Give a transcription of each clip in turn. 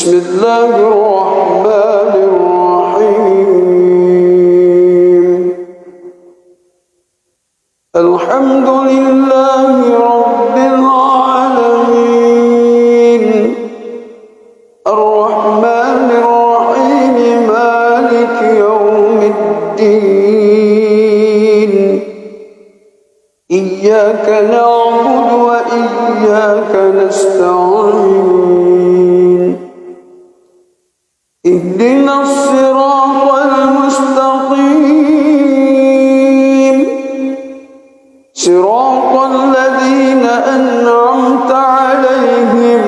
بسم الله الرحمن الرحيم. الحمد لله رب العالمين، الرحمن الرحيم، مالك يوم الدين. إياك نعبد وإياك نستعين. اهدنا الصراط المستقيم، صراط الذين أنعمت عليهم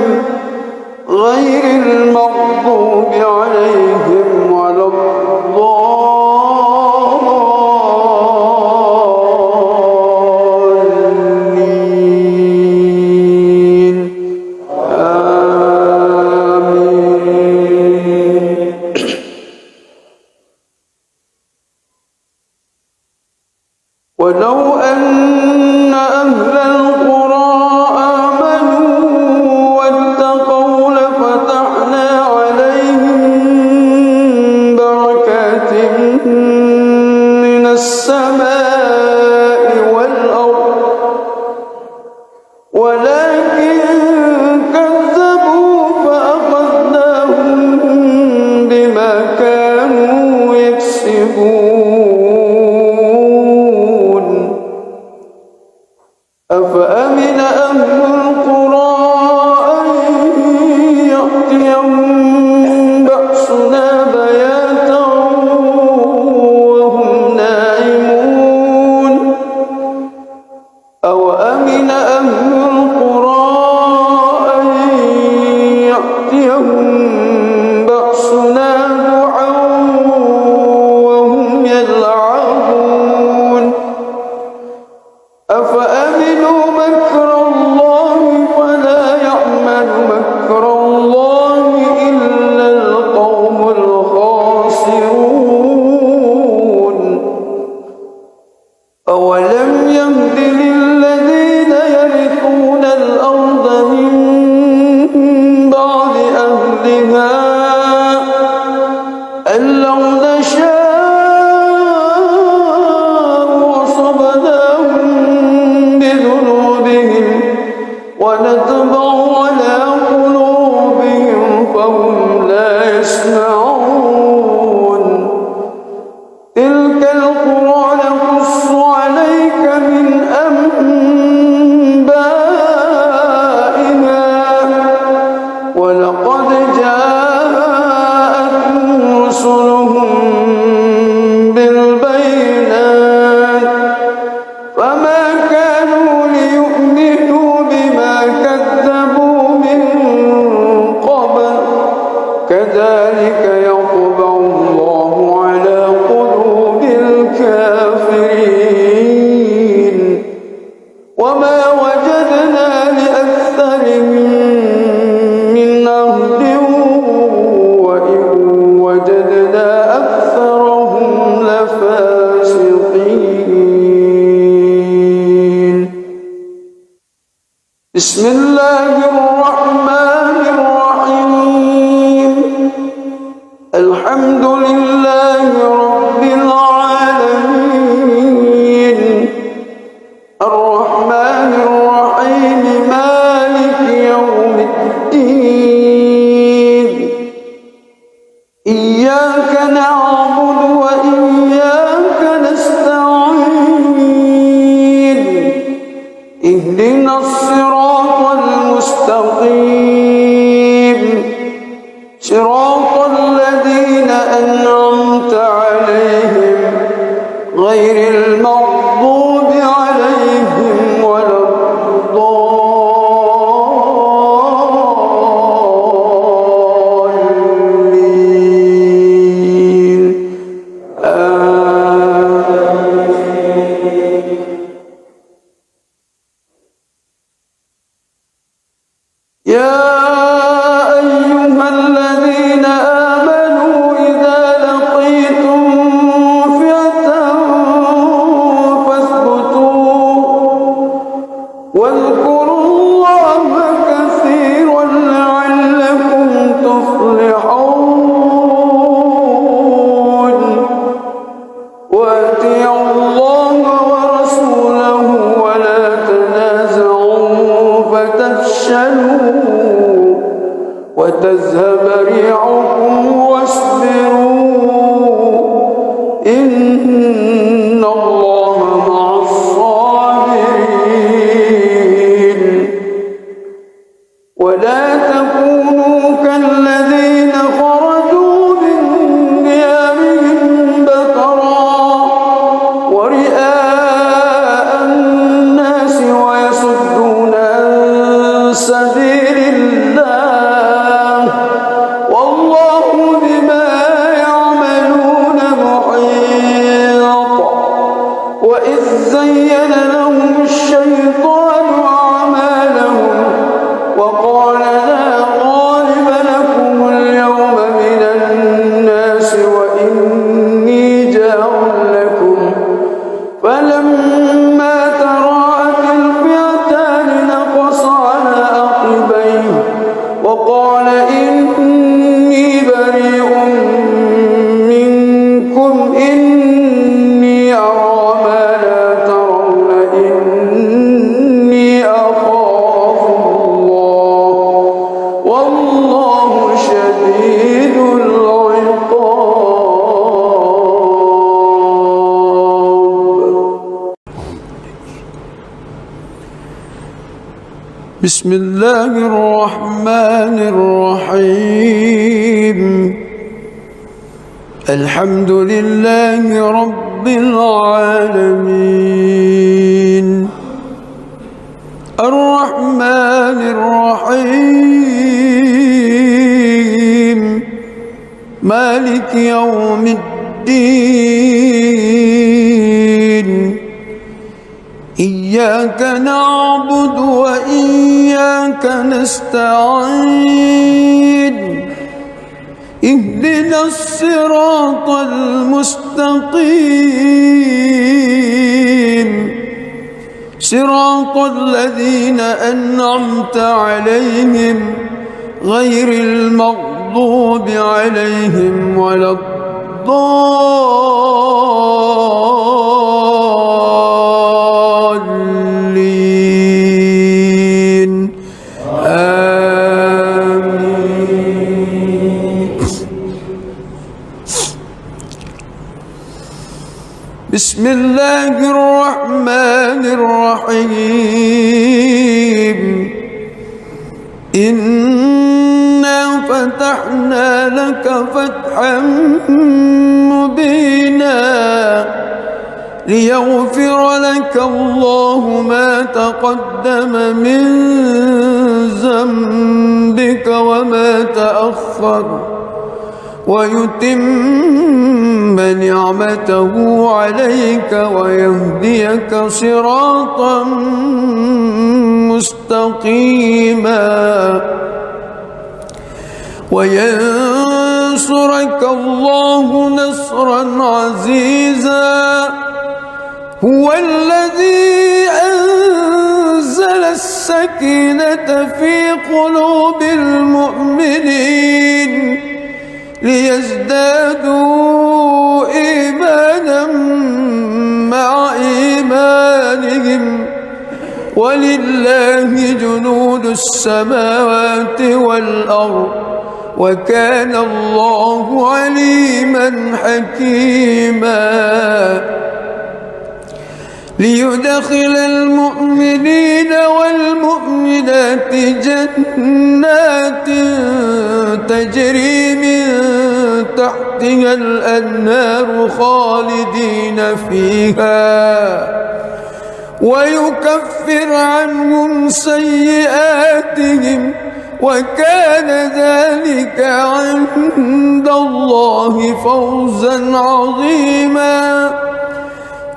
غير المغضوب عليهم ولا الضالين. آمين. ولو أن أهل القرى آمنوا واتقوا لفتحنا عليهم بركات من السماء والأرض، ولكن كذبوا فأخذناهم بما كانوا يكسبون. أفأمن أهل القرى أن يأتيهم بأسنا بياتا وهم نائمون؟ أوأمن أهل القرى أن يأتيهم بأسنا ضحى وهم يلعبون؟ أفأمنوا مكر الله فلا يأمن مكر الله إلا القوم الخاسرون. أولم يهد للذين يرثون الأرض من بعد أهلها أن لو نشاء أصبناهم بذنوبهم ونطبع على قلوبهم فهم لا يسمعون. تلك القرى نقص عليك من أنبائها، ولقد جاءتهم رسلهم بالبينات، فما كانوا ليؤمنوا بما كذبوا من قبل. كذلك يطبع الله على قلوب الكافرين. وما وجدنا لأكثرهم من عهد وإن وجدنا أكثرهم لفاسقين. بسم الله الرحمن الرحيم. الحمد لله رب العالمين، الرحمن الرحيم، مالك يوم الدين. إياك نعبد وإياك نستعين. اهدنا الصراط المستقيم، صراط الذين أنعمت عليهم غير المغضوب عليهم ولا الضالين. آمين. يا أيها الذين آمنوا إذا لقيتم فئة فاثبتوا واذكروا الله كثيرا لعلكم تفلحون. فتفشلوا وتذهب ريحكم واصبروا إن الله مع الصابرين ولا تكونوا كالذين خرجوا من ديارهم بطرا ورئاء الناس ويصدون عن سبيل الله والله بما يعملون محيط وإذ زين لهم الشيطان أعمالهم وقال لا غالب لكم اليوم من الناس وإني جار لكم فلما تراءت الفئتان نقص على عقبيه وقال إني بريء منكم إني أرى ما لا ترون إني أخاف الله والله شديد العقاب. بسم الله الرحمن الرحيم الحمد لله رب العالمين الرحمن الرحيم مالك يوم الدين إياك نعبد وإياك نستعين اهدنا الصراط المستقيم صراط الذين أنعمت عليهم غير المغضوب عليهم ولا الضالين آمين. بسم الله الرحمن الرحيم إنا فتحنا لك فتحا مبينا ليغفر لك الله ما تقدم من ذنبك وما تأخر ويتم نعمته عليك ويهديك صراطا مستقيما وينصرك الله نصرا عزيزا هو الذي أنزل السكينة في قلوب المؤمنين ليزدادوا إيمانا مع إيمانهم ولله جنود السماوات والأرض وكان الله عليما حكيما ليدخل المؤمنين والمؤمنات جنات تجري من تحتها الأنهار خالدين فيها ويكفر عنهم سيئاتهم وكان ذلك عند الله فوزا عظيما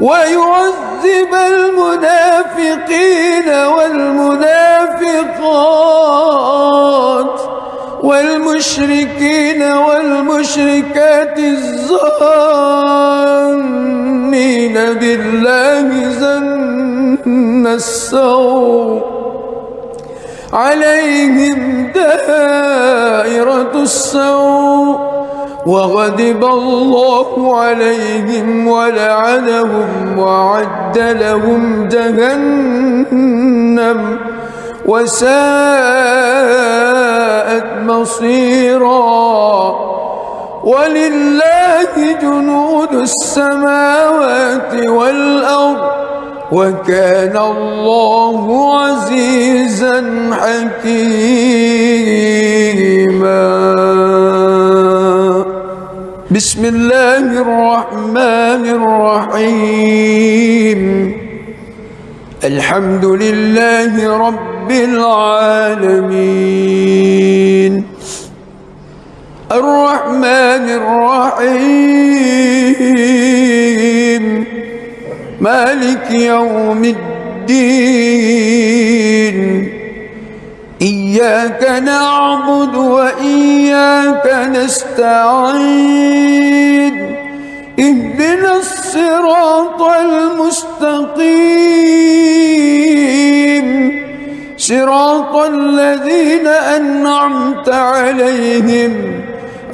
ويعذب المنافقين والمنافقات والمشركين والمشركات الظانين بالله ظن السوء عليهم دائرة السوء وغضب الله عليهم ولعنهم وأعد لهم جهنم وساءت مصيرا. ولله جنود السماوات والأرض وكان الله عزيزا حكيما. بسم الله الرحمن الرحيم. الحمد لله رب العالمين الرحمن الرحيم مالك يوم الدين. إياك نعبد وإياك نستعين. اهدنا الصراط المستقيم صراط الذين أنعمت عليهم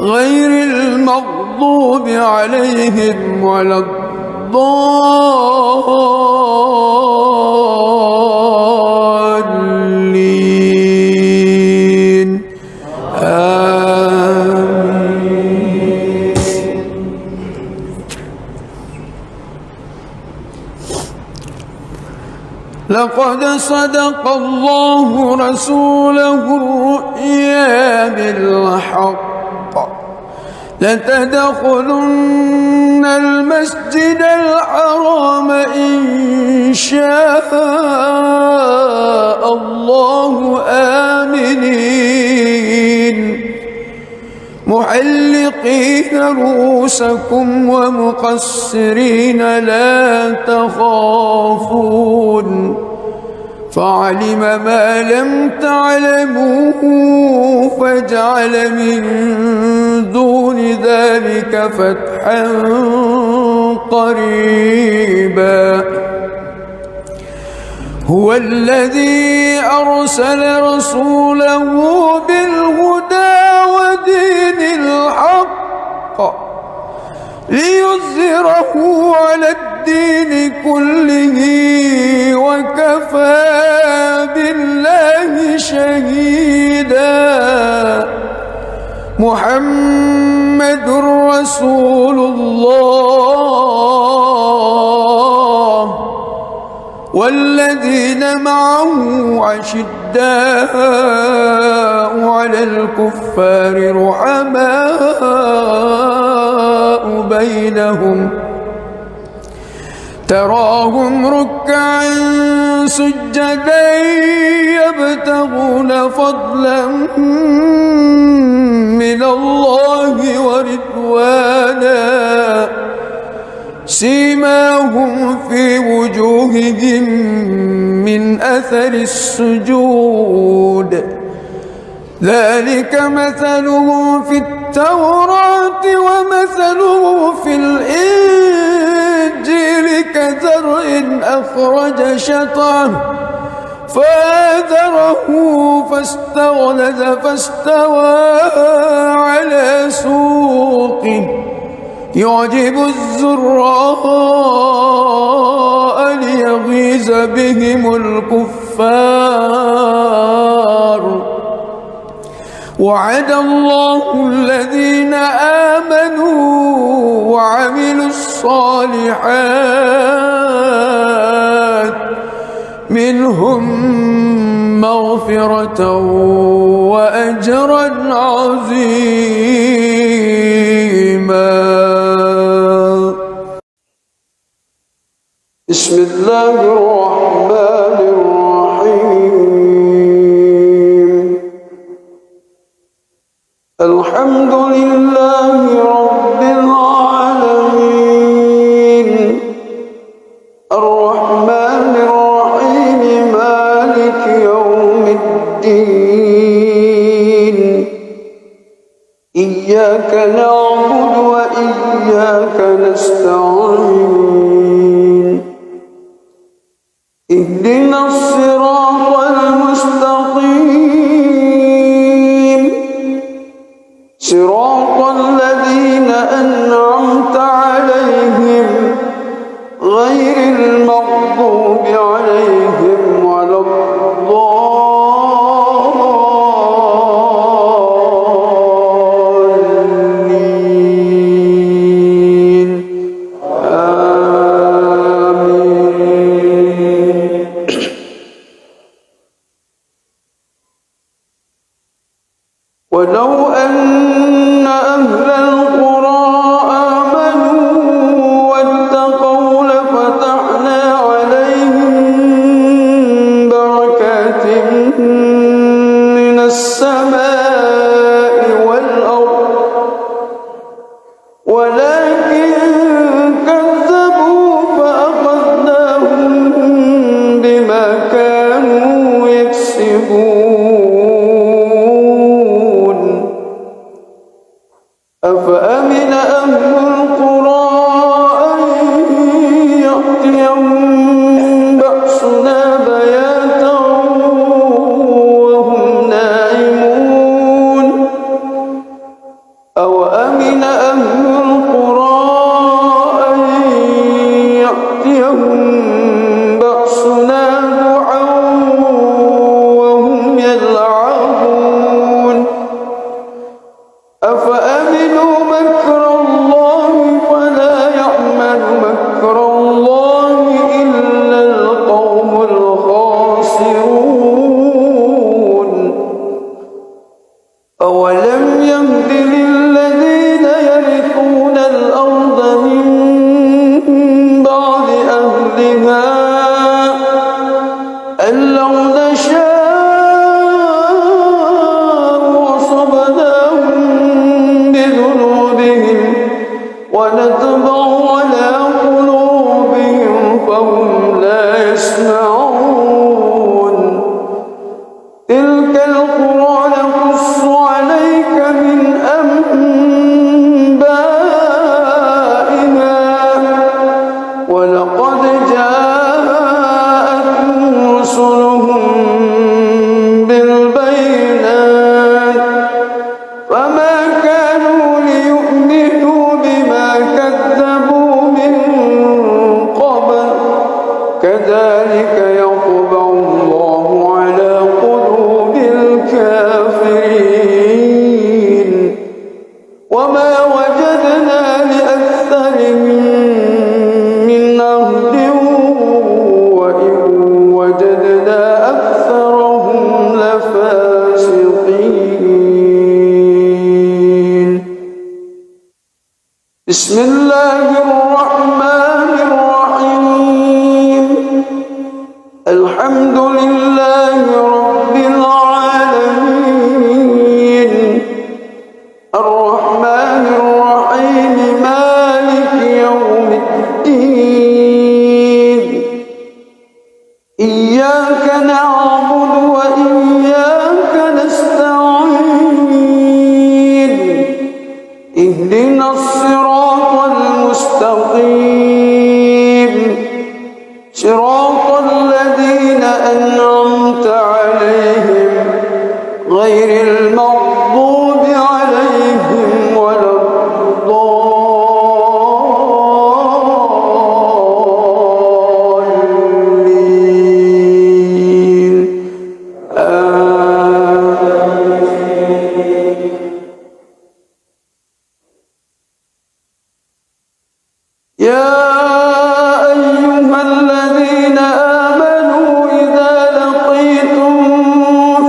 غير المغضوب عليهم ولا الضالين. آمين. لقد صدق الله رسوله الرؤيا بالحق لتدخلن المسجد الحرام إن شاء الله آمنين محلقين رؤوسكم ومقصرين لا تخافون فعلم ما لم تعلموا فجعل من دون ذلك فتحا قريبا. هو الذي أرسل رسوله بالهدى ودين الحق ليظهره على الدين كله وكفى بالله شهيدا. محمد رسول الله والذين معه أشداء على الكفار رحماء بينهم تراهم ركعا سجدا يبتغون فضلا من الله ورضوانا سيماهم في وجوههم من أثر السجود ذلك مثلهم في التوراة ومثله في الإنجيل كزرع أخرج شطأه فآزره فاستغلظ فاستوى على سوقه يعجب الزراء ليغيظ بهم الكفار. وعد الله الذين آمنوا وعملوا الصالحات منهم مغفرة وأجرا عظيما. بسم الله الرحمن الرحيم. الحمد لله رب العالمين الرحمن الرحيم مالك يوم الدين. إياك نعبد وإياك نستعين. اهدنا الصراط المستقيم صراط الذين أنعمت عليهم غير المغضوب عليهم ولا الضالين. ولو أن أهل القرى آمنوا واتقوا لفتحنا عليهم بركات من السماء والأرض ولكن كذبوا فأخذناهم بما كانوا يكسبون أفأمن أهل القرى أن يأتيهم بأسنا بياتا وهم نائمون أوأمن أهل القرى أن يأتيهم بأسنا ضحى وهم يلعبون أفأمنوا مكر الله فلا يأمن مكر الله إلا القوم الخاسرون أولم يهد للذين يرثون الأرض من بعد أهلها أن لو نشاء وصبناهم بذنوبهم ونطبع على قلوبهم فهم لا يسمعون تلك القرى نقص عليك من أنبائها ولقد جاءتهم رسلهم بالبينات فما كانوا ليؤمنوا بما كذبوا من قبل كذلك يطبع الله على قلوب الكافرين وما وجدنا لأكثرهم من عهد وإن وجدنا أكثرهم لفاسقين بسم الله الرحمن الرحيم الحمد لله رب العالمين الرحمن الرحيم مالك يوم الدين إياك نعبد وإياك نستعين اهدنا الصراط المستقيم صراط الذين أنعمت عليهم غير المغضوب عليهم ولا الضالين يا أيها الذين آمنوا إذا لقيتم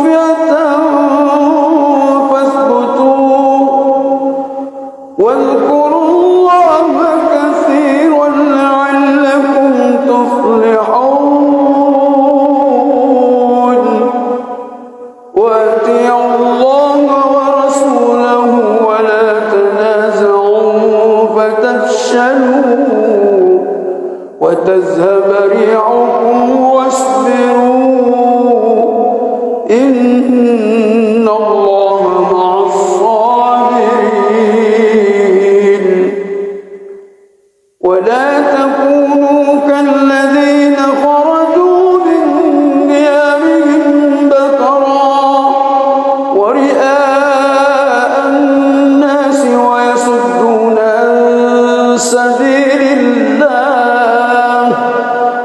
فئة فاثبتوا واذكروا الله كثيرا لعلكم تفلحون وأطيعوا الله ورسوله ولا تنازعوا فتفشلوا وتذهب ريحكم واصبروا إن الله مع الصابرين ولا تكونوا كالذين خرجوا من ديارهم بطرا ورئاء الناس ويصدون عن سبيل الله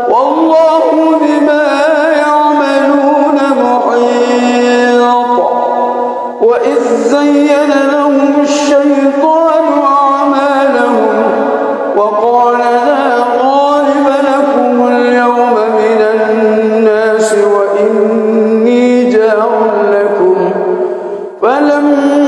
والله بما يعملون محيط وإذ زين لهم الشيطان أعمالهم وقال لا غالب لكم اليوم من الناس وإني جار لكم فلما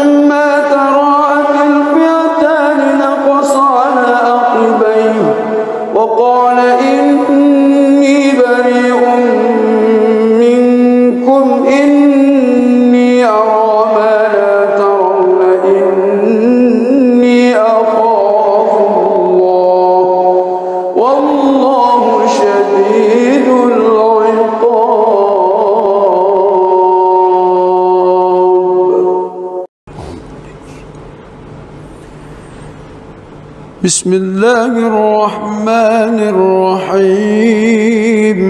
بسم الله الرحمن الرحيم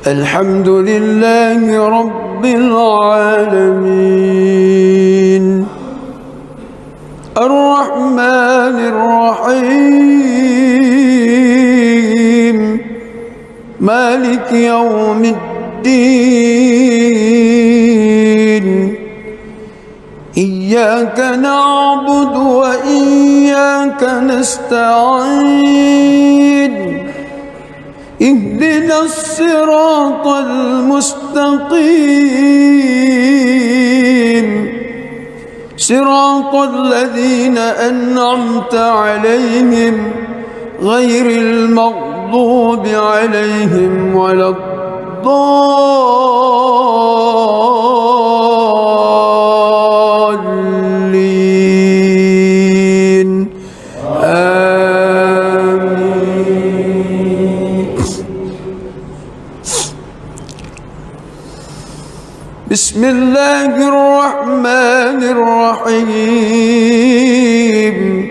الحمد لله رب العالمين الرحمن الرحيم مالك يوم الدين إياك نعبد وإياك نستعين اهدنا الصراط المستقيم صراط الذين أنعمت عليهم غير المغضوب عليهم ولا الضالين آمين. بسم الله الرحمن الرحيم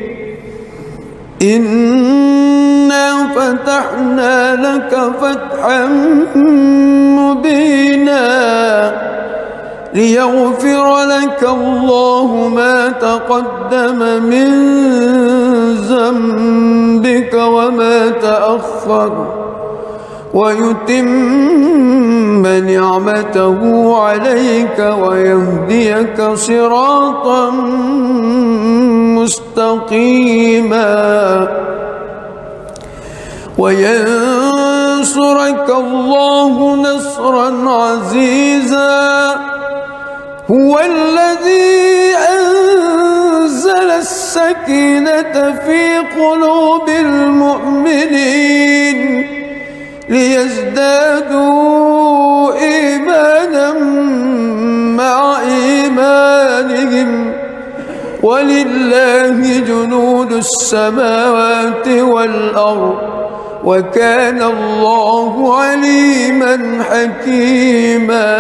إنا فتحنا لك فتحا مبينا ليغفر لك الله ما تقدم من ذنبك وما تأخر ويتم نعمته عليك ويهديك صراطا مستقيما وينصرك الله نصرا عزيزا هو الذي أنزل السكينة في قلوب المؤمنين ليزدادوا إيمانا مع إيمانهم ولله جنود السماوات والأرض وكان الله عليما حكيما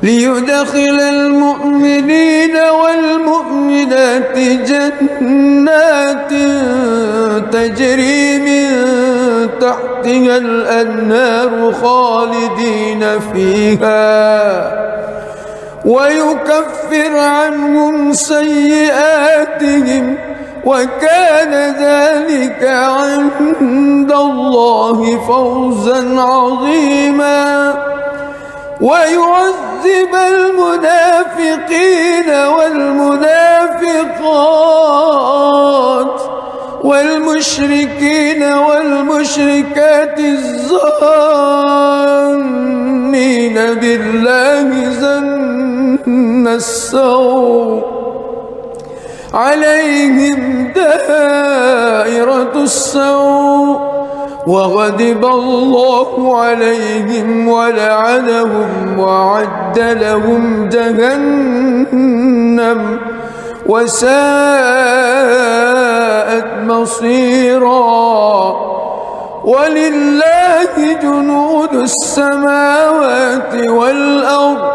ليدخل المؤمنين والمؤمنات جنات تجري من تحتها الأنهار خالدين فيها ويكفر عنهم سيئاتهم وكان ذلك عند الله فوزا عظيما ويعذب المنافقين والمنافقات والمشركين والمشركات الظانين بالله ظن السوء عليهم دائرة السوء وغضب الله عليهم ولعنهم وأعد لهم جهنم وساءت مصيرا ولله جنود السماوات والأرض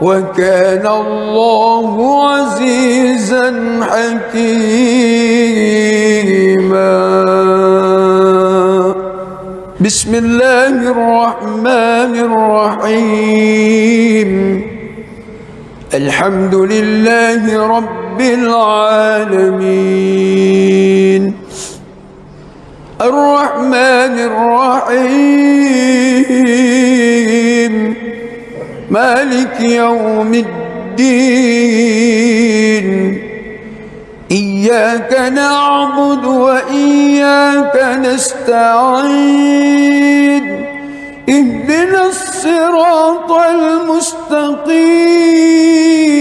وكان الله عزيزا حكيما بسم الله الرحمن الرحيم الحمد لله رب العالمين الرحمن الرحيم مالك يوم الدين إياك نعبد وإياك نستعين اهدنا الصراط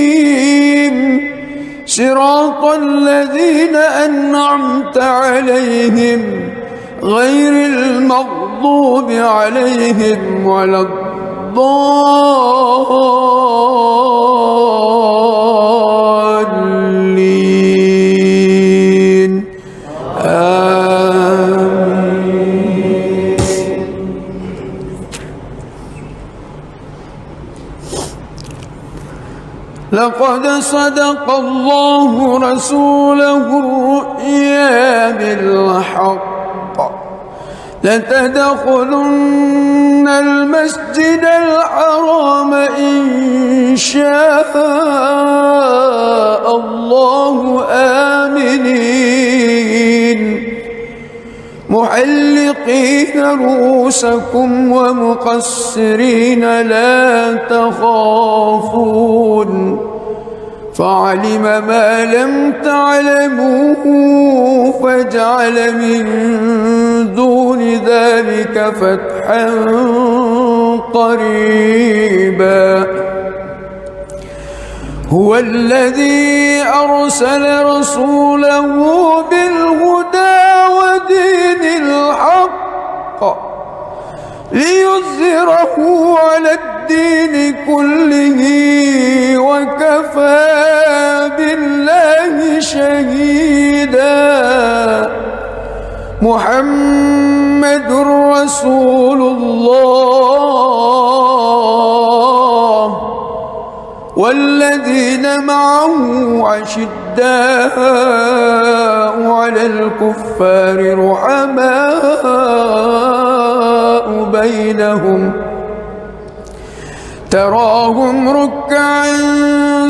المستقيم صراط الذين أنعمت عليهم غير المغضوب عليهم ولا الضالين آمين. لقد صدق الله رسوله الرؤيا بالحق لتدخلن المسجد الحرام إن شاء الله آمنين محلقين رؤوسكم ومقصرين لا تخافون فعلم ما لم تعلموا فجعل من دون ذلك فتحا قريبا هو الذي أرسل رسوله بالهدى ودين الحق ليظهره على الدين كله وكفى بالله شهيدا محمد رسول الله والذين معه أشداء على الكفار رحماء بينهم تراهم ركعا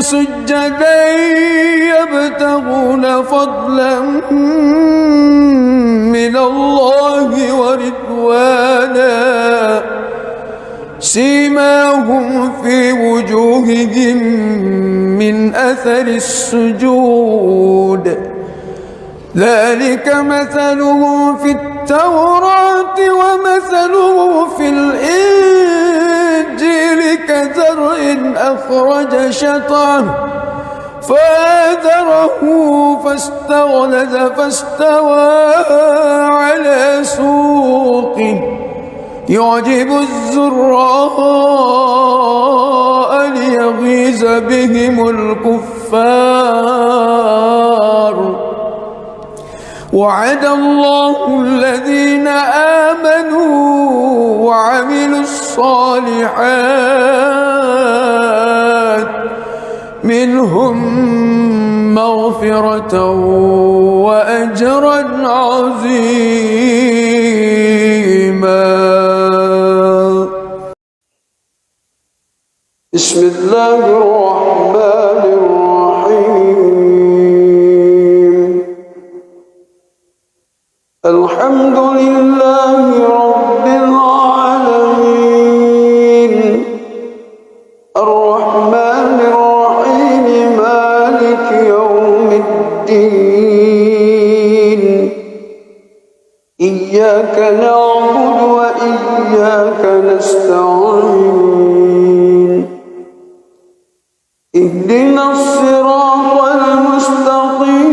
سجدا يبتغون فضلا من الله ورضوانا سيماهم في وجوههم من أثر السجود ذلك مثلهم في التوراة ومثلهم في الإنجيل كزرع أخرج شطأه فآزره فاستغلظ فاستوى على سوقه يعجب الزراء ليغيظ بهم الكفار وعد الله الذين آمنوا وعملوا الصالحات منهم مغفرة وأجرا عظيما. بسم الله الرحمن الرحيم الحمد لله رب العالمين الرحمن الرحيم مالك يوم الدين إياك نعبد وإياك نستعين اهدنا الصراط المستقيم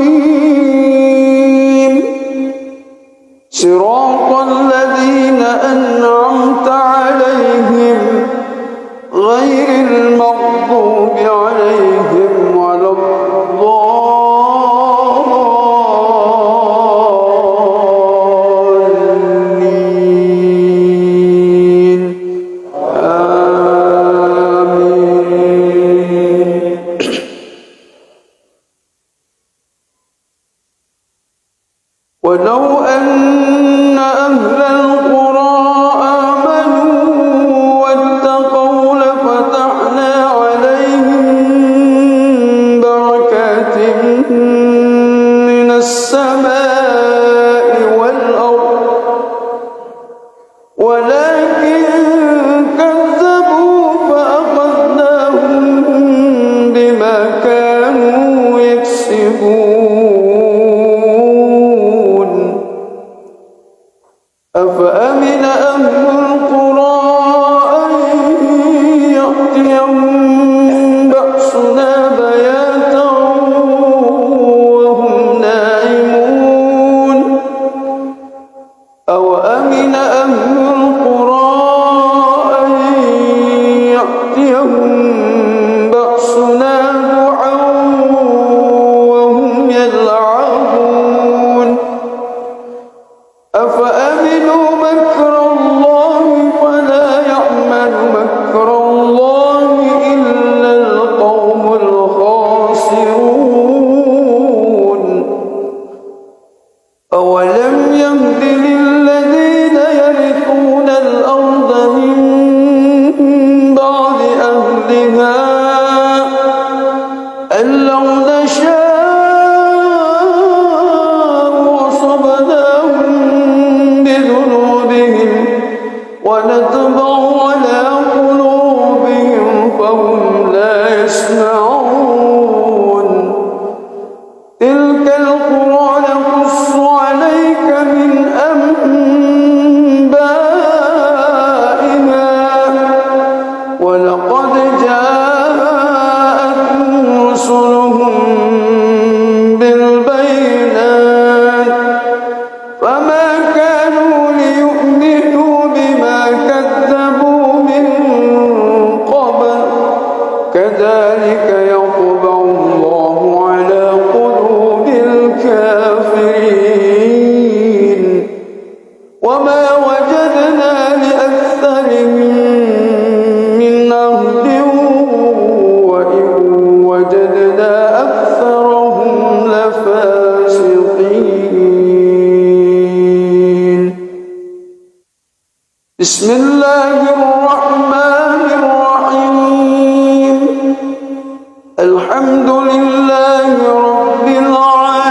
صراط الذين أنعمت عليهم غير المغضوب عليهم ولا الضالين آمين. كذلك يطبع الله على قلوب الكافرين وما وجدنا لأكثرهم من عهد وإن وجدنا أكثرهم لفاسقين. بسم الله الرحمن الرحيم. الحمد لله رب العالمين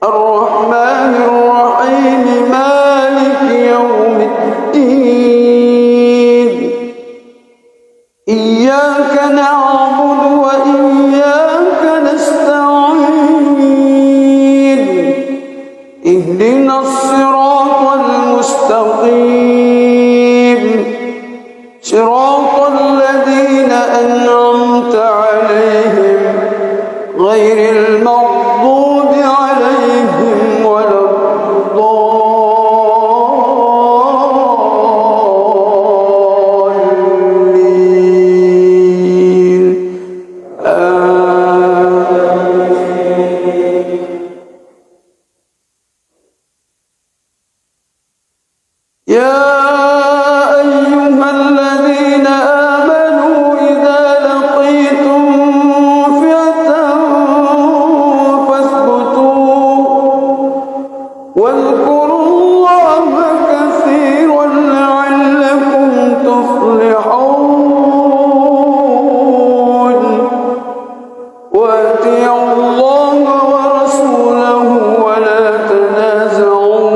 الرحمن الرحيم مالك يوم الدين إياك نعبد وإياك نستعين اهدنا الصراط المستقيم صراط الذين أنعمت عليهم غير المغضوب عليهم ولا الضالين آمين. يا أيها الذين آمنوا إذا لقيتم فئة فاثبتوا واذكروا الله كثيرا لعلكم تفلحون وأطيعوا الله ورسوله ولا تنازعوا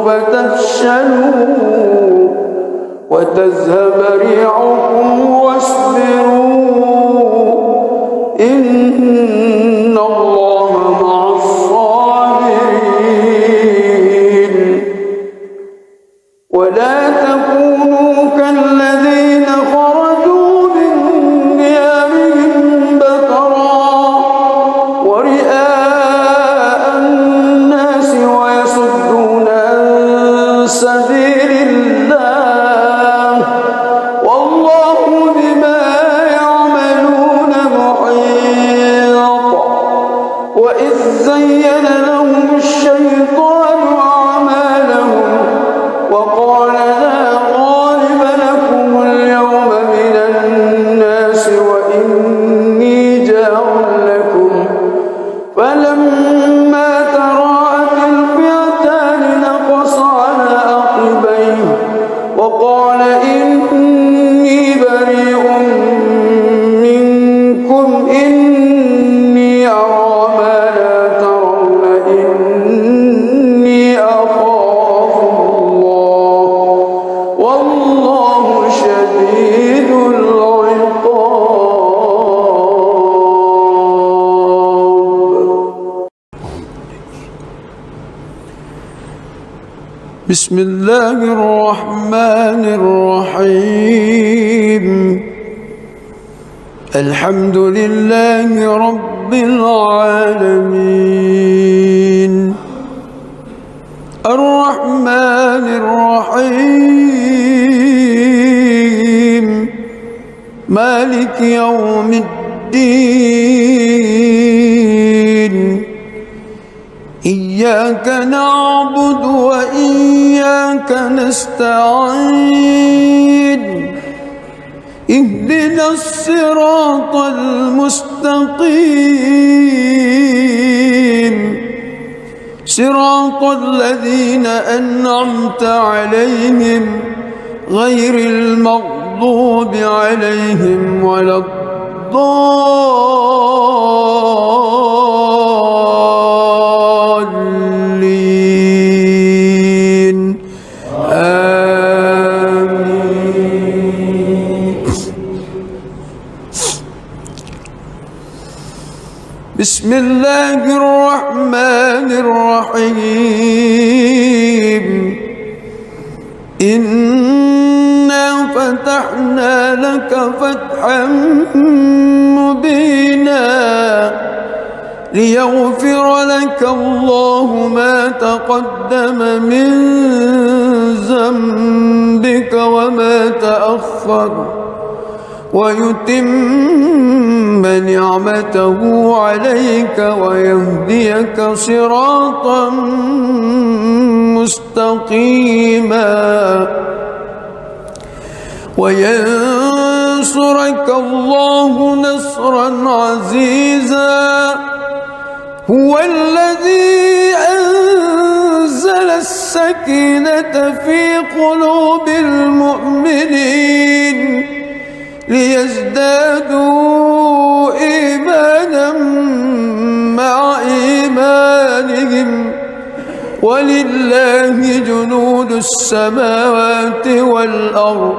فتفشلوا وتذهب ريحكم واصبروا إن الله مع الصابرين ولا تكونوا كالذين خرجوا من ديارهم بطرا ورئاء الناس ويصدون عن سبيل الله والله بما يعملون محيط. وإذ زين لهم الشيطان أعمالهم وقال لا غالب لكم اليوم من الناس وإني جار لكم فلما تراءت الفئتان نقص على عقبيه وقال إني بريء منكم إني أرى ما لا ترون إني أخاف الله والله شديد العقاب. بسم الله الرحمن الرحيم. الحمد لله رب العالمين الرحمن الرحيم مالك يوم الدين إياك نعبد وإياك نستعين اهدنا الصراط المستقيم صراط الذين أنعمت عليهم غير المغضوب عليهم ولا الضالين آمين. بسم الله الرحمن الرحيم. إنا فتحنا لك فتحا مبينا ليغفر لك الله ما تقدم من ذنبك وما تأخر ويتم نعمته عليك ويهديك صراطا مستقيما وينصرك الله نصرا عزيزا. هو الذي أنزل السكينة في قلوب المؤمنين ليزدادوا إيمانا مع إيمانهم ولله جنود السماوات والأرض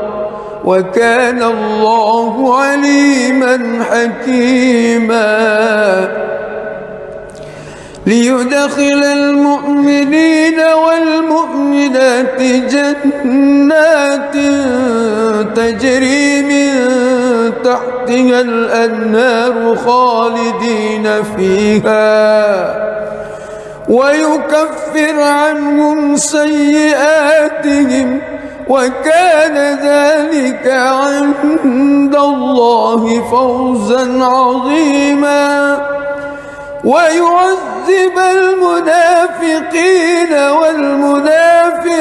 وكان الله عليما حكيما. ليدخل المؤمنين والمؤمنات جنات تجري من تحتها الأنهار خالدين فيها ويكفر عنهم سيئاتهم وكان ذلك عند الله فوزا عظيما. ويعذب المنافقين والمنافقات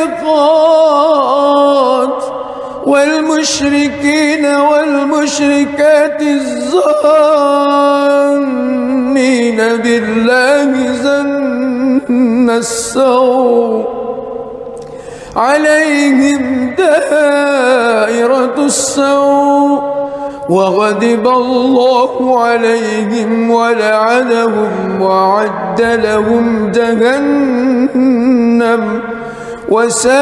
والمشركين والمشركات الظانين بالله ظن السوء عليهم دائرة السوء وغضب الله عليهم ولعنهم وأعد لهم جهنم وساءت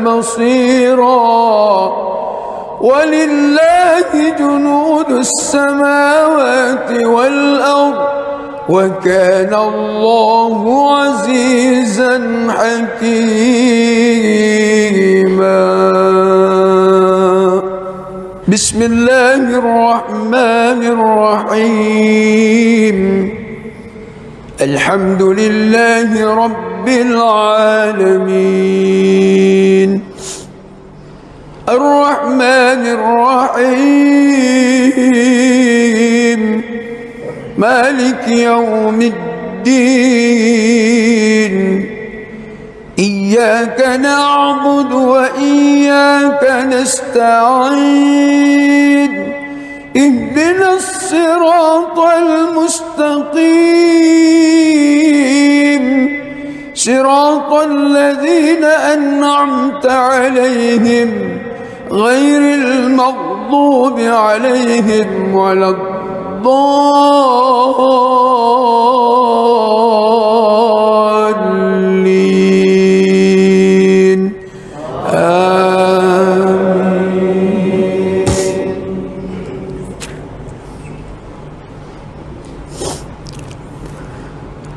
مصيرا. ولله جنود السماوات والأرض وكان الله عزيزا حكيما. بسم الله الرحمن الرحيم. الحمد لله رب العالمين الرحمن الرحيم مالك يوم الدين. إياك نعبد وإياك نستعين. اهدنا الصراط المستقيم صراط الذين أنعمت عليهم غير المغضوب عليهم ولا الضالين آمين.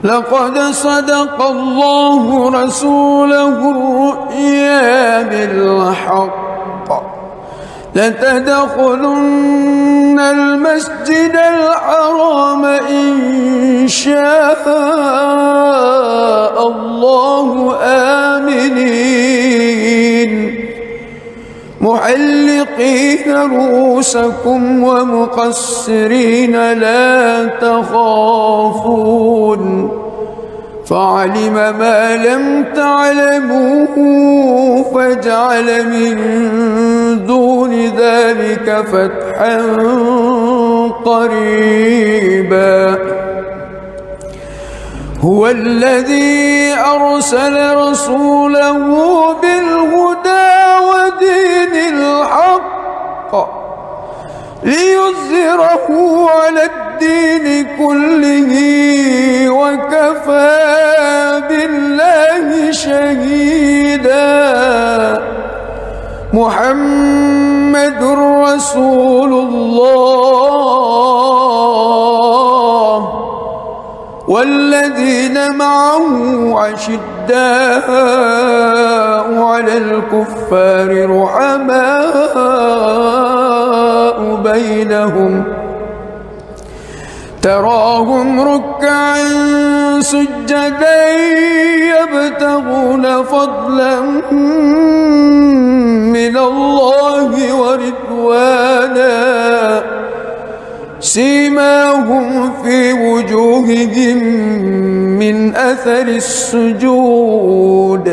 لقد صدق الله رسوله الرؤيا بالحق لتدخلن المسجد الحرام إن شاء الله آمنين محلقين رؤوسكم ومقصرين لا تخافون فعلم ما لم تعلموا فجعل من دون ذلك فتحا قريبا. هو الذي أرسل رسوله بالهدى ودين الحق ليظهره على الدين كله وكفى بالله شهيدا. محمد رسول الله والذين معه أشداء على الكفار رحماء بينهم تراهم ركعا سجدا يبتغون فضلا من الله ورضوانه كمثل السجود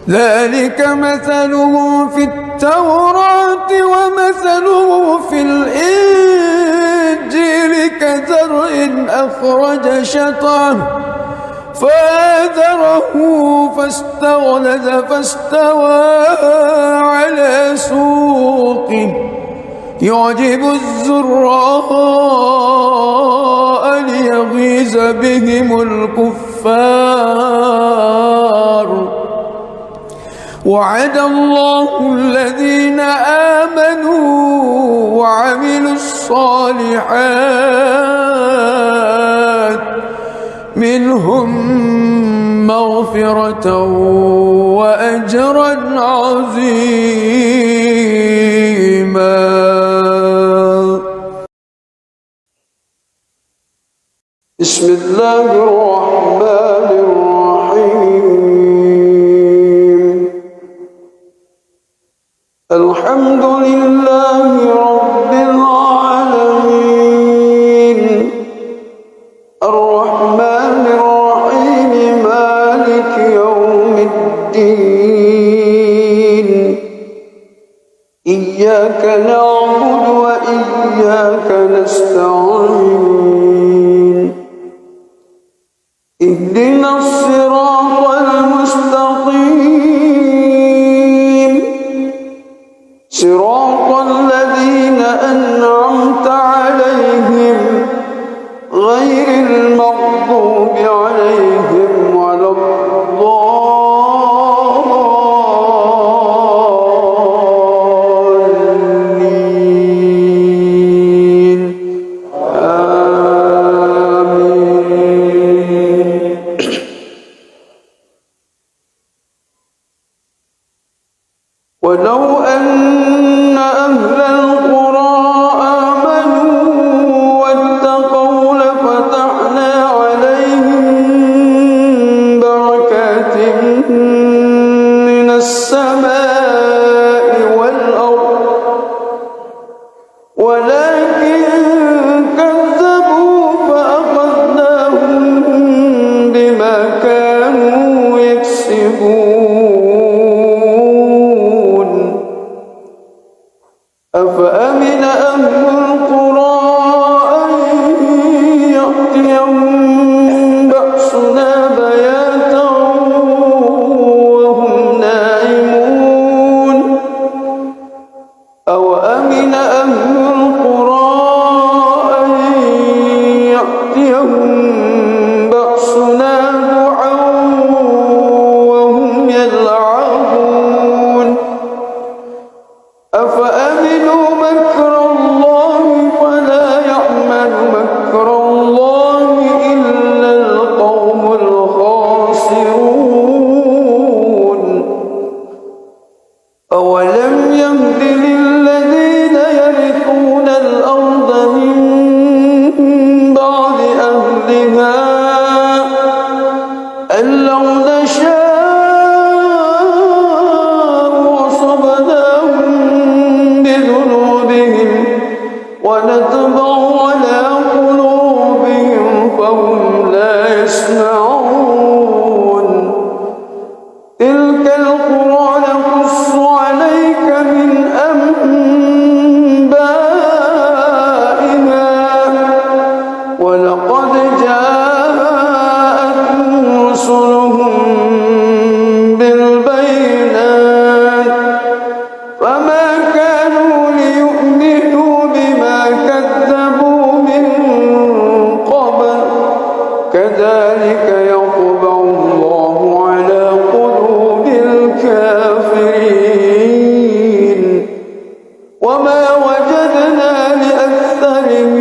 ذلك مثله في التوراة ومثله في الإنجيل كزرع أخرج شطأه فآزره فاستغلظ فاستوى على سوقه يعجب الزراء ليغيظ بهم الكفار وعد الله الذين آمنوا وعملوا الصالحات منهم مغفرة وأجرا عظيما. بسم الله الرحمن الرحيم. الحمد لله رب العالمين الرحمن الرحيم مالك يوم الدين إياك نعبد وإياك نستعين اهدنا الصراط المستقيم صراط الذين أنعمت عليهم غير المغضوب عليهم ولا الضالين آمين. ولو أن أهل القرى آمنوا واتقوا لفتحنا عليهم بركات من السماء والأرض ولكن كذبوا فأخذناهم بما كانوا يكسبون. أفأمن أهل القرى أن يأتيهم بأسنا بياتا وهم نائمون أوأمن أهل القرى أن يأتيهم بأسنا ضحى وهم يلعبون أفأمنوا مكر الله فلا يأمن مكر الله إلا القوم الخاسرون. أولم يهد للذين يرثون الأرض من بعد أهلها أن لو نشاء أصبناهم بذنوبهم ونطبع على قلوبهم فهم لا يسمعون. تلك القرى نقص عليك من أنبائها ولقد جاءتهم رسلهم بالبينات فما كانوا ليؤمنوا بما كذبوا من قبل كذلك يطبع الله على قلوب الكافرين وما وجدنا لأكثرهم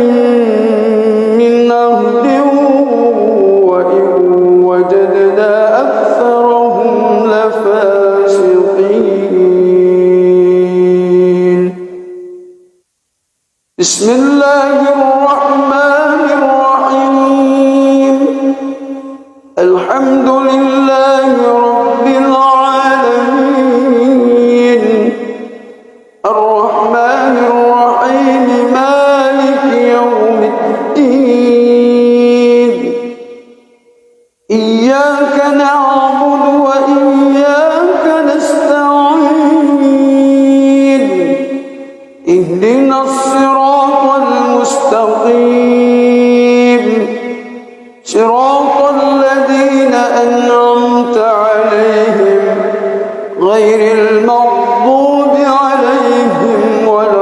من عهد وإن وجدنا أكثرهم لفاسقين. بسم الله الرحمن الرحيم. الحمد لله رب العالمين الرحمن الرحيم مالك يوم الدين غير المغضوب عليهم ولا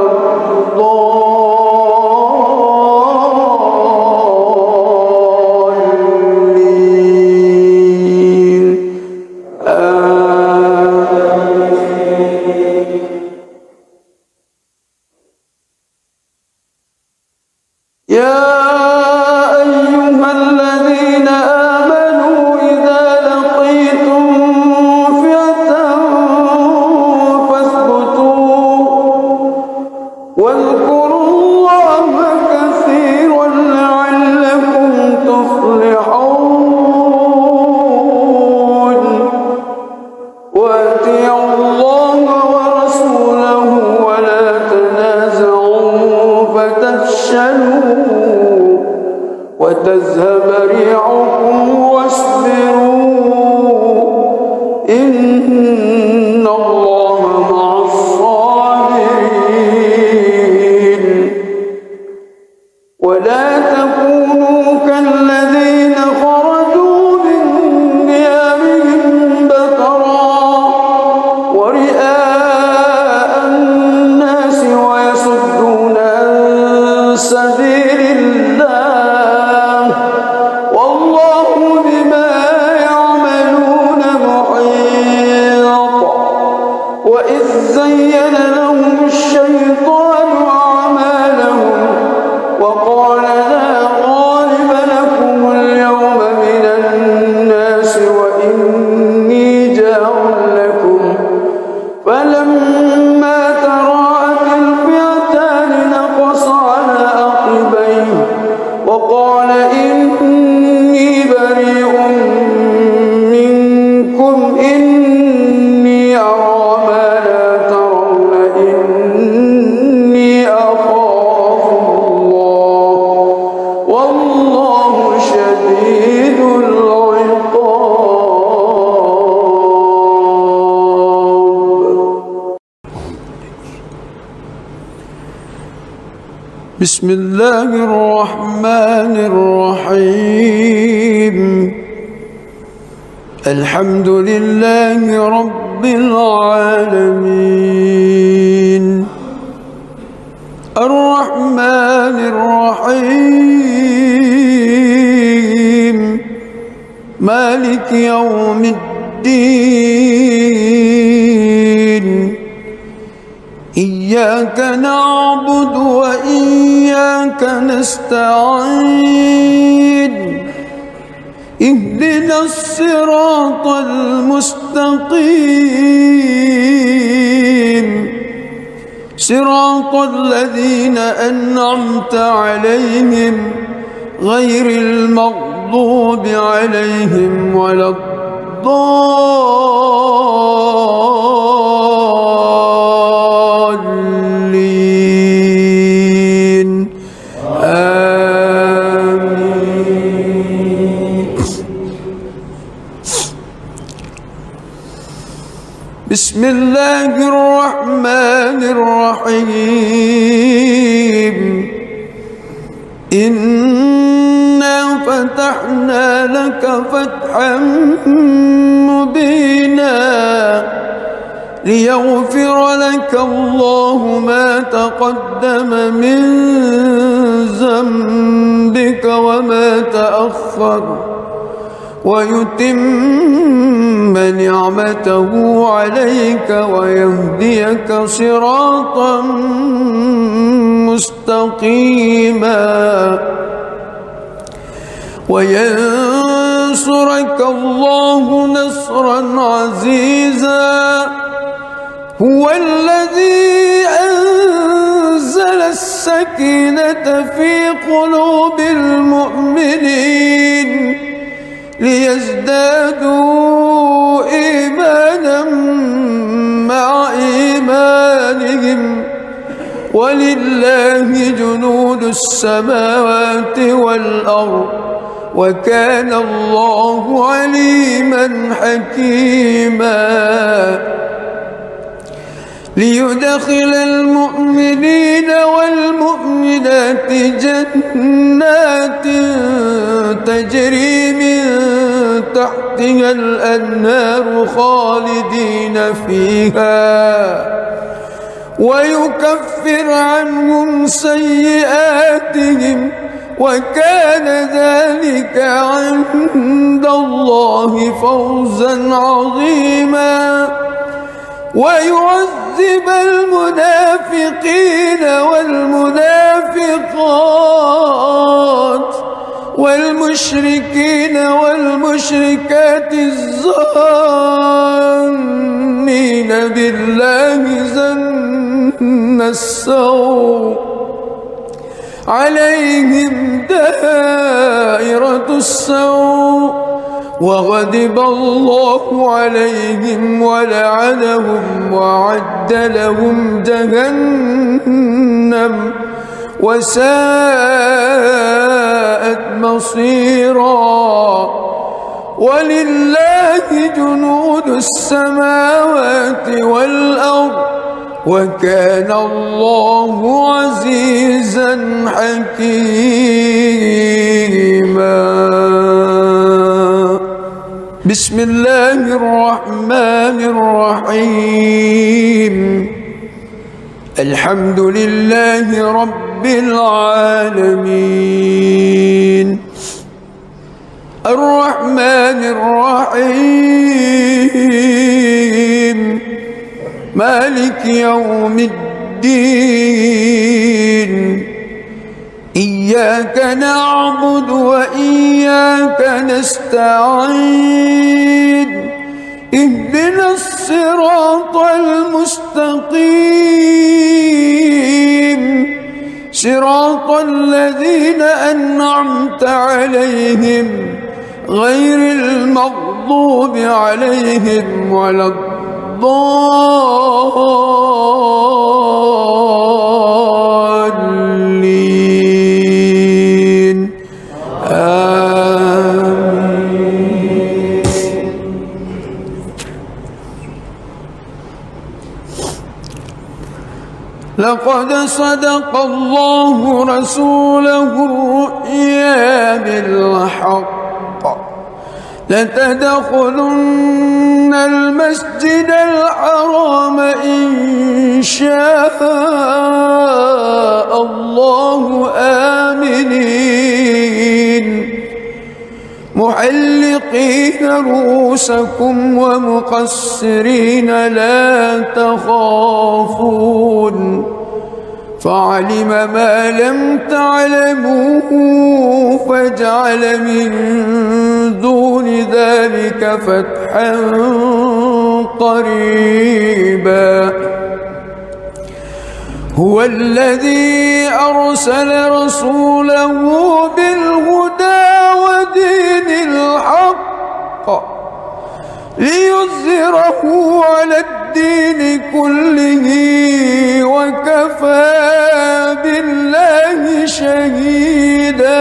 الضالين آمين. يا أيها الذين آمنوا إذا لقيتم فئة فاثبتوا واذكروا الله كثيرا لعلكم تفلحون وأطيعوا الله ورسوله ولا تنازعوا فتفشلوا وتذهب ريحكم واصبروا إن الله مع الصابرين. ولا تكونوا كالذين خرجوا من ديارهم بطرا ورئاء الناس ويصدون عن سبيل الله والله بما يعملون محيط. وإذ زين لهم الشيطان أعمالهم وقال لا غالب لكم اليوم من الناس وإني جار لكم فلما تراءت الفئتان نقص على عقبيه وقال إني بريء منكم إني أرى ما لا ترون إني أخاف الله والله شديد العقاب. بسم الله الرحمن الرحيم. الحمد لله رب العالمين الرحمن الرحيم مالك يوم الدين إياك نعبد وإياك نستعين اهدنا الصراط المستقيم صراط الذين أنعمت عليهم غير المغضوب عليهم ولا الضالين آمين. بسم الله الرحمن الرحيم. إنا فتحنا لك فتحا مبينا ليغفر لك الله ما تقدم من ذنبك وما تأخر ويتم نعمته عليك ويهديك صراطا مستقيما وينصرك الله نصرا عزيزا. هو الذي أنزل السكينة في قلوب المؤمنين ليزدادوا إيمانا مع إيمانهم ولله جنود السماوات والأرض وكان الله عليما حكيما. ليدخل المؤمنين والمؤمنات جنات تجري من تحت تحتها الأنهار خالدين فيها ويكفر عنهم سيئاتهم وكان ذلك عند الله فوزا عظيما ويعذب المنافقين والمنافقات والمشركين والمشركات الظانين بالله ظن السوء عليهم دائرة السوء وغضب الله عليهم ولعنهم وأعد لهم جهنم وساءت مصيرا ولله جنود السماوات والأرض وكان الله عزيزا حكيما. بسم الله الرحمن الرحيم. الحمد لله رب العالمين الرحمن الرحيم مالك يوم الدين إياك نعبد وإياك نستعين اهدنا الصراط المستقيم صراط الذين أنعمت عليهم غير المغضوب عليهم ولا الضالين آمين. لقد صدق الله رسوله الرؤيا بالحق لتدخلن المسجد الحرام إن شاء الله آمنين محلقين رؤوسكم ومقصرين لا تخافون فعلم ما لم تعلموا فجعل من دون ذلك فتحا قريبا. هو الذي أرسل رسوله بالهدى ودين الحق ليظهره على الدين كله وكفى بالله شهيدا.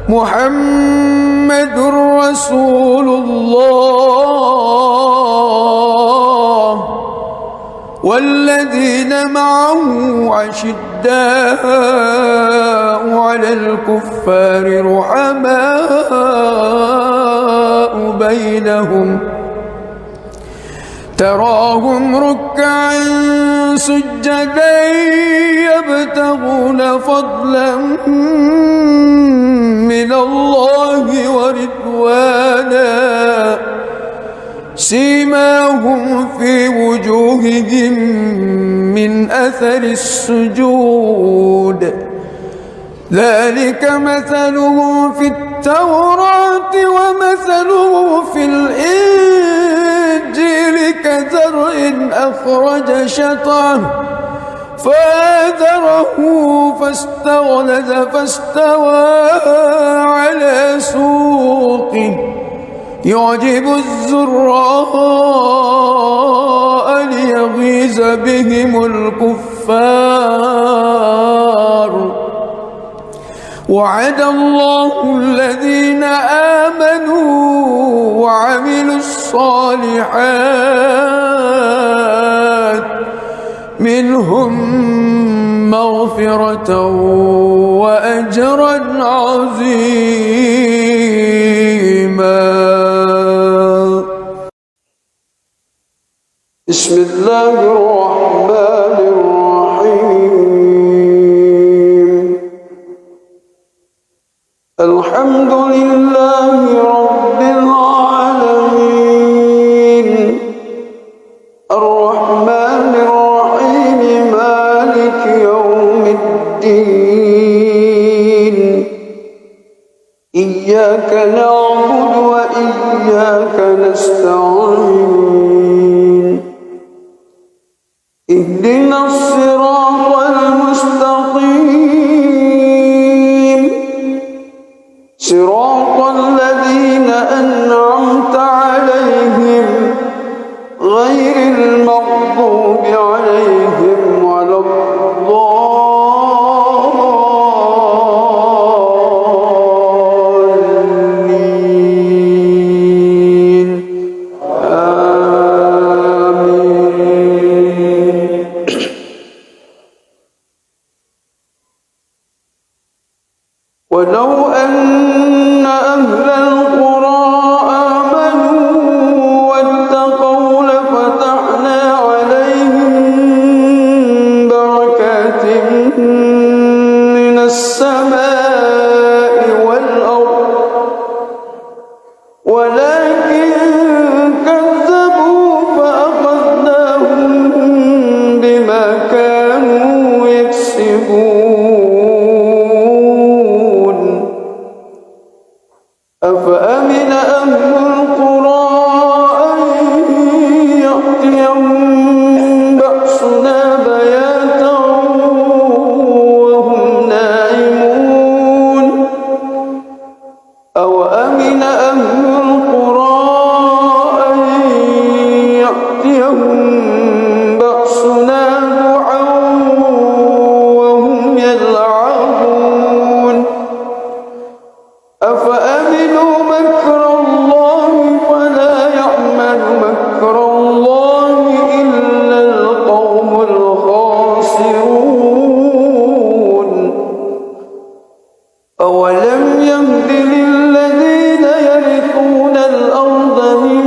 محمد رسول الله والذين معه أشداء على الكفار رحماء بينهم تراهم ركعا سجدا يبتغون فضلا من الله ورضوانا سيماهم في وجوههم من أثر السجود ذلك مثله في التوراة ومثله في الإنجيل كزرع أخرج شطأه فآزره فاستغلظ فاستوى على سوقه يعجب الزراء ليغيظ بهم الكفار. وعد الله الذين آمنوا وعملوا الصالحات منهم مغفرة وأجرا عظيما. بسم الله الرحمن الرحيم الحمد لله رب العالمين الرحمن الرحيم مالك يوم الدين إياك نعبد وإياك نستعين اهدنا الصراط المستقيم صراط الذين أنعمت عليهم غير المغضوب عليهم ولا الضالين آمين. ولو أن أهل القرى آمنوا واتقوا لفتحنا عليهم بركات من السماء والأرض ولكن كذبوا فأخذناهم بما كانوا يكسبون أفأمن أهل القرى أن يأتيهم بأسنا بياتا وهم نائمون أوأمن أهل القرى أن يأتيهم بأسنا ضحى وهم يلعبون أفأمنوا مكر الله فلا يأمن مكر الله إلا القوم الخاسرون أولم يهد للذين يرثون الأرض من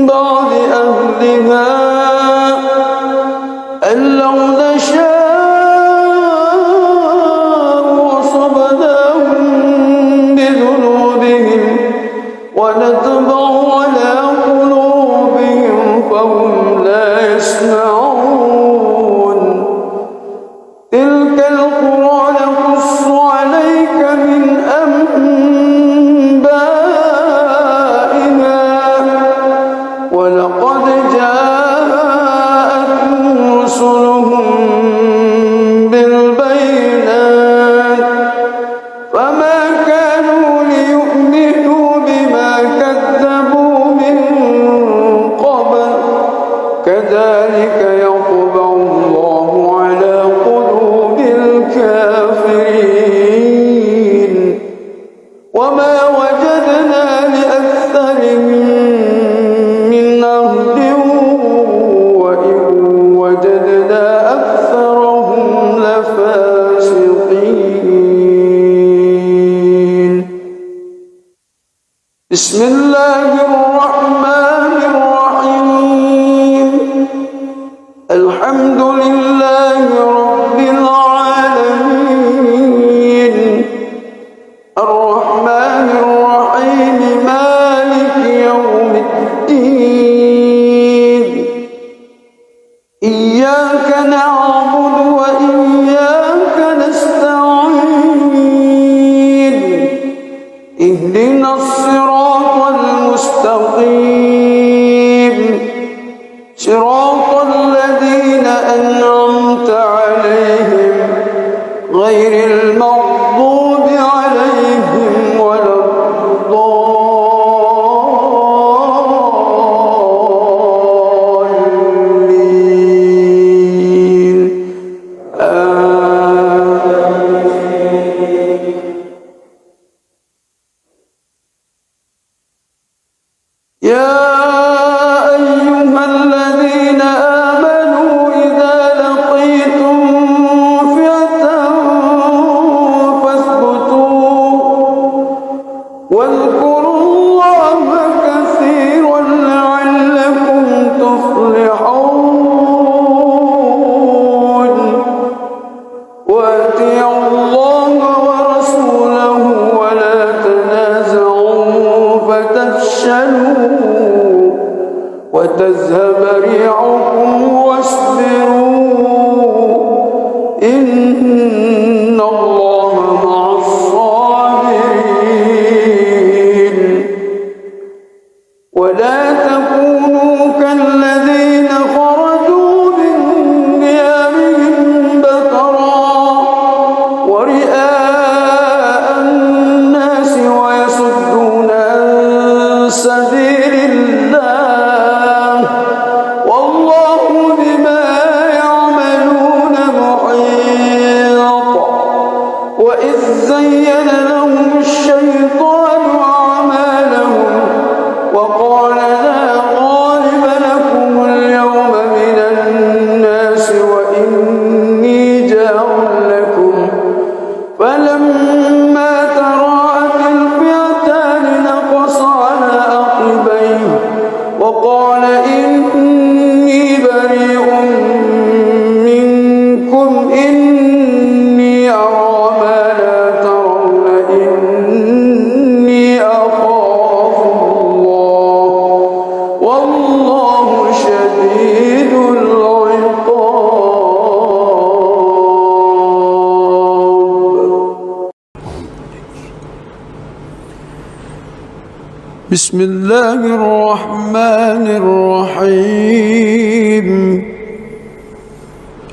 بعد أهلها أن لو نشاء أصبناهم بذنوبهم ونطبع على قلوبهم فهم لا يسمعون تلك القرى نقص عليك من أنبائها ولقد جاءتهم رسلهم بالبينات فما كانوا ليؤمنوا بما كذبوا من قبل كذلك يطبع الله على قلوب الكافرين وما وجدنا لأكثرهم من عهد وإن وجدنا أكثرهم لفاسقين بسم الله الرحمن الرحيم الحمد لله رب العالمين الرحمن الرحيم مالك يوم الدين إياك نعبد وإياك نستعين اهدنا الصراط المستقيم صراط الذين أنعمت عليهم غير المغضوب عليهم ولا الضالين يا أيها الذين آمنوا إذا لقيتم فئة تذهب ريحكم واصبروا إن الله مع الصابرين ولا تكونوا كالذين خرجوا من ديارهم بطرا ورئاء الناس ويصدون عن سبيل الله والله بما يعملون محيط وإذ زين لهم الشيطان أعمالهم وقال لا غالب لكم اليوم من الناس وإني جار لكم فلما تراءت الفئتان نقص على عقبيه وقال إني بريء منكم إني أرى ما لا ترون إني أخاف الله والله شديد العقاب. بسم الله الرحمن الرحيم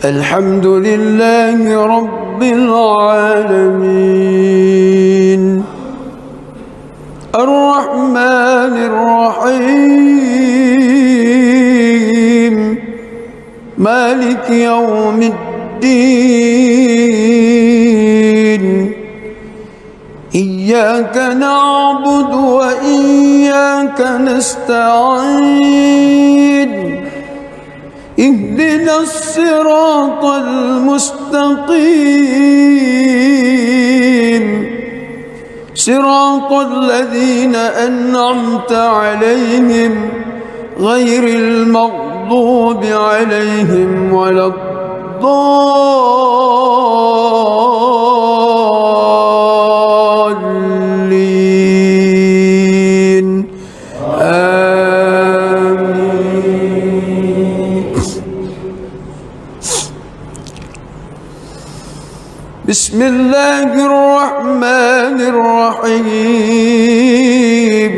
الحمد لله رب العالمين الرحمن الرحيم مالك يوم الدين إياك نعبد وإياك نستعين اهدنا الصراط المستقيم صراط الذين أنعمت عليهم غير المغضوب عليهم ولا الضالين آمين. بسم الله الرحمن الرحيم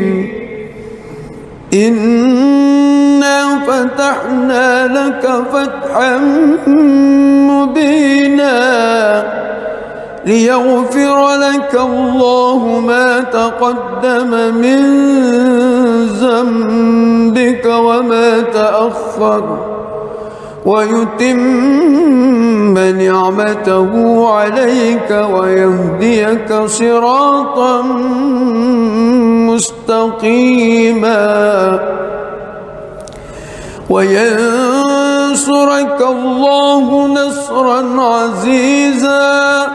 إنا فتحنا لك فتحا مبينا ليغفر لك الله ما تقدم من ذنبك وما تأخر ويتم نعمته عليك ويهديك صراطا مستقيما وينصرك الله نصرا عزيزا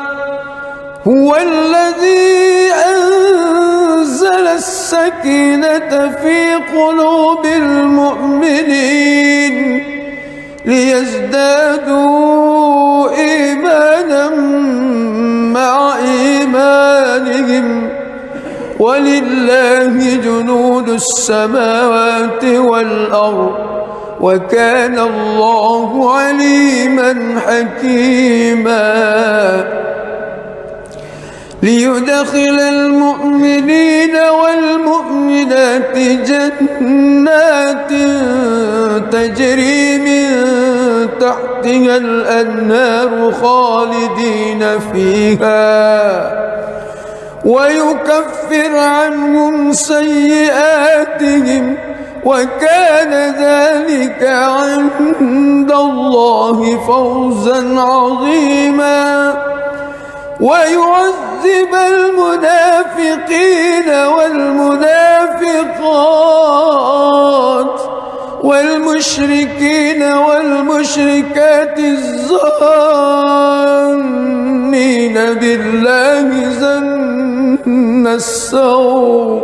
هو الذي أنزل السكينة في قلوب المؤمنين ليزدادوا إيمانا مع إيمانهم ولله جنود السماوات والأرض وكان الله عليما حكيما ليدخل المؤمنين والمؤمنات جنات تجري من تحتها الأنهار خالدين فيها ويكفر عنهم سيئاتهم وكان ذلك عند الله فوزا عظيما ويعذب المنافقين والمنافقات والمشركين والمشركات الظانين بالله ظن السوء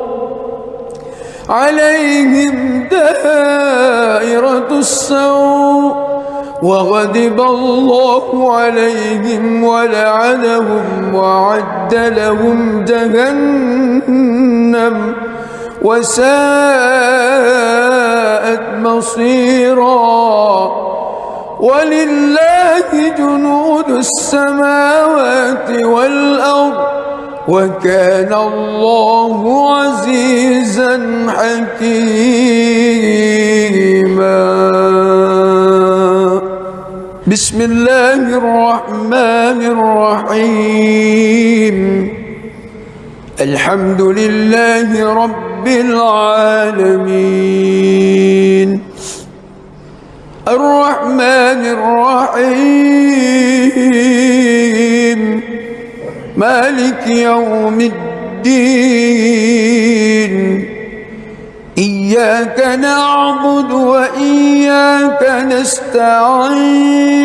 عليهم دائرة السوء وغضب الله عليهم ولعنهم وأعد لهم جهنم وساءت مصيرا. ولله جنود السماوات والأرض وكان الله عزيزا حكيما. بسم الله الرحمن الرحيم. الحمد لله رب العالمين الرحمن الرحيم مالك يوم الدين. إياك نعبد وإياك نستعين.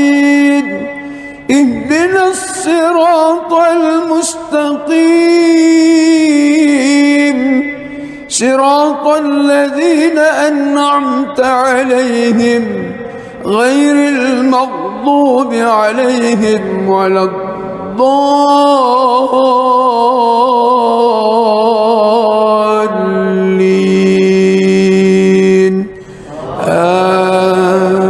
اهدنا الصراط المستقيم صراط الذين أنعمت عليهم غير المغضوب عليهم ولا الضالين. آمين.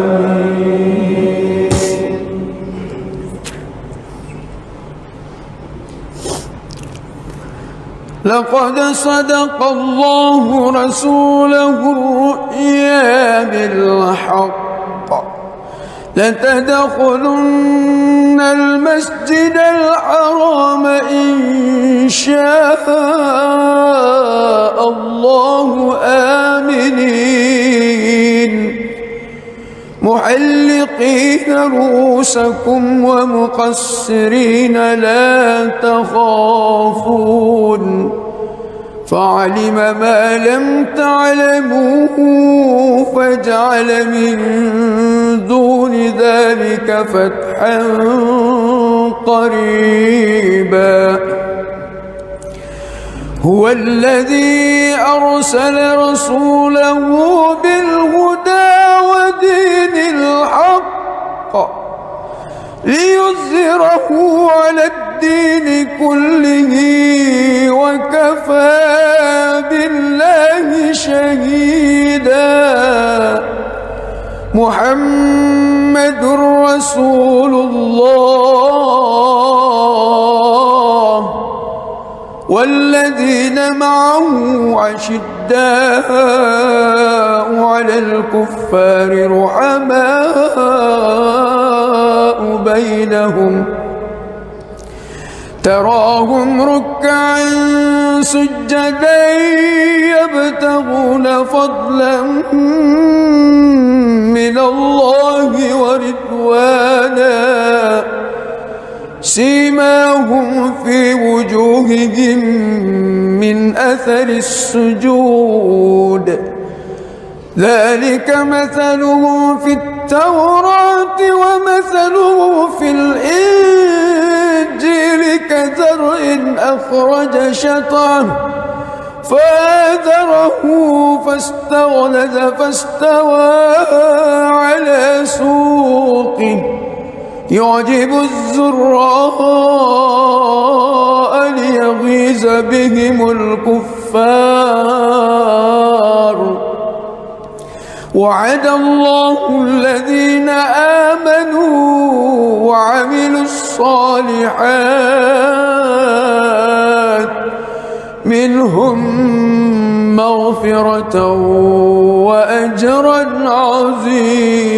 لقد صدق الله رسوله الرؤيا بالحق لتدخلن المسجد الحرام إن شاء الله آمنين محلقين رؤوسكم ومقصرين لا تخافون فعلم ما لم تعلموا فجعل من دون ذلك فتحا قريبا. هو الذي أرسل رسوله بالهدى ودين الحق ليظهره على الدين كله وكفى بالله شهيدا. محمد رسول الله والذين معه أشداء على الكفار رحماء بينهم تراهم ركعا سجدا يبتغون فضلا من الله ورضوانا سيماهم في وجوههم من أثر السجود ذلك مثلهم في التوراة ومثلهم في الإنجيل كزرع أخرج شطأه فآزره فاستغلظ فاستوى على سوقه يعجب الزراء ليغيظ بهم الكفار. وعد الله الذين آمنوا وعملوا الصالحات منهم مغفرة وأجرا عظيما.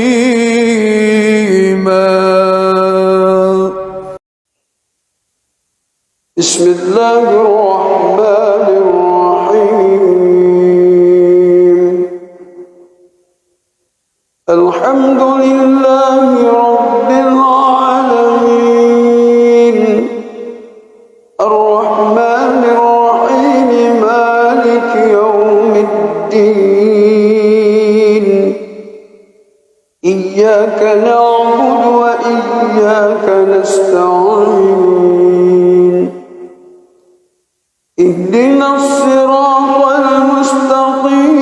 بسم الله الرحمن الرحيم. الحمد لله رب العالمين الرحمن الرحيم مالك يوم الدين. إياك نعبد وإياك نستعين. اهدنا الصراط المستقيم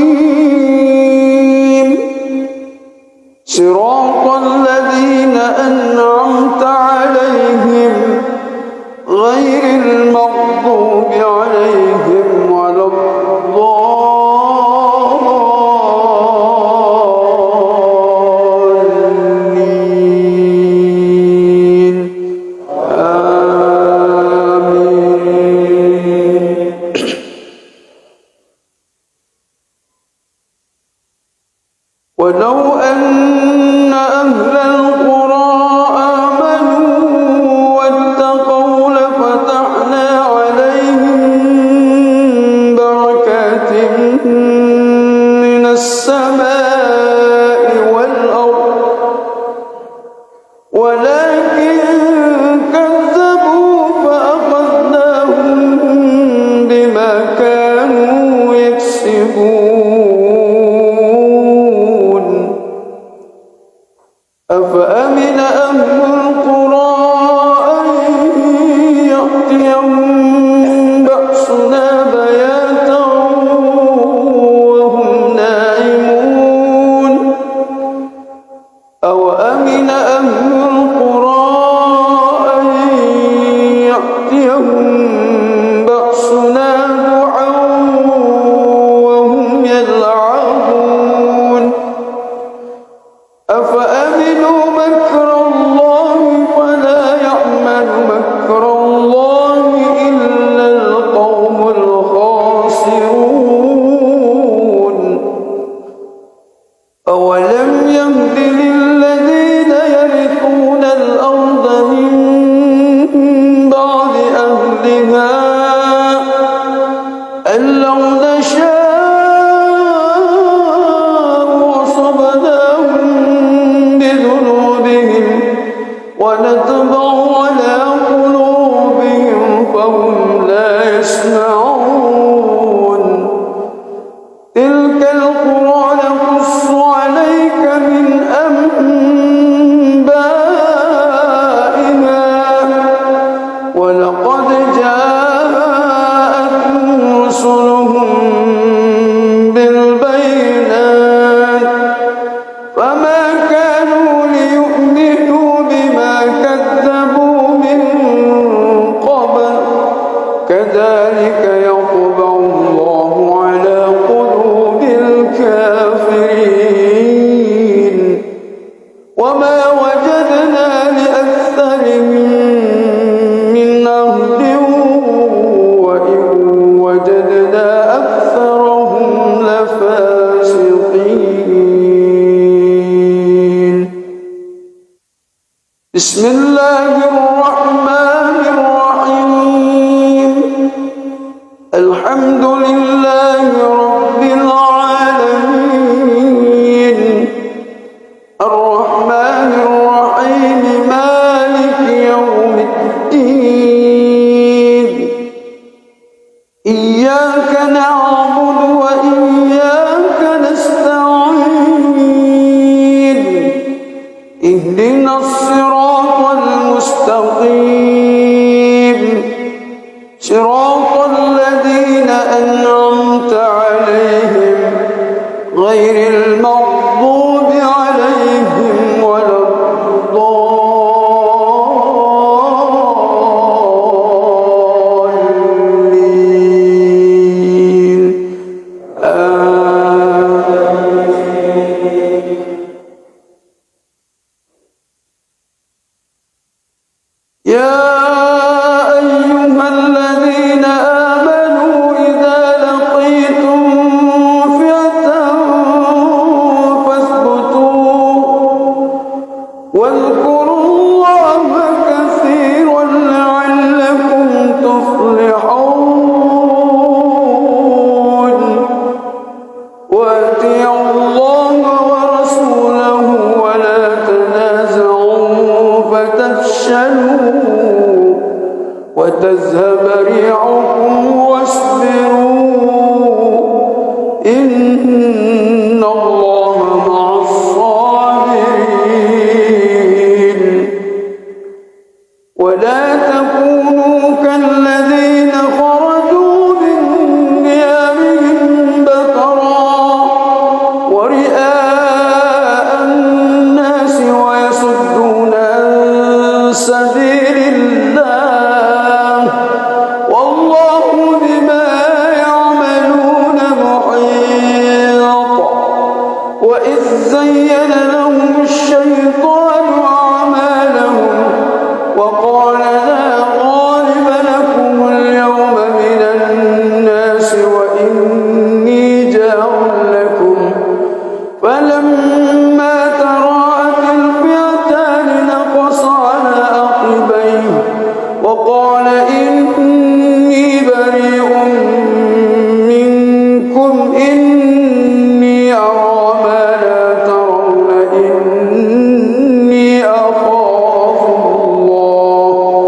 صراط الذين أنعمت عليهم غير المغضوب عليهم ولا الضالين. أفأمنوا مكر الله فلا يأمن مكر الله إلا القوم الخاسرون أولم يهد للذين يرثون الأرض من بعد أهلها أن لو نشاء وصبناهم بذنوبهم ونطبع على قلوبهم فهم لا يسمعون تلك القرى نقص عليك من أنبائها ولقد جاءتهم رسلهم بالبينات فما كانوا ليؤمنوا بما كذبوا من قبل كذلك يطبع الله على قلوب الكافرين وما وجدنا لأكثرهم من عهد وإن وجدنا أكثرهم لفاسقين بسم الله الرحمن الرحيم الحمد لله رب العالمين الرحمن الرحيم مالك يوم الدين إياك نعبد وإياك نستعين اهدنا الصراط المستقيم صراط الذين أنعمت عليهم غير المغضوب عليهم ولا الضالين يا أيها الذين آمنوا إذا لقيتم فئة فاثبتوا واذكروا الله كثيرا لعلكم تفلحون وأطيعوا الله ورسوله ولا تنازعوا فتفشلوا وتذهب ريحكم واصبروا إن الله مع الصابرين ولا تكونوا كالذين خرجوا من ديارهم بطرا ورئاء الناس ويصدون عن سبيل الله والله بما يعملون محيط وإذ زين لهم الشيطان أعمالهم وقال لا غالب لكم اليوم من الناس وإني جار لكم فلما تراءت الفئتان نقص على عقبيه وقال إني بريء منكم إني أرى ما لا ترون إني أخاف الله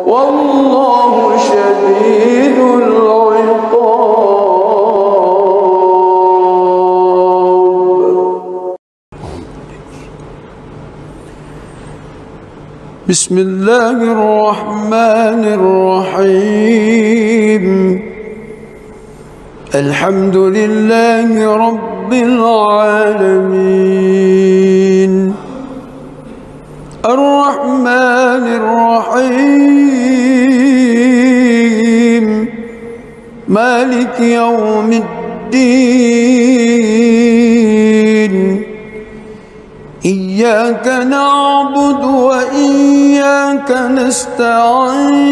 والله شديد العقاب بسم الله الرحمن الرحيم الحمد لله رب العالمين الرحمن الرحيم مالك يوم الدين إياك نعبد وإياك نستعين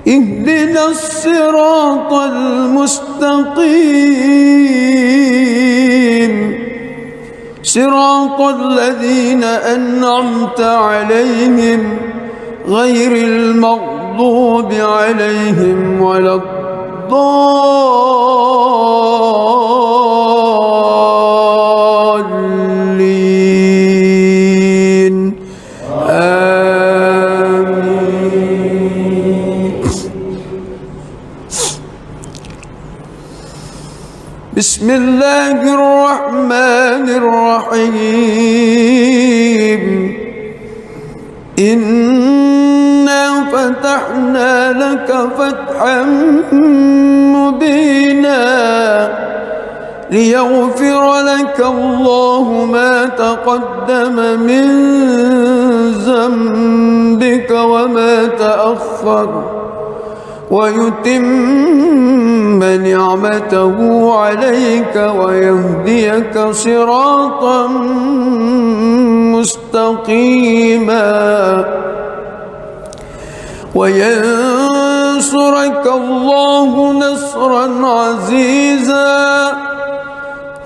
اهدنا الصراط المستقيم صراط الذين أنعمت عليهم غير المغضوب عليهم ولا الضالين آمين. بسم الله الرحمن الرحيم إنا فتحنا لك فتحا مبينا ليغفر لك الله ما تقدم من ذنبك وما تأخر ويتم نعمته عليك ويهديك صراطا مستقيما وينصرك الله نصرا عزيزا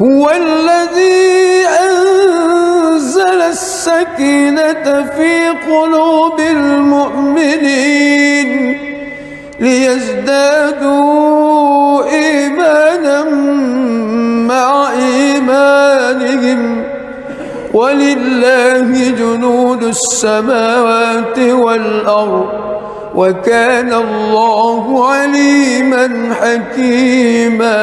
هو الذي أنزل السكينة في قلوب المؤمنين ليزدادوا إيمانا مع إيمانهم ولله جنود السماوات والأرض وكان الله عليما حكيما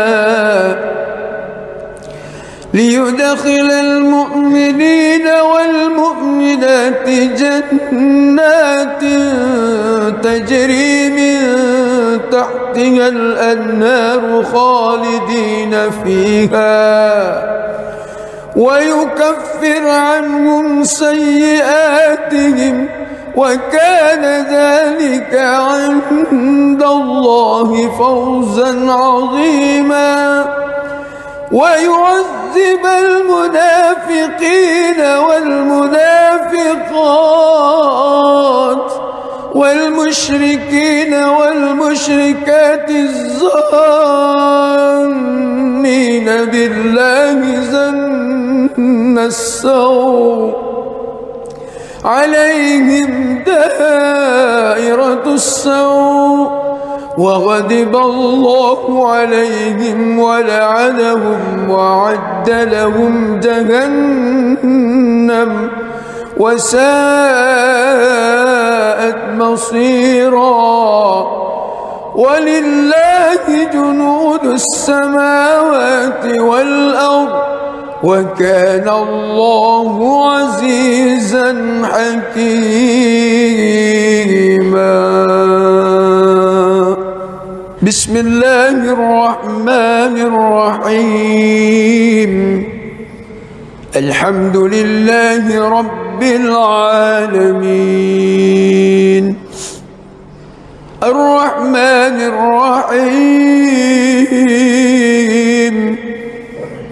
ليدخل المؤمنين والمؤمنات جنات تجري من تحتها الأنهار خالدين فيها ويكفر عنهم سيئاتهم وكان ذلك عند الله فوزا عظيما ويعذب المنافقين والمنافقات والمشركين والمشركات الظانين بالله ظن السوء عليهم دائرة السوء وغضب الله عليهم ولعنهم وأعد لهم جهنم وساءت مصيرا ولله جنود السماوات والأرض وكان الله عزيزا حكيما. بسم الله الرحمن الرحيم الحمد لله رب العالمين الرحمن الرحيم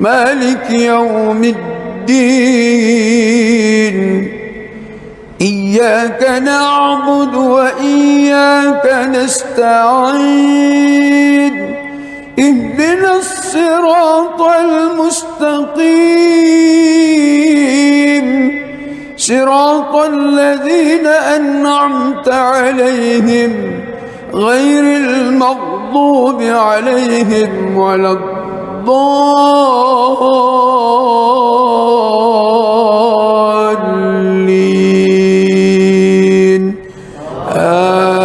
مالك يوم الدين إياك نعبد وإياك نستعين اهدنا الصراط المستقيم صراط الذين أنعمت عليهم غير المغضوب عليهم ولا الضالين آمين.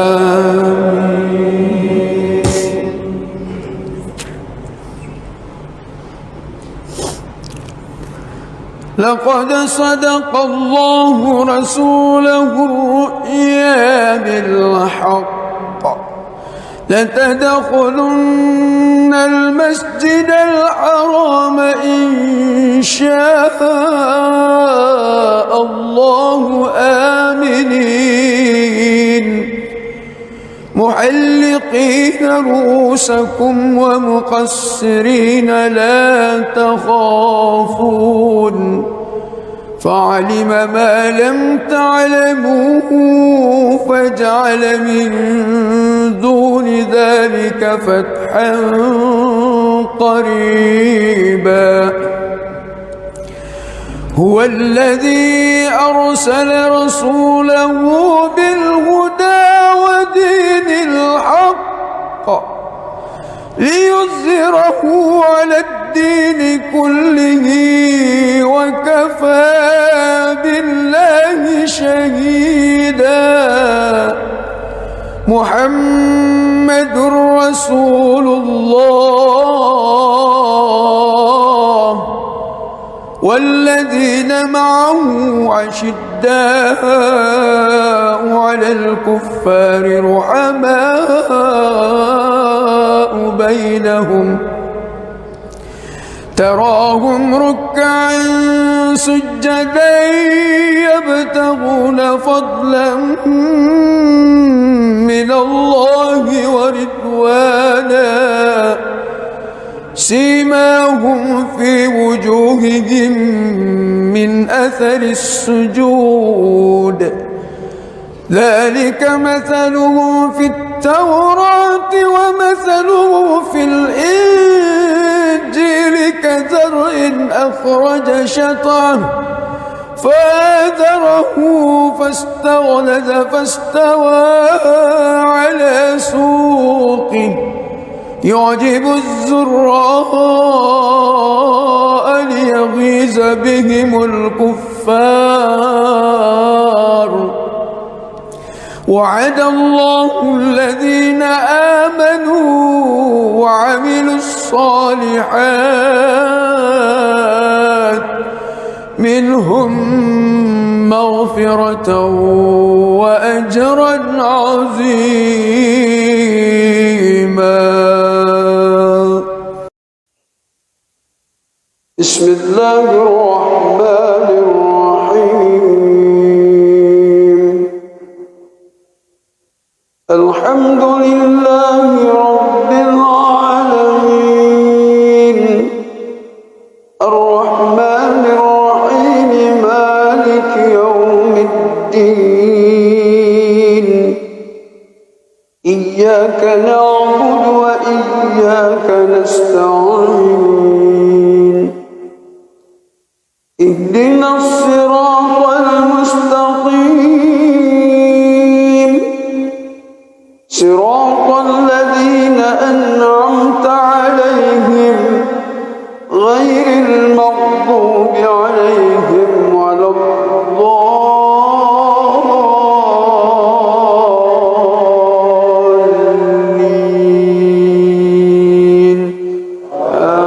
لقد صدق الله رسوله الرؤيا بالحق لتدخلن المسجد الحرام إن شاء الله آمنين محلقين محلقين رؤوسكم ومقصرين لا تخافون فعلم ما لم تعلموا فجعل من دون ذلك فتحا قريبا هو الذي أرسل رسوله بالهدى ودين الحق ليظهره على الدين كله وكفى بالله شهيدا محمد رسول الله والذين معه أشداء على الكفار رحماء بينهم تراهم ركعا سجدا يبتغون فضلا من الله ورضوانا سيماهم في وجوههم من أثر السجود ذلك مثلهم في التوراة ومثلهم في الإنجيل كزرع أخرج شطأه فآزره فاستغلظ فاستوى على سوقه يعجب الزراء ليغيظ بهم الكفار وعد الله الذين آمنوا وعملوا الصالحات منهم مغفرة وأجرا عظيما. بسم الله الرحمن الرحيم الحمد لله رب العالمين الرحمن الرحيم مالك يوم الدين إياك نعبد وإياك نستعين اهدنا الصراط المستقيم صراط الذين أنعمت عليهم غير المغضوب عليهم ولا الضالين آمين.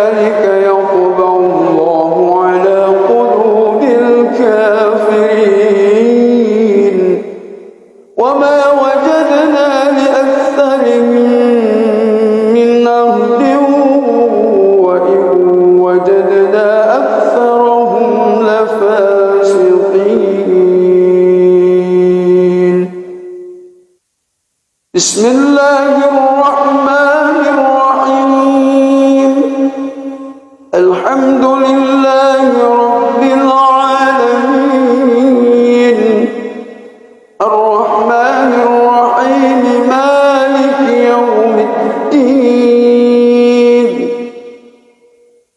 كذلك يطبع الله على قلوب الكافرين وما وجدنا لأكثرهم من عهد وإن وجدنا أكثرهم لفاسقين. بسم الله الرحمن الرحيم. الحمد لله رب العالمين الرحمن الرحيم مالك يوم الدين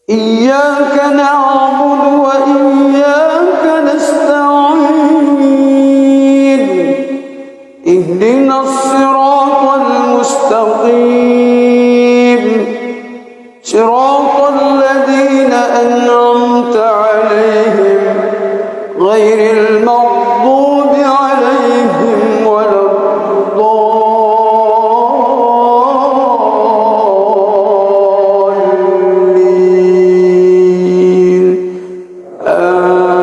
إياك نعبد وإياك نستعين اهدنا الصراط المستقيم صراط الذين أنعمت عليهم غير المغضوب عليهم ولا الضالين آمين.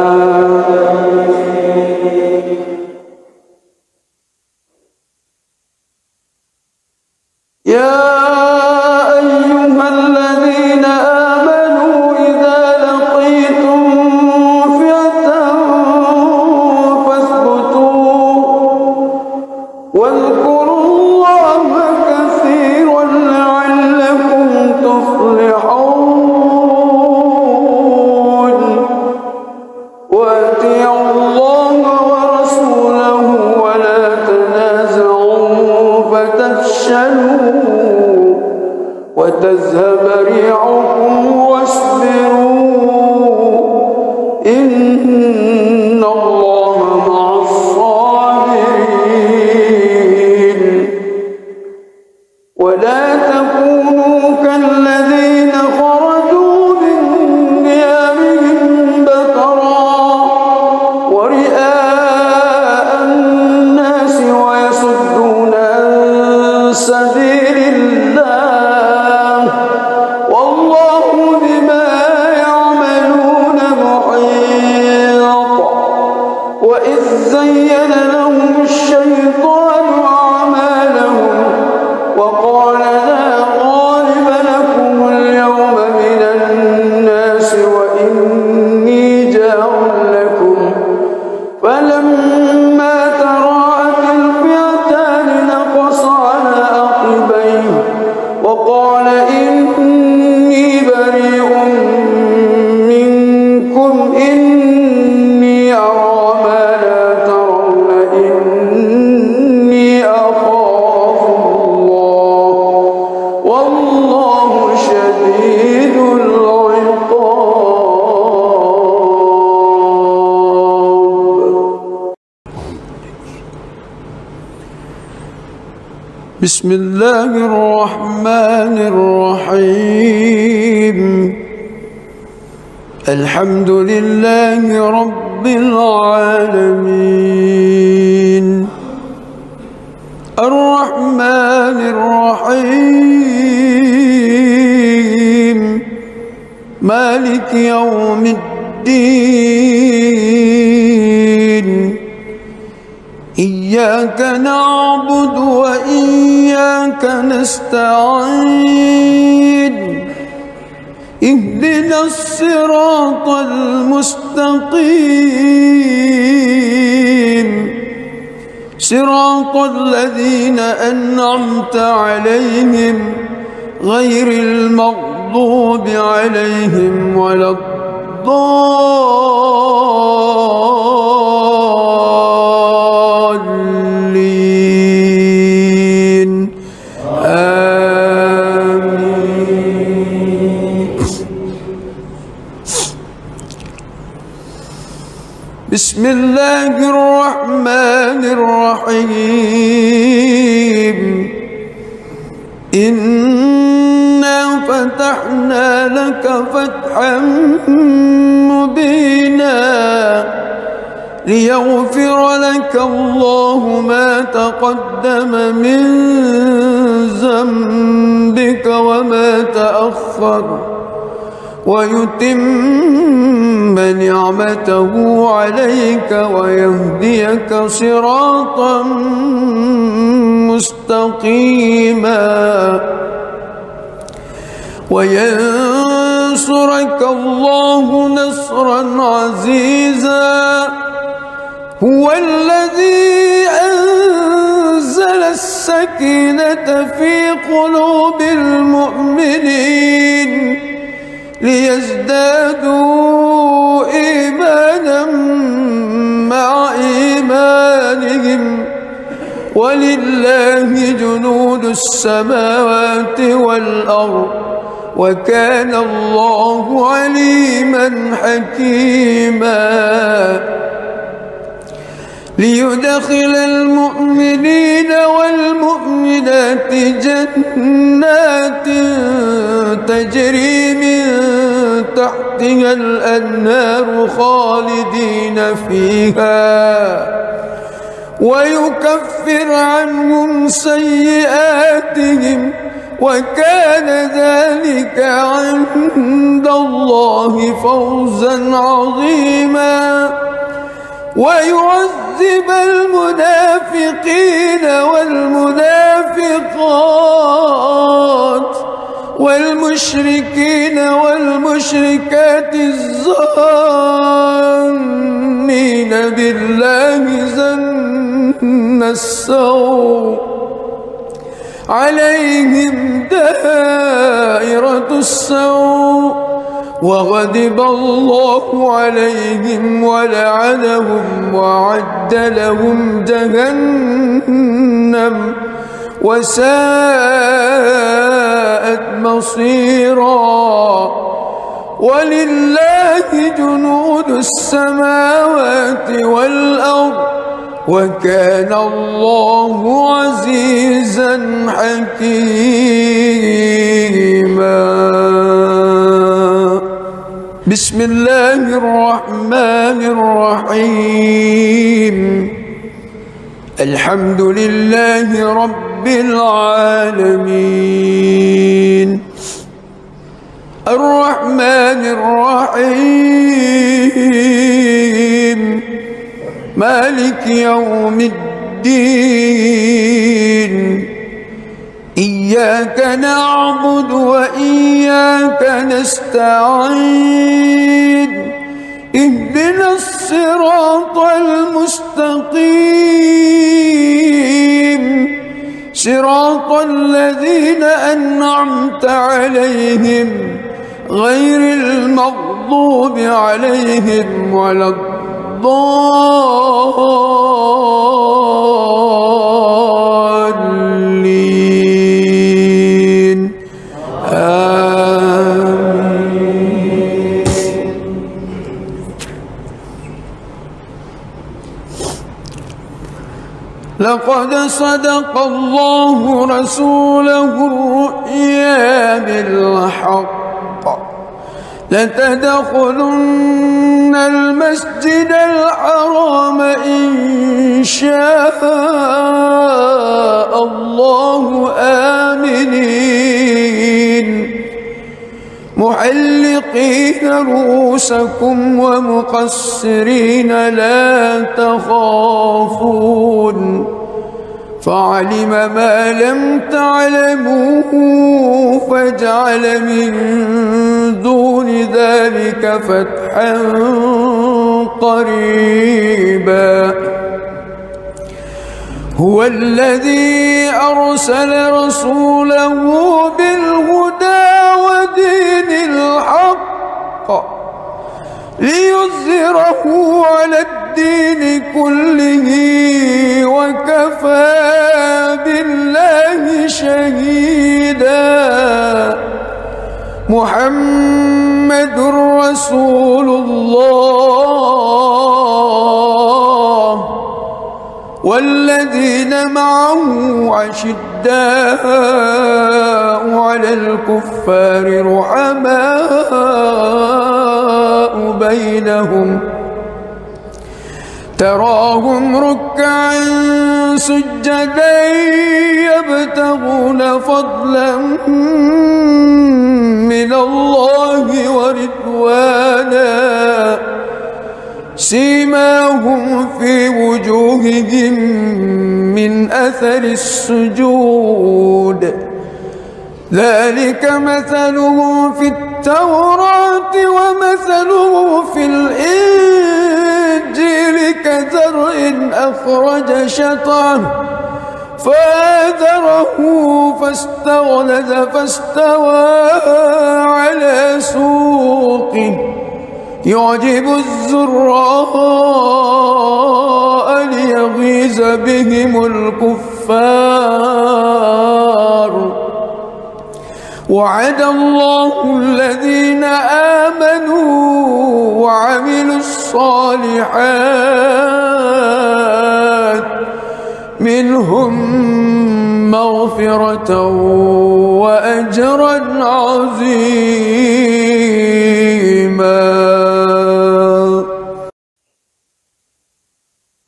يا أيها الذين آمنوا إذا لقيتم فئة فاثبتوا واذكروا الله كثيرا لعلكم تفلحون وأطيعوا الله ورسوله ولا تنازعوا فتفشلوا وتذهب ريحكم واصبروا إن الله مع الصابرين. ولا تكونوا كالذين خرجوا من ديارهم بطرا ورئاء الناس ويصدون عن سبيل الله والله بما يعملون محيط. وإذ زين لهم الشيطان أعمالهم وقال لا غالب لكم اليوم من الناس وإني جار لكم فلما تراءت الفئتان نقص على عقبيه وقال إني بريء منكم إني أرى ما لا ترون إني أخاف الله والله شديد العقاب. بسم الله الرحمن الرحيم. الحمد لله رب العالمين الرحمن الرحيم مالك يوم الدين إياك نعبد وإياك نستعين اهدنا الصراط المستقيم صراط الذين أنعمت عليهم غير المغضوب عليهم ولا الضالين آمين. بسم الله الرحمن الرحيم. إنا فتحنا لك فتحا مبينا ليغفر لك الله ما تقدم من ذنبك وما تأخر ويتم نعمته عليك ويهديك صراطا مستقيما وينصرك الله نصرا عزيزا. هو الذي أنزل السكينة في قلوب المؤمنين ليزدادوا إيمانا مع إيمانهم ولله جنود السماوات والأرض وكان الله عليما حكيما. ليدخل المؤمنين والمؤمنات جنات تجري من تحتها الأنهار خالدين فيها ويكفر عنهم سيئاتهم وكان ذلك عند الله فوزا عظيما. ويعذب المنافقين والمنافقات والمشركين والمشركات الظانين بالله ظن السوء عليهم دائرة السوء وغضب الله عليهم ولعنهم وأعد لهم جهنم وساءت مصيرا. ولله جنود السماوات والأرض وكان الله عزيزا حكيما. بسم الله الرحمن الرحيم. الحمد لله رب العالمين الرحمن الرحيم مالك يوم الدين. إياك نعبد وإياك نستعين. اهدنا الصراط المستقيم صراط الذين أنعمت عليهم غير المغضوب عليهم ولا الضالين آمين. لقد صدق الله رسوله الرؤيا بالحق لتدخلن المسجد الحرام إن شاء الله آمنين محلقين رؤوسكم ومقصرين لا تخافون فعلم ما لم تعلموا فجعل من دون ذلك فتحا قريبا. هو الذي أرسل رسوله بالهدى ودين الحق ليظهره على الدين كله وكفى بالله شهيدا. محمد رسول الله والذين معه أشداء على الكفار رحماء بينهم تراهم ركعا سجدا يبتغون فضلا من الله ورضوانه أثر السجود. ذلك مثله في التوراة ومثله في الإنجيل كزرع أخرج شطأه فآزره فاستغلظ فاستوى على سوقه يعجب الزراء ليغيظ بهم الكفار. وعد الله الذين آمنوا وعملوا الصالحات منهم مغفرة وأجرا عظيما.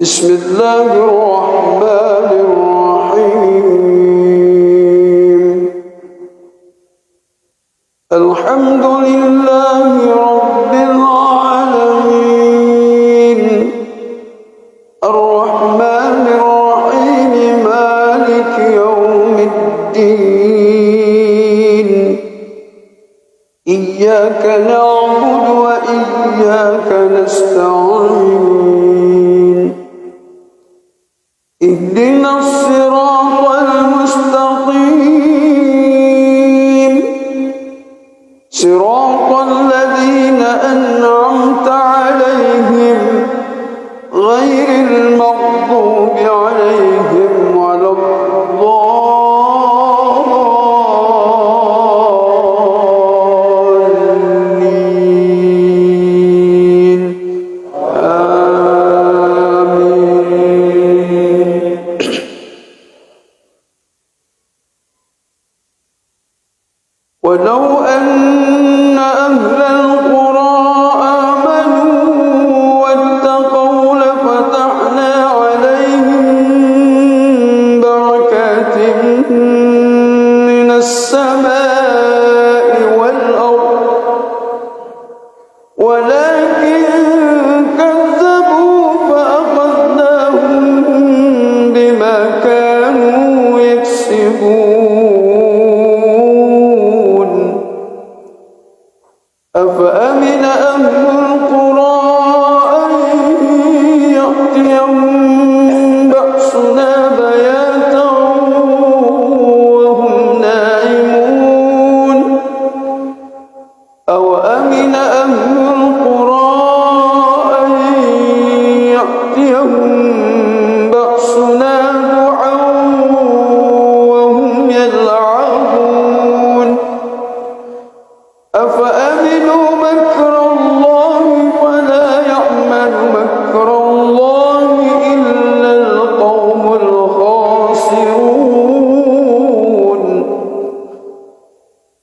بسم الله الرحمن الرحيم. الحمد لله رب العالمين الرحمن الرحيم مالك يوم الدين. إياك نعبد وإياك نستعين. اهدنا الصراط المستقيم صراط الذين أنعمت عليهم غير المغضوب عليهم ولا الضالين. آمين. ولو أن أهل القرى آمنوا واتقوا لفتحنا عليهم بركات من السماء والأرض ولكن كذبوا فأخذناهم بما كانوا يكسبون. أفأمن أهل القرى أن يأتيهم بأسنا بياتا وهم نائمون. أوأمن أهل القرى أن يأتيهم بأسنا ضحى وهم يلعبون. أفأمنوا مكر الله فلا يأمن مكر الله إلا القوم الخاسرون.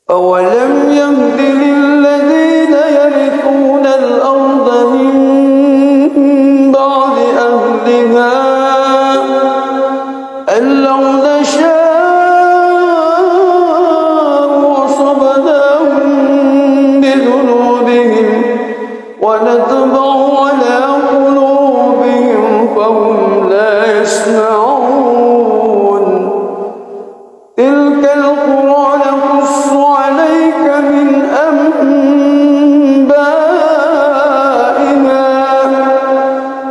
أولم يهد للذين يرثون الأرض من بعد أهلها أن لو نشاء أصبناهم بذنوبهم ونطبع على قلوبهم فهم لا يسمعون. تلك القرى نقص عليك من أنبائها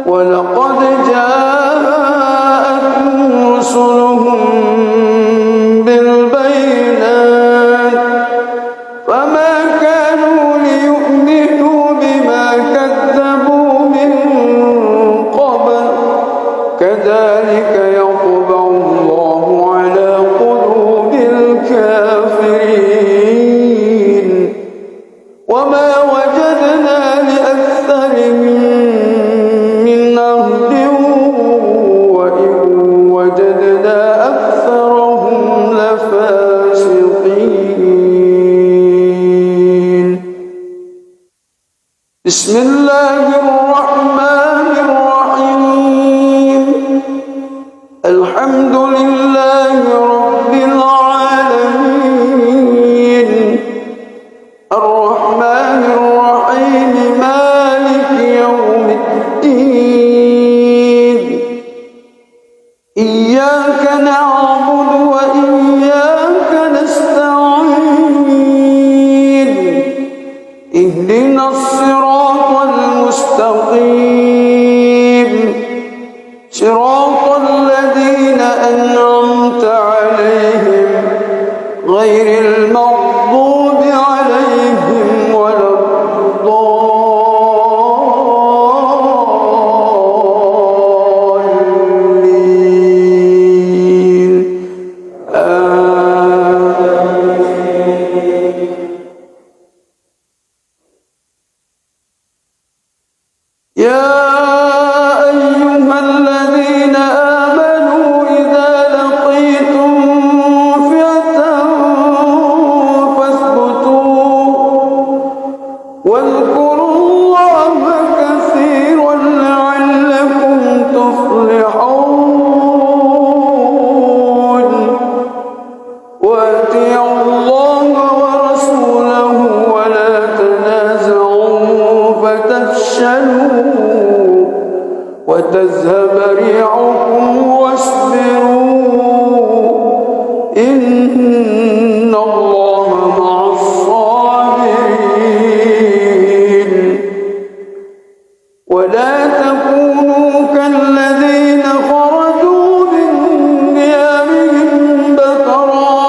ولقد جاءتهم رسلهم بالبينات فما كانوا ليؤمنوا بما كذبوا من قبل. كذلك يطبع الله على قلوب الكافرين. وما وجدنا لأكثرهم من عهد وإن وجدنا أكثرهم لفاسقين. بسم الله الرحمن الرحيم. الحمد لله رب العالمين الرحمن الرحيم مالك يوم الدين. إياك نعبد اهدنا الصراط المستقيم صراط الذين أنعمت عليهم غير المغضوب عليهم ولا الضالين يا أيها الذين آمنوا إذا لقيتم فئة فاثبتوا واذكروا الله كثيرا لعلكم تفلحون وأطيعوا الله ورسوله ولا تنازعوا فتفشلوا وتذهب ريحكم واصبروا إن الله مع الصابرين ولا تكونوا كالذين خرجوا من ديارهم بطرا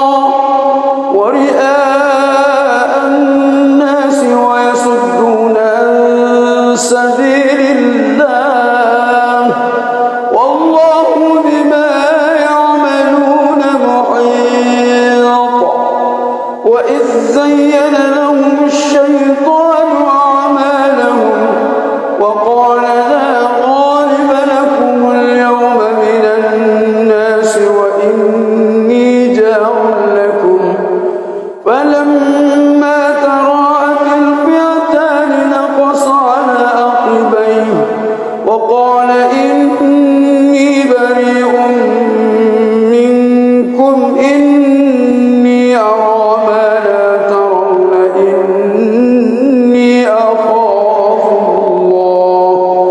ورئاء الناس ويصدون عن سبيل الله والله بما يعملون محيط وإذ زين لهم الشيطان أعمالهم وقال لا غالب لكم اليوم من الناس وإني جار لكم فلما تراءت الفئتان نقص على عقبيه وقال إني بريء منكم إني أرى ما لا ترون إني أخاف الله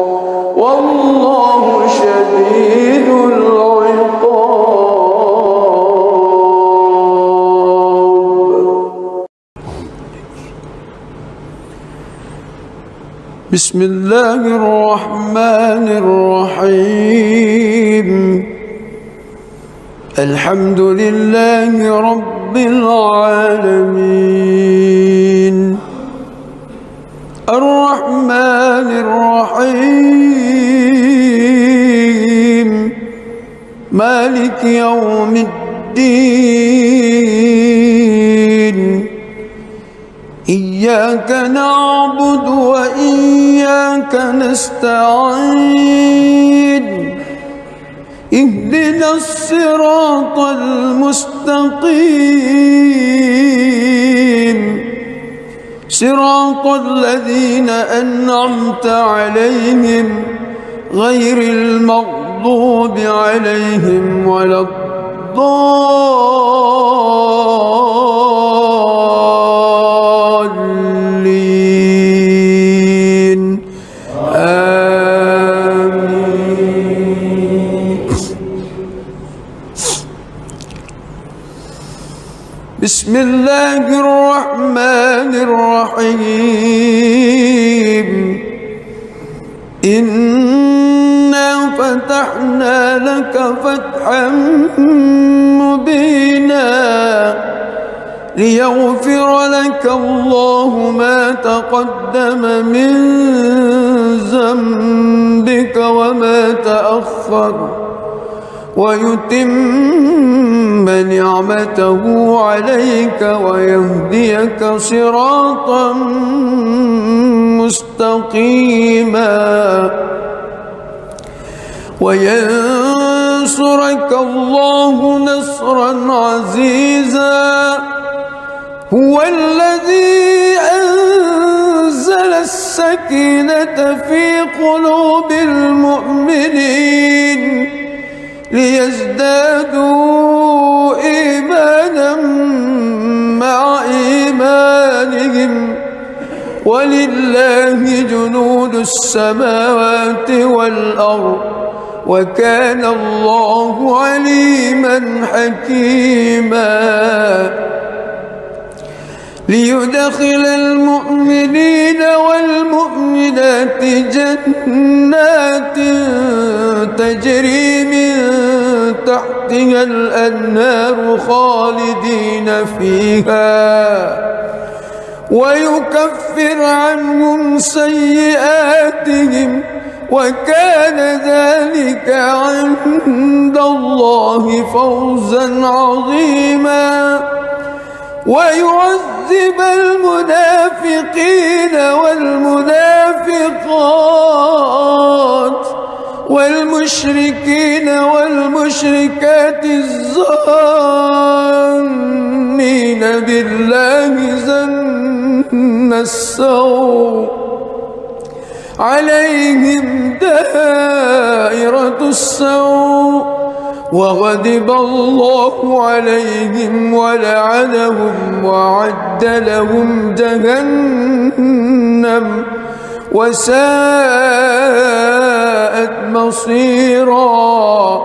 والله شديد العقاب. بسم الله الرحمن الرحيم الحمد لله رب العالمين الرحمن الرحيم مالك يوم الدين إياك نعبد وإياك نستعين اهدنا الصراط المستقيم صراط الذين أنعمت عليهم غير المغضوب عليهم ولا الضالين آمين. بسم الله الرحمن الرحيم إنا فتحنا لك فتحا مبينا ليغفر لك الله ما تقدم من ذنبك وما تأخر ويتم نعمته عليك ويهديك صراطا مستقيما وينصرك الله نصرا عزيزا هو الذي أنزل السكينة في قلوب المؤمنين ليزدادوا إيمانا مع إيمانهم ولله جنود السماوات والأرض وكان الله عليما حكيما ليدخل المؤمنين والمؤمنات جنات تجري من تحتها الأنهار خالدين فيها ويكفر عنهم سيئاتهم وكان ذلك عند الله فوزا عظيما ويعذب المنافقين والمنافقات والمشركين والمشركات الظانين بالله ظن السوء عليهم دائرة السوء وغضب الله عليهم ولعنهم وأعد لهم جهنم وساءت مصيرا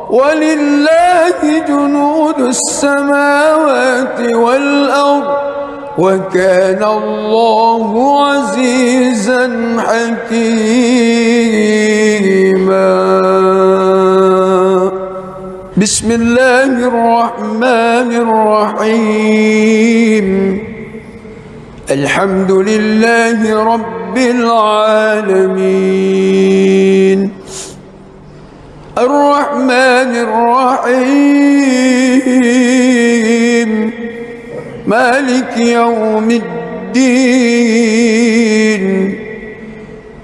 ولله جنود السماوات والأرض وكان الله عزيزا حكيما. بسم الله الرحمن الرحيم. الحمد لله رب العالمين الرحمن الرحيم مالك يوم الدين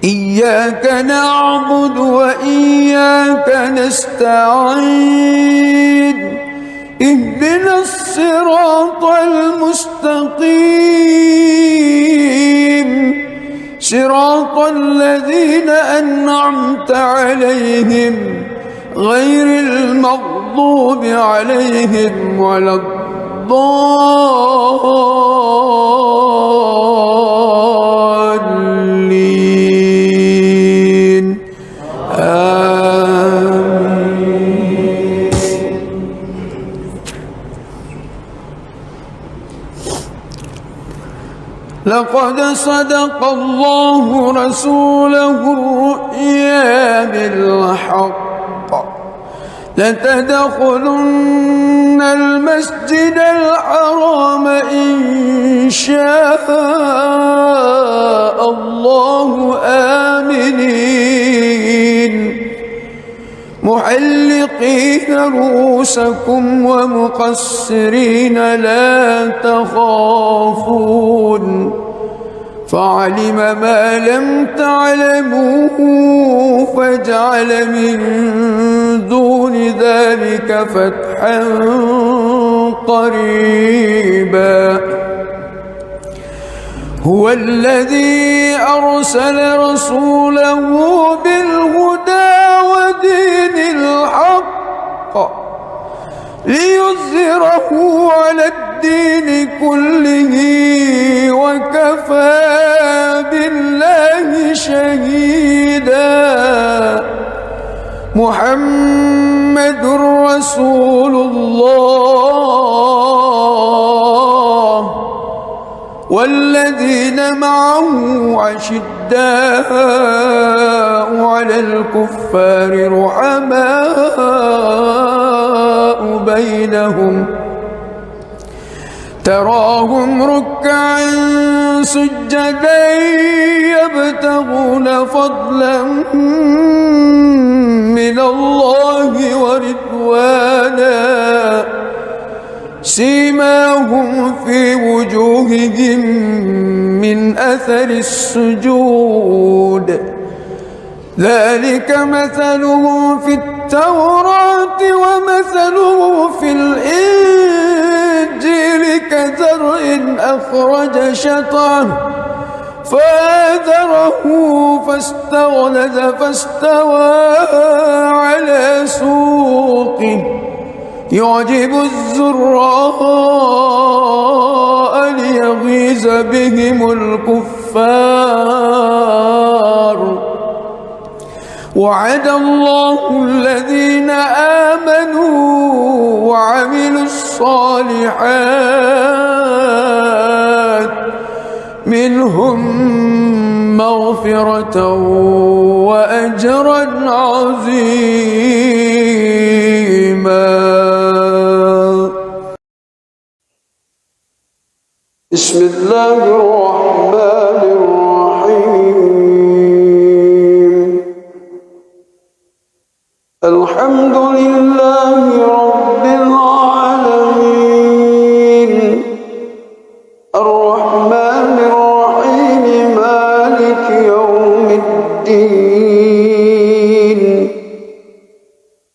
إياك نعبد وإياك نستعين اهدنا الصراط المستقيم صراط الذين أنعمت عليهم غير المغضوب عليهم ولا الضالين آمين. لقد صدق الله رسوله الرؤيا بالحق لتدخلن المسجد الحرام إن شاء الله آمنين محلقين رؤوسكم ومقصرين لا تخافون فعلم ما لم تعلموا فجعل من دون ذلك فتحا قريبا. هو الذي أرسل رسوله بالهدى ودين الحق ليظهره على الدين كله وكفى بالله شهيدا. محمد رسول الله والذين معه أشداء على الكفار رحماء بينهم تراهم ركعا سجدا يبتغون فضلا من الله ورضوانا سيماهم في وجوههم من أثر السجود ذلك مثلهم في التوراة ومثله في الإنجيل كزرع أخرج شطأه فآزره فاستغلظ فاستوى على سوقه يعجب الزراء ليغيظ بهم الكفار. وعد الله الذين آمنوا وعملوا الصالحات منهم مغفرة وأجرا عظيما. بسم الله الرحمن الرحيم. الحمد لله رب العالمين، الرحمن الرحيم، مالك يوم الدين.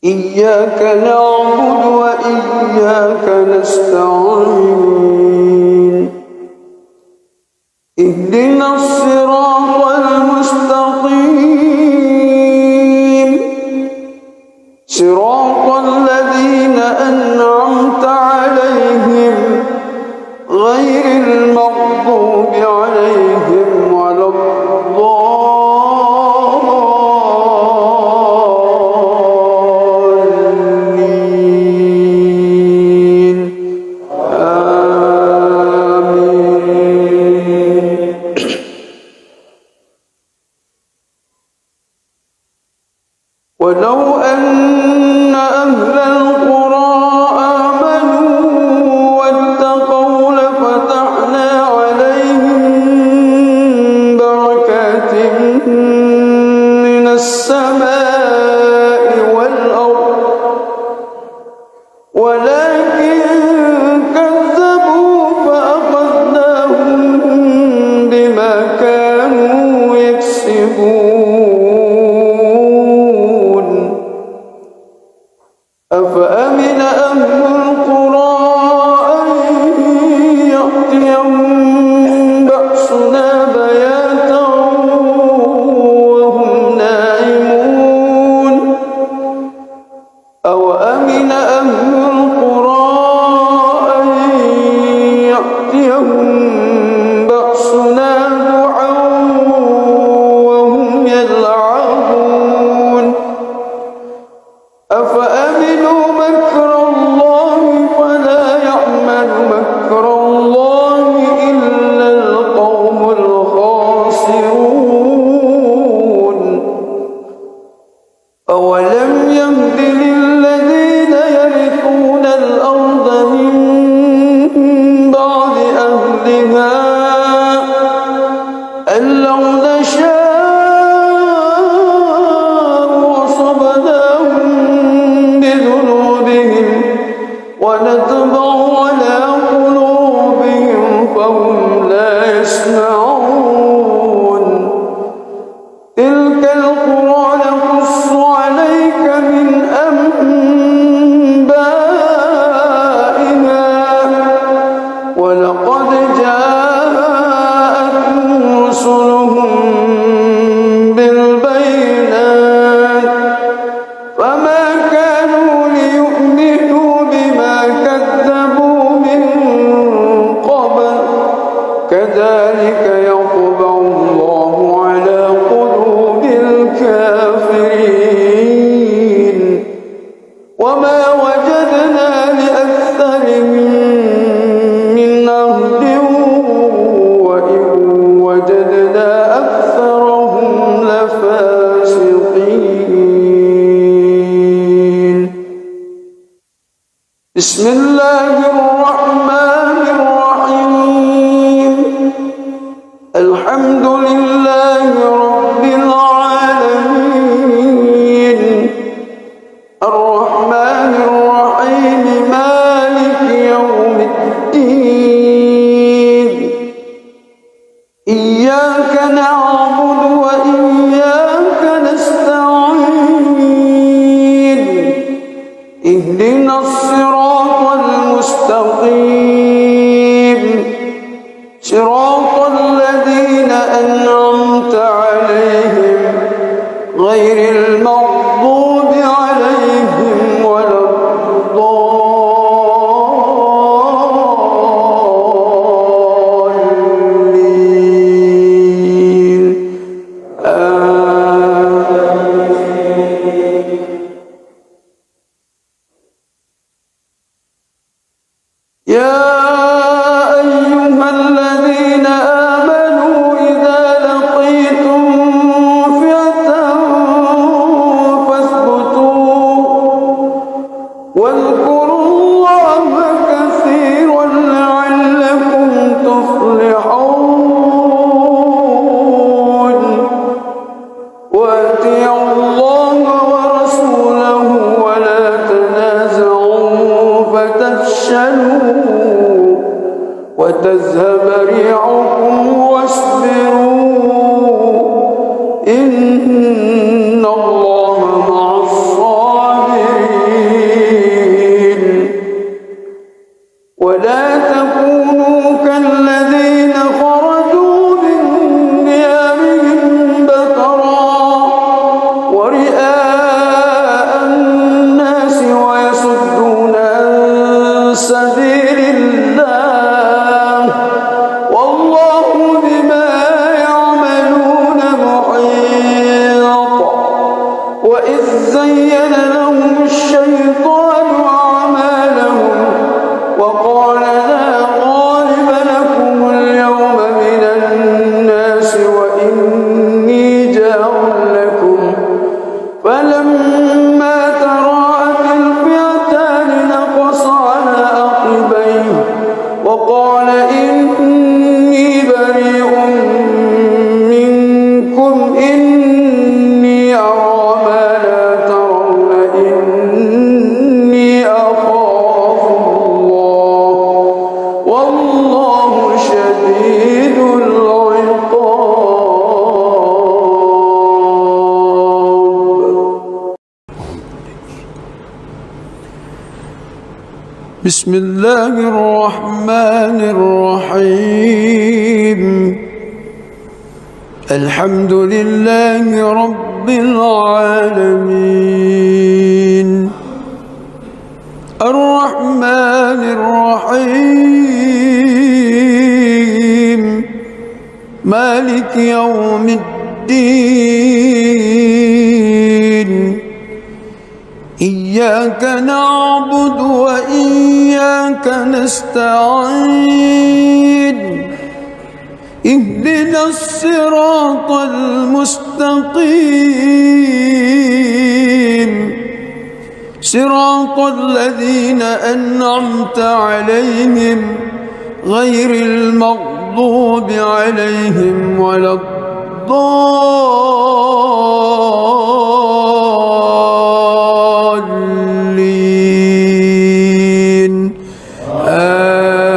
إياك نعبد وإياك نستعين. اهدنا الصراط المستقيم، صراط الذين أنعمت عليهم غير المغضوب عليهم ولا الضالين. آمين. ولو أن أهل القرى آمنوا واتقوا لفتحنا عليهم بركات من السماء والأرض، ولكن كذبوا فأخذناهم بما كانوا يكسبون. أفأمن أهل القرى أن يأتيهم بأسنا بياتا وهم نائمون. أوأمن أهل القرى أن يأتيهم بأسنا ضحى وهم يلعبون. أفأمنوا مكر الله فلا يأمن مكر الله إلا القوم الخاسرون. أولم يهد للذين يرثون الأرض من بعد أهلها أن لو نشاء أصبناهم بذنوبهم ونطبع على قلوبهم فهم لا يسمعون. تلك القرى نقص عليك من أنبائها، ولقد جاءتهم رسلهم بالبينات فما كانوا ليؤمنوا بما كذبوا من قبل. كذلك يطبع الله على قلوب الكافرين. وما وجدنا لأكثرهم من عهد وإن وجدنا أكثرهم لفاسقين. بسم الله الرحمن الرحيم. الحمد لله رب العالمين، الرحمن الرحيم، مالك يوم الدين. إياك نعبد وإياك نستعين. اهدنا الصراط المستقيم، صراط الذين أنعمت عليهم إن الله مع الصابرين ولا تكونوا كالذين خرجوا من ديارهم بطرا ورئاء الناس ويصدون عن سبيل الله والله بما يعملون محيط وإذ زين لهم الشيطان أعمالهم وقال لا غالب لكم اليوم من الناس وإني جار لكم فلما تراءت الفئتان نقص على عقبيه وقال إني بريء منكم إني أرى ما لا ترون إني أخاف الله والله شديد العقاب. بسم الله الرحمن الرحيم الحمد لله رب العالمين الرحمن الرحيم مالك يوم الدين إياك نعبد وإياك نستعين اهدنا الصراط المستقيم صراط الذين أنعمت عليهم غير المغضوب عليهم ولا الضالين آمين.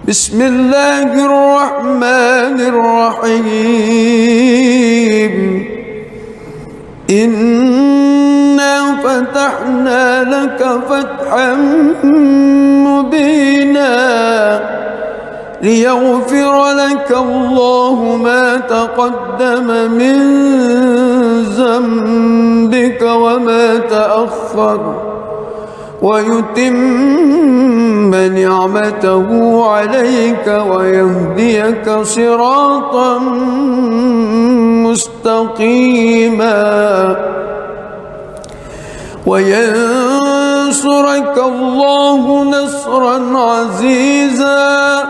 بسم الله الرحمن الرحيم إنا فتحنا لك فتحا مبينا ليغفر لك الله ما تقدم من ذنبك وما تأخر ويتم نعمته عليك ويهديك صراطا مستقيما وينصرك الله نصرا عزيزا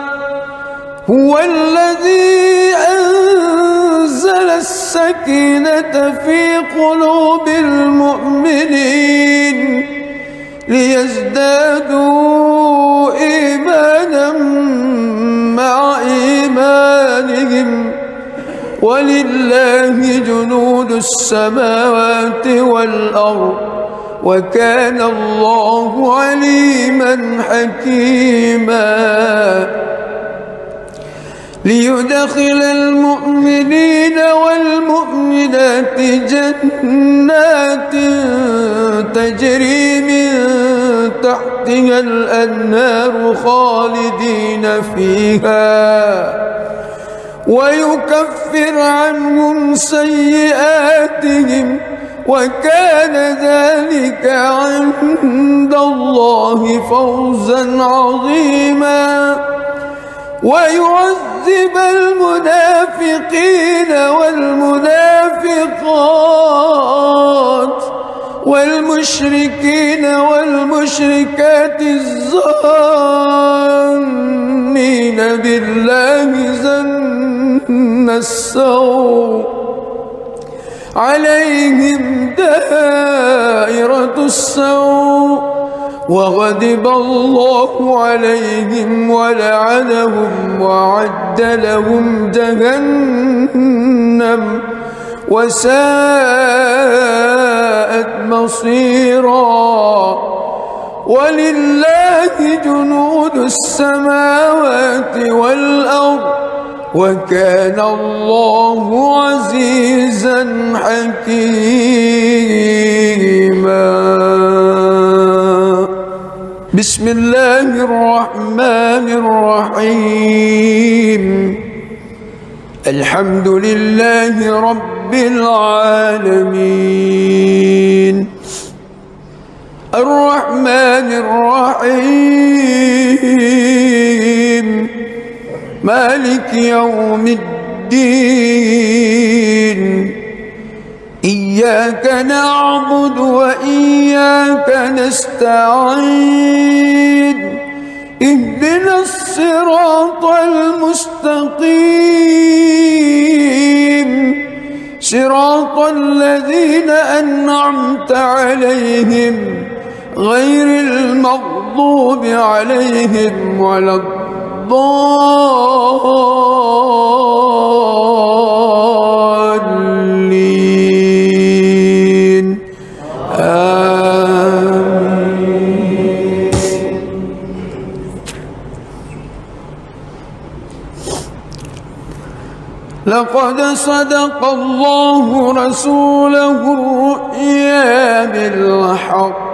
هو الذي أنزل السكينة في قلوب المؤمنين ليزدادوا إيمانا مع إيمانهم ولله جنود السماوات والأرض وكان الله عليما حكيما ليدخل المؤمنين والمؤمنات جنات تجري من تحتها الأنهار خالدين فيها ويكفر عنهم سيئاتهم وكان ذلك عند الله فوزا عظيما ويعذب المنافقين والمنافقات والمشركين والمشركات الظانين بالله ظن السوء عليهم دائرة السوء وغضب الله عليهم ولعنهم وأعد لهم جهنم وساءت مصيرا ولله جنود السماوات والأرض وكان الله عزيزا حكيما. بسم الله الرحمن الرحيم. الحمد لله رب العالمين الرحمن الرحيم مالك يوم الدين إياك نعبد وإياك نستعين اهدنا الصراط المستقيم صراط الذين أنعمت عليهم غير المغضوب عليهم ولا الضالين آمين. لقد صدق الله رسوله الرؤيا بالحق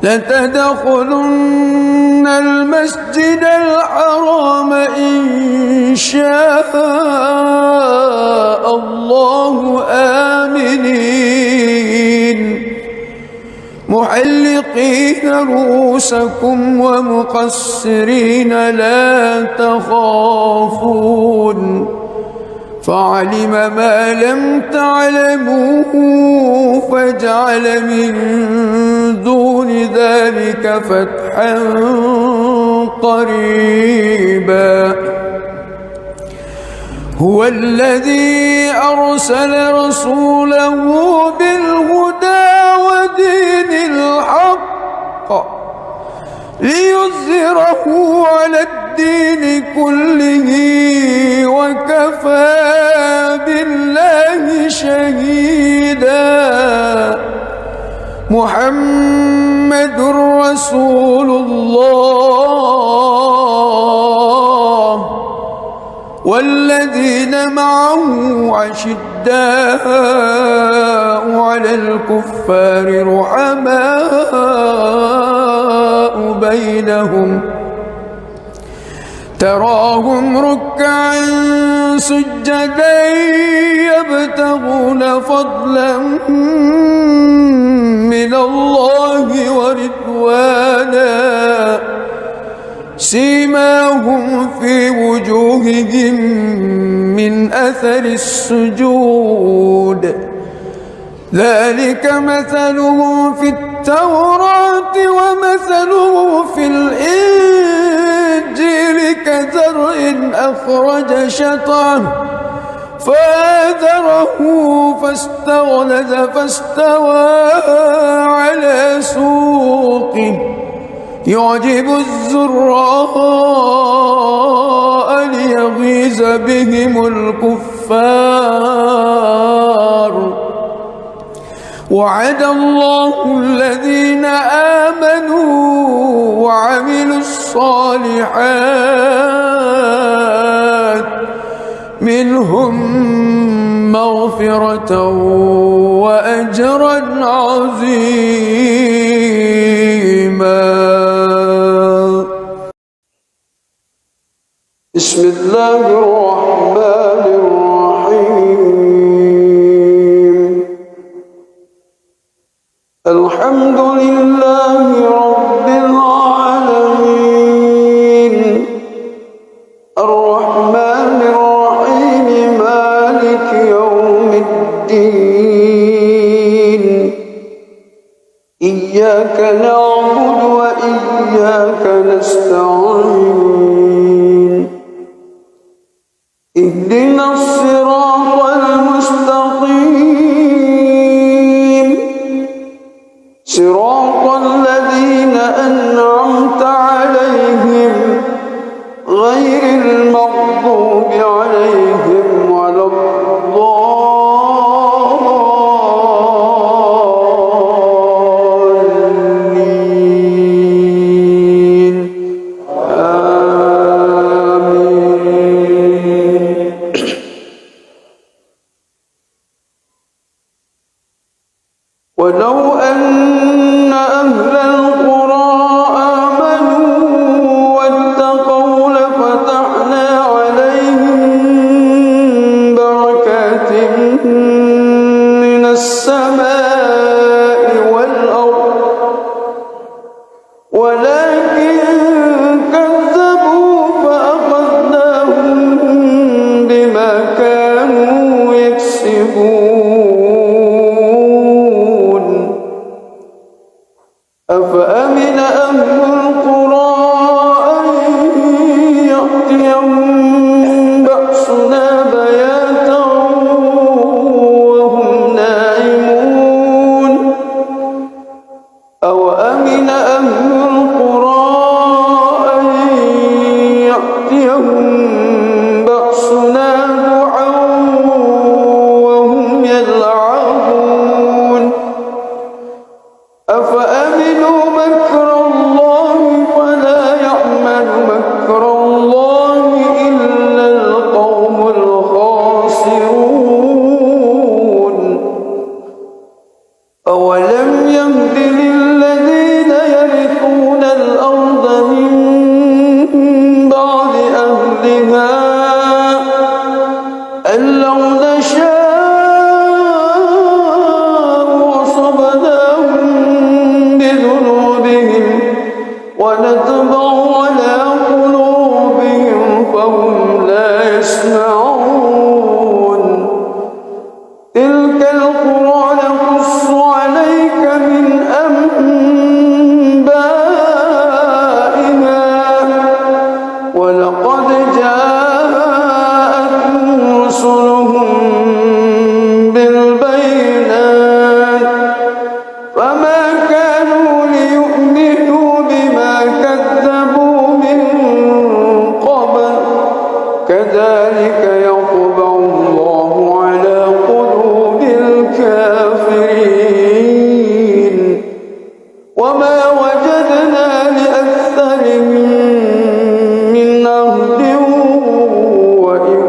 لتدخلن المسجد الحرام إن شاء الله آمنين محلقين رؤوسكم ومقصرين لا تخافون فعلم ما لم تعلموا فجعل من دون ذلك فتحا قريبا. هو الذي أرسل رسوله بالهدى ودين الحق ليظهره على الدين كله وكفى بالله شهيدا. محمد رسول الله والذين معه عشداء على الكفار رحماء بينهم تراهم ركعا سجدا يبتغون فضلا من الله ورضوانا سيماهم في وجوههم من أثر السجود ذلك مثلهم في التوراة ومثله في الإنجيل كزرع أخرج شطأه فآزره فاستغلظ فاستوى على سوقه يعجب الزراء ليغيظ بهم الكفار. وعد الله الذين آمنوا وعملوا الصالحات منهم مغفرة وأجرا عظيما. بسم الله الرحمن الرحيم. الحمد لله رب العالمين الرحمن الرحيم مالك يوم الدين إياك نعبد وإياك نستعين اهدنا الصراط المستقيم صراط الذين أنعمت عليهم غير المغضوب عليهم ولا الضالين ونطبع على قلوبهم فهم لا يسمعون تلك القرى نقص عليك من أنبائها ولقد جاءتهم رسلهم بالبينات فما كانوا ليؤمنوا بما كذبوا من قبل كذلك يطبع الله على قلوب الكافرين وما وجدنا لأكثرهم من عهد وإن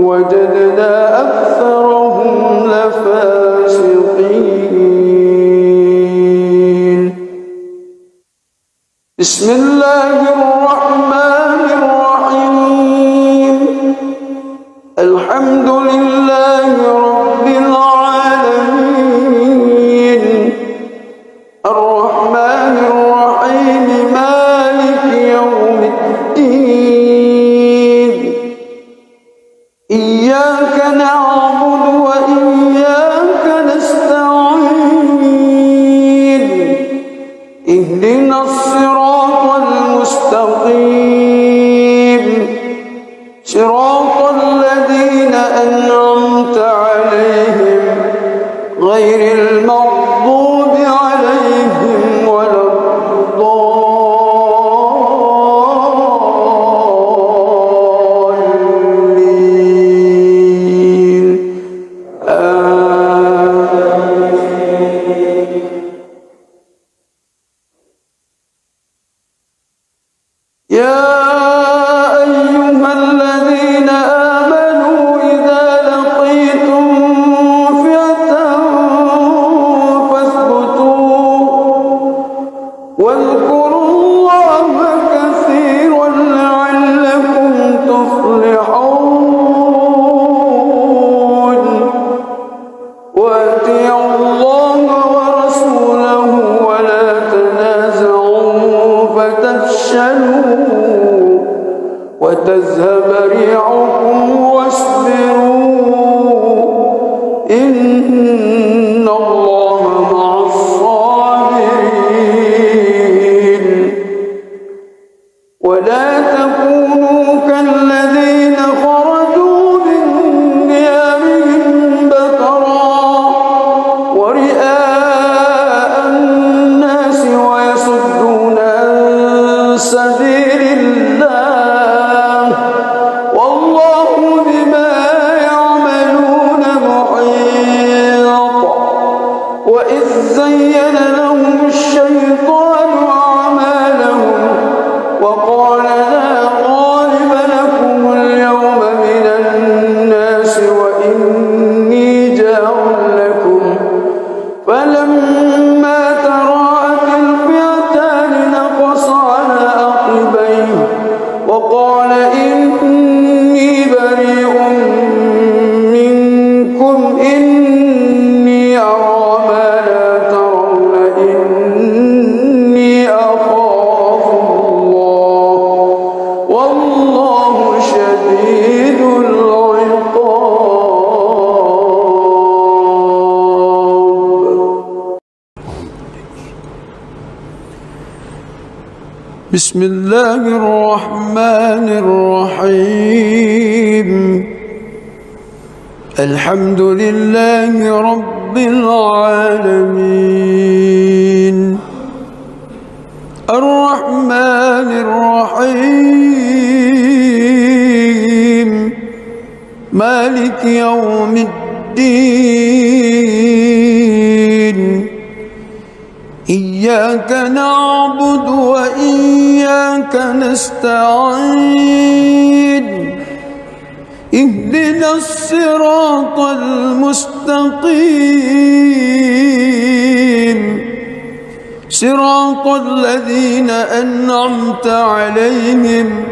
وجدنا أكثرهم لفاسقين بسم الله الرحمن الرحيم الحمد لله رب العالمين الرحمن الرحيم مالك يوم الدين إياك نعبد وإياك نستعين اهدنا الصراط المستقيم صراط الذين أنعمت عليهم غير المغضوب عليهم ولا الضالين يا أيها الذين آمنوا إذا لقيتم فئة فاثبتوا واذكروا الله كثيرا لعلكم تفلحون وأطيعوا الله ورسوله ولا تنازعوا فتفشلوا وتذهب ريحكم واصبروا إن الله مع الصابرين ولا تكونوا كالذين خرجوا من ديارهم بطرا ورئاء الناس ويصدون عن سبيل الله والله بما يعملون محيط وإذ زين لهم الشيطان أعمالهم وقال لا غالب لكم اليوم من الناس وإني جار لكم فلما تراءت الفئتان نقص على عقبيه وقال إني بريء منكم إني أرى ما لا ترون إني أخاف الله والله شديد العقاب بسم الله الرحمن الرحيم الحمد لله رب العالمين الرحمن الرحيم مالك يوم الدين إياك نعبد وإياك نستعين اهدنا الصراط المستقيم صراط الذين أنعمت عليهم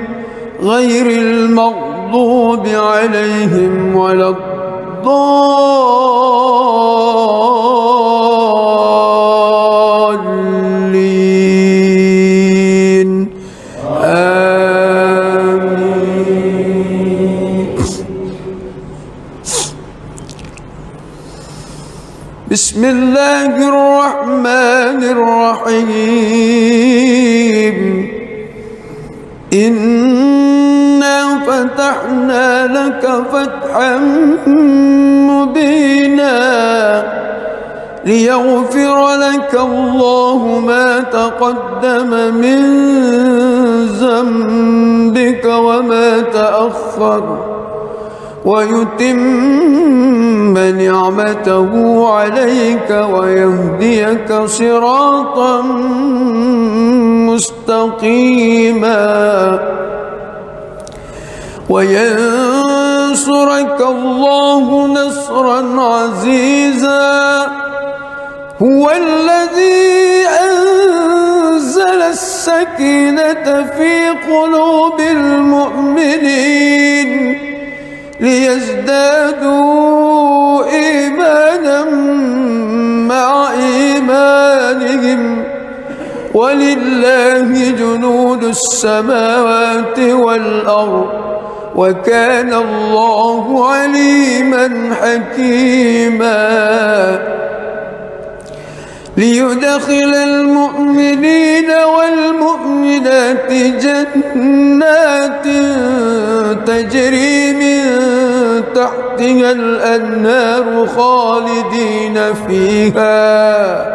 غير المغضوب عليهم ولا الضالين بسم الله الرحمن الرحيم إنا فتحنا لك فتحا مبينا ليغفر لك الله ما تقدم من ذنبك وما تأخر ويتم نعمته عليك ويهديك صراطا مستقيما وينصرك الله نصرا عزيزا هو الذي أنزل السكينة في قلوب المؤمنين ليزدادوا إيمانا مع إيمانهم ولله جنود السماوات والأرض وكان الله عليما حكيما ليدخل المؤمنين والمؤمنات جنات تجري من تحتها الأنهار خالدين فيها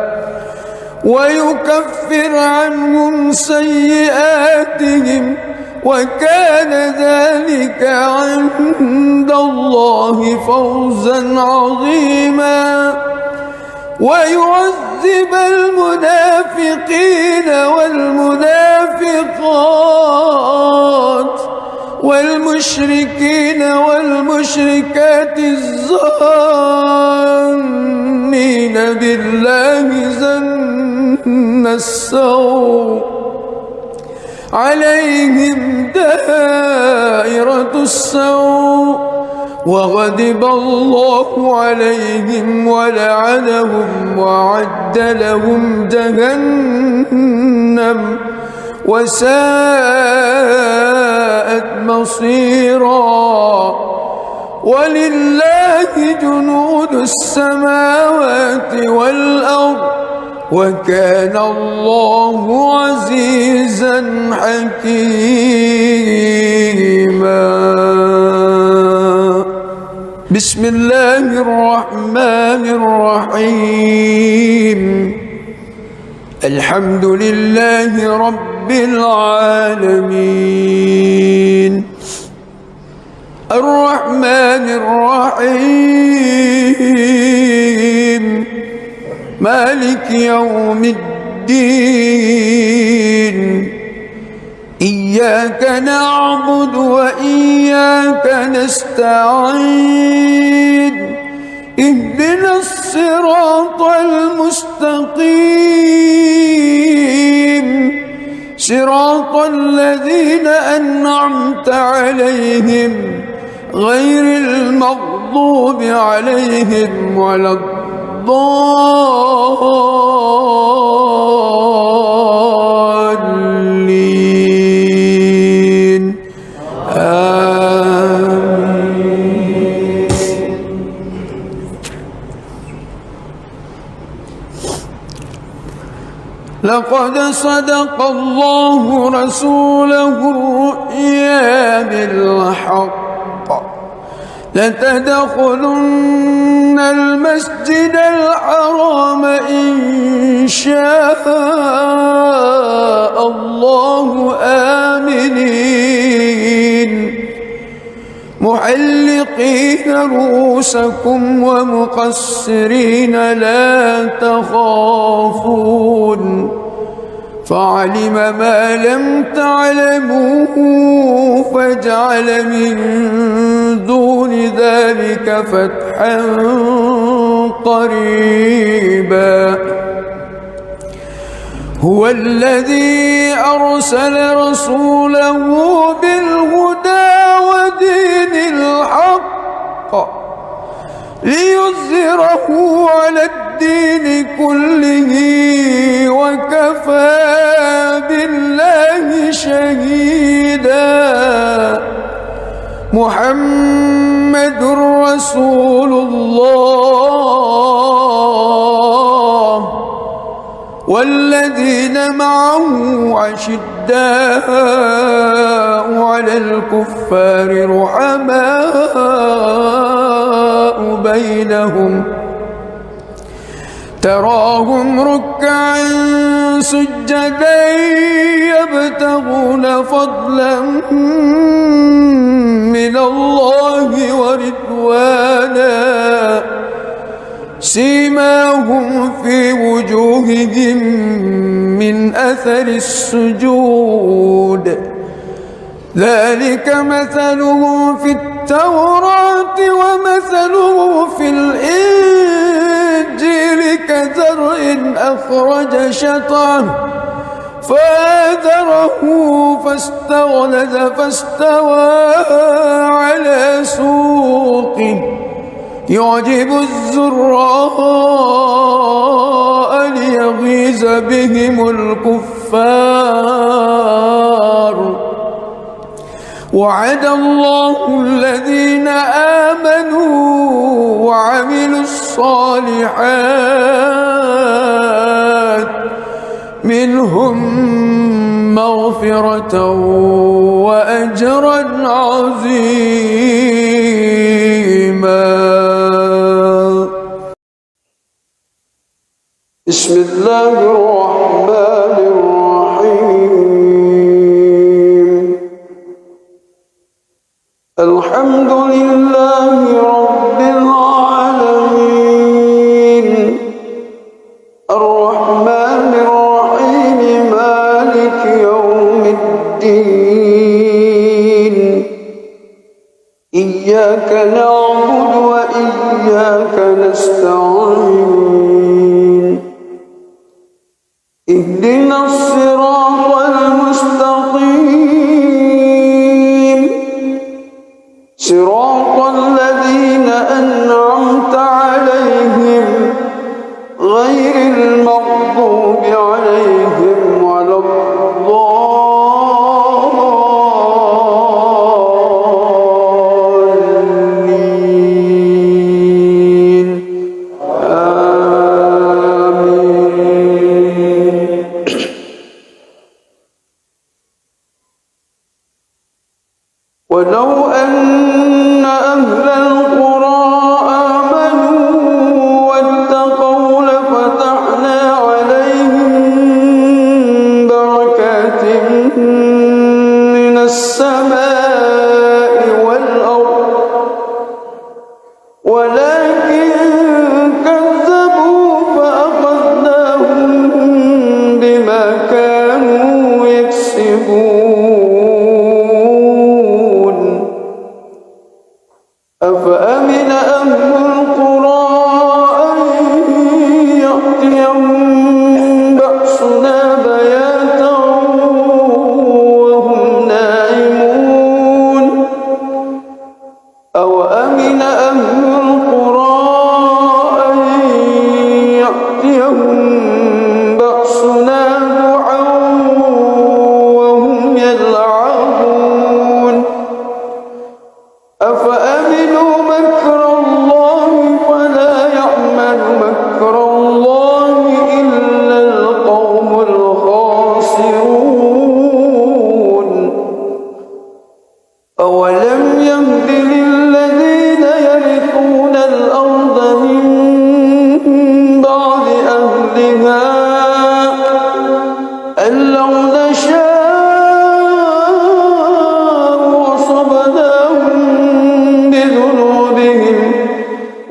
ويكفر عنهم سيئاتهم وكان ذلك عند الله فوزا عظيما ويعذب المنافقين والمنافقات والمشركين والمشركات الظانين بالله ظن السوء عليهم دائرة السوء وغضب الله عليهم ولعنهم وأعد لهم جهنم وساءت مصيرا ولله جنود السماوات والأرض وكان الله عزيزا حكيما بسم الله الرحمن الرحيم الحمد لله رب العالمين الرحمن الرحيم مالك يوم الدين إياك نعبد وإياك نستعين اهدنا الصراط المستقيم صراط الذين أنعمت عليهم غير المغضوب عليهم ولا الضالين آمين. لقد صدق الله رسوله الرؤيا بالحق لتدخلن المسجد الحرام إن شاء الله آمنين محلقين رؤوسكم ومقصرين لا تخافون فعلم ما لم تعلموا فجعل من دون ذلك فتحا قريبا هو الذي أرسل رسوله بالهدى ودين الحق ليظهره على الدين كله وكفى بالله شهيدا محمد رسول الله والذين معه أشداء على الكفار رحماء بينهم تراهم ركعا سجدا يبتغون فضلا من الله ورضوانا سيماهم في وجوههم من أثر السجود ذلك مثلهم في التوراة ومثله في الإنجيل كزرع أخرج شطأه فآزره فاستغلظ فاستوى على سوقه يعجب الزراء ليغيظ بهم الكفار وعد الله الذين آمنوا وعملوا الصالحات منهم مغفرة وأجرا عظيما. بسم الله الرحمن الرحيم. الحمد لله رب العالمين الرحمن الرحيم مالك يوم الدين إياك نعبد وإياك نستعين اهدنا الصراط المستقيم صراط الذين أنعمت عليهم غير المغضوب عليهم ولا الضالين آمين. ولو أن أهل القرى آمنوا واتقوا لفتحنا عليهم بركات من السماء والأرض ولكن كذبوا فأخذناهم بما كانوا يكسبون. أفأمن أهل القرى أن يأتيهم بأسنا بياتا وهم نائمون أوأمن أهل القرى أن يأتيهم بأسنا ضحى وهم يلعبون أفأمنوا مكر الله فلا يأمن مكر الله إلا القوم الخاسرون. أولم يهد للذين يرثون الأرض من بعد أهلها أن لو نشاء أصبناهم بذنوبهم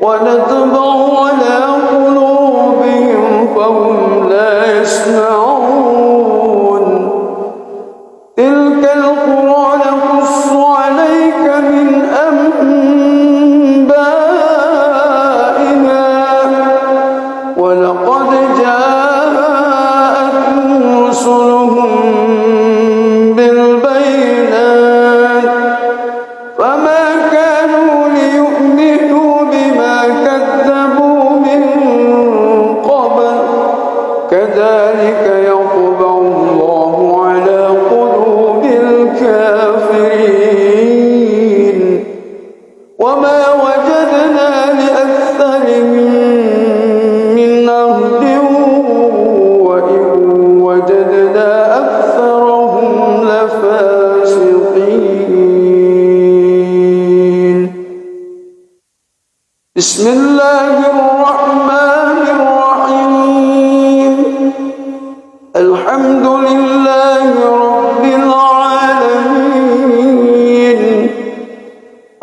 ونطبع على قلوبهم فهم لا يسمعون. تلك القرى نقص عليك من أنبائها ولقد جاءتهم رسلهم بالبينات فما كانوا ليؤمنوا بما كذبوا من قبل كذلك يطبع الله على قلوب الكافرين. بسم الله الرحمن الرحيم الحمد لله رب العالمين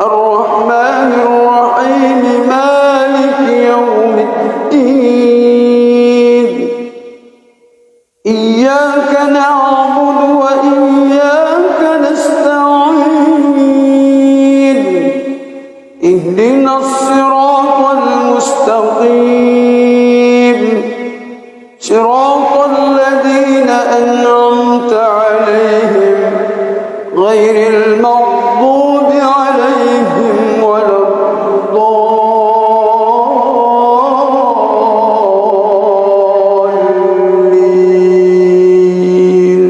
الرحمن الرحيم مالك يوم الدين إياك نعبد وإياك نستعين اهدنا الصراط المستقيم صراط الذين أنعمت عليهم غير المغضوب عليهم ولا الضالين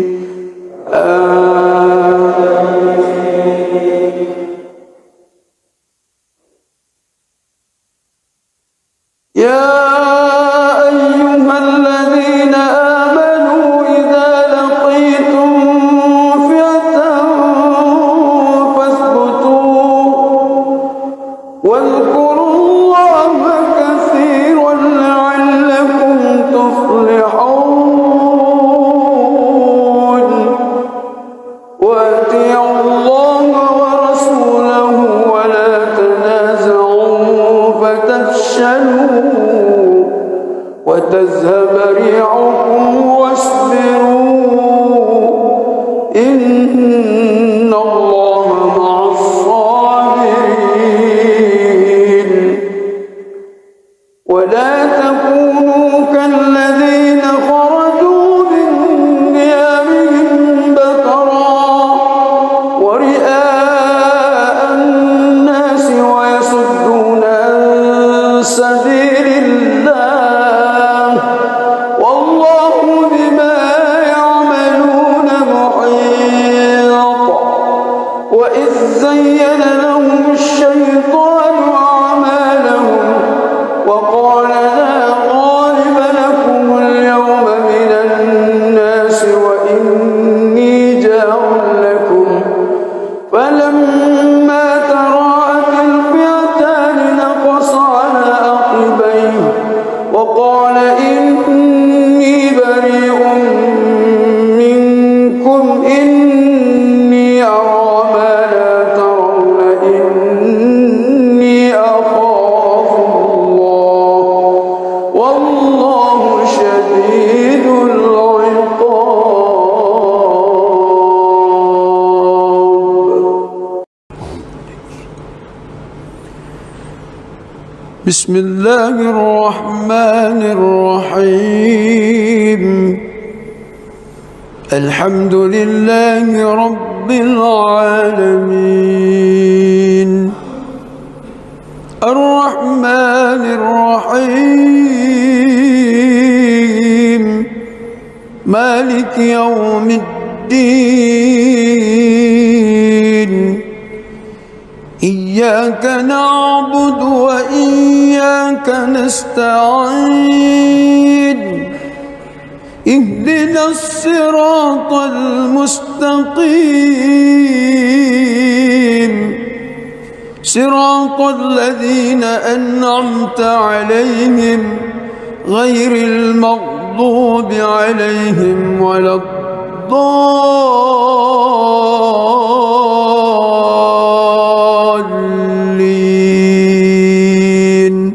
يا أيها الذين آمنوا إذا لقيتم فئة فاثبتوا واذكروا الله كثيرا لعلكم تفلحون وأطيعوا الله ورسوله ولا تنازعوا فتفشلوا وتذهب ريحكم واصبروا إن الله مع الصابرين ولا تكونوا كالذين خرجوا من ديارهم بطرا ورئاء الناس ويصدون عن سبيل الله والله بما يعملون محيط وإذ زين لهم الشيطان أعمالهم وقال لا غالب لكم اليوم من الناس وإني جار لكم فلما تراءت الفئتان نقص على عقبيه وقال إني بريء منكم إني أرى ما لا ترون إني أخاف الله والله شديد العقاب. بسم الله الرحمن الرحيم الحمد لله رب العالمين الرحمن الرحيم مالك يوم الدين إياك نعبد وإياك نستعين اهدنا الصراط المستقيم صراط الذين أنعمت عليهم غير المغضوب عليهم ولا الضالين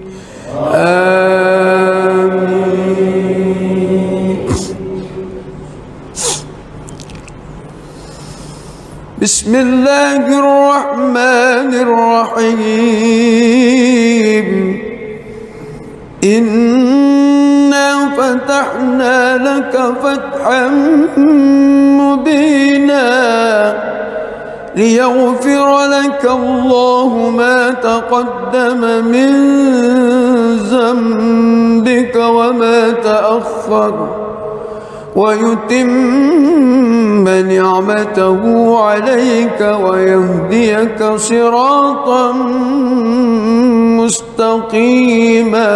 آمين. بسم الله الرحمن الرحيم إنا فتحنا لك فتحا مبينا ليغفر لك الله ما تقدم من ذنبك وما تأخر ويتم نعمته عليك ويهديك صراطا مستقيما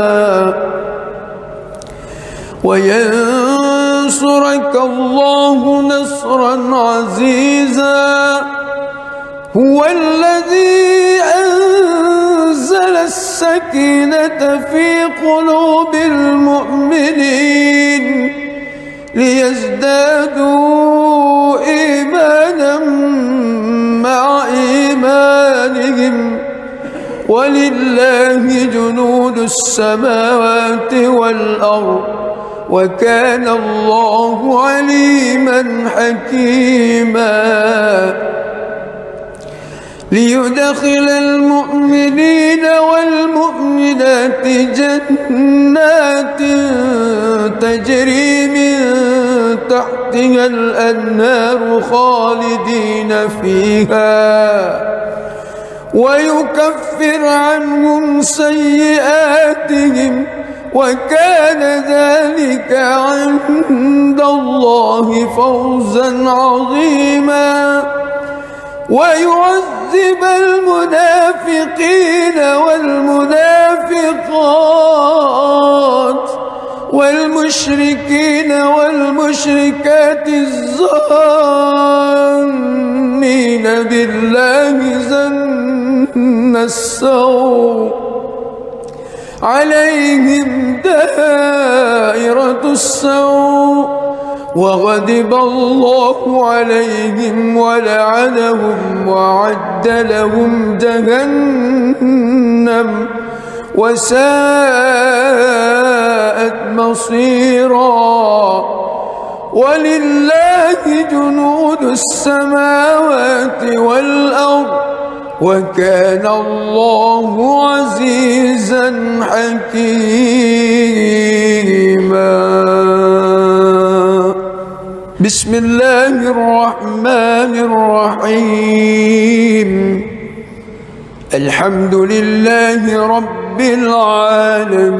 وينصرك الله نصرا عزيزا هو الذي أنزل السكينة في قلوب المؤمنين ليزدادوا إيمانا مع إيمانهم ولله جنود السماوات والأرض وكان الله عليما حكيما ليدخل المؤمنين والمؤمنات جنات تجري من تحتها الأنهار خالدين فيها ويكفر عنهم سيئاتهم وكان ذلك عند الله فوزا عظيما ويعذب المنافقين والمنافقات والمشركين والمشركات الظانين بالله ظن السوء عليهم دائرة السوء وغضب الله عليهم ولعنهم وأعد لهم جهنم وساءت مصيرا ولله جنود السماوات والأرض وكان الله عزيزا حكيما بسم الله الرحمن الرحيم الحمد لله رب العالمين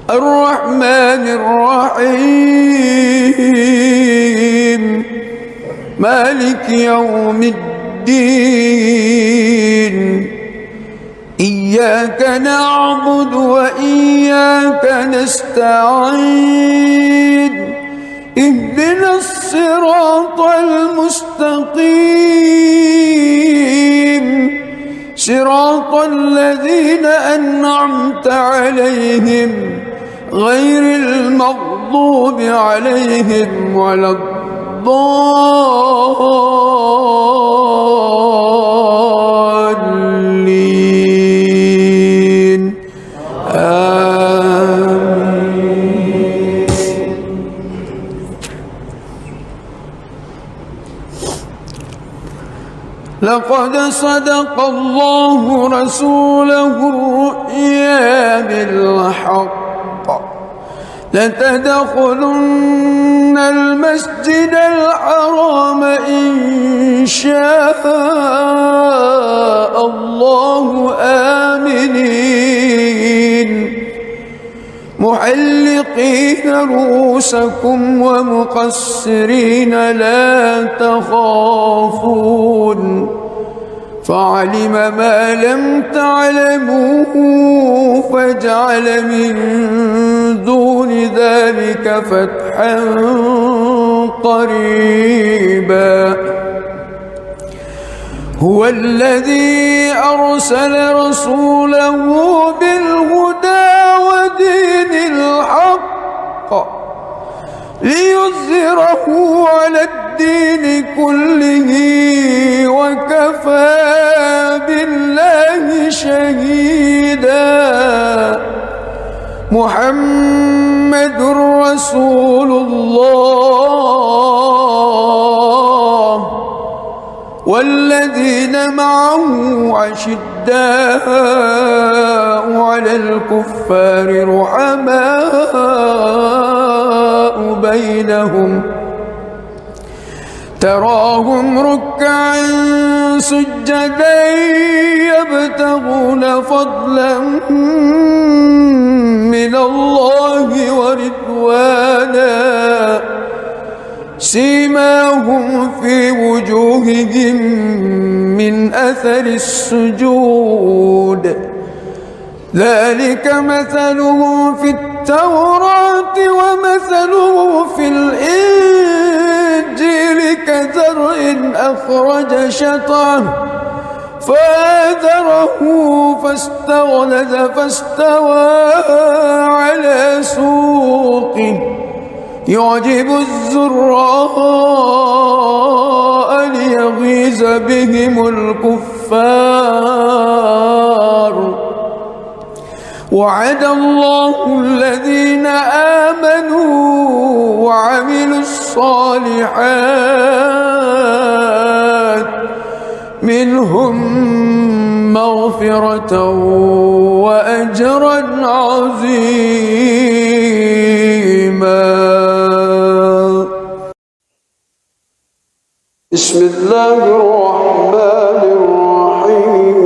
الرحمن الرحيم مالك يوم الدين إياك نعبد وإياك نستعين اهدنا الصراط المستقيم صراط الذين أنعمت عليهم غير المغضوب عليهم ولا الضالين آمين. لقد صدق الله رسوله الرؤيا بالحق لتدخلن المسجد الحرام إن شاء الله آمنين محلقين رؤوسكم ومقصرين لا تخافون فعلم ما لم تعلموا فجعل من دون ذلك فتحا قريبا هو الذي أرسل رسوله بالهدى ودين الحق ليظهره على الدين كله وكفى بالله شهيدا محمد رسول الله والذين معه أشداء على الكفار رحماء بينهم تراهم ركعا سجدا يبتغون فضلا من الله ورضوانا سيماهم في وجوههم من أثر السجود ذلك مثلهم في التوراة ومثلهم في الإنجيل كزرع أخرج شطأه فآزره فاستغلظ فاستوى على سوقه يعجب الزراء ليغيظ بهم الكفار. وعد الله الذين آمنوا وعملوا الصالحات منهم مغفرة وأجرا عظيما. بسم الله الرحمن الرحيم.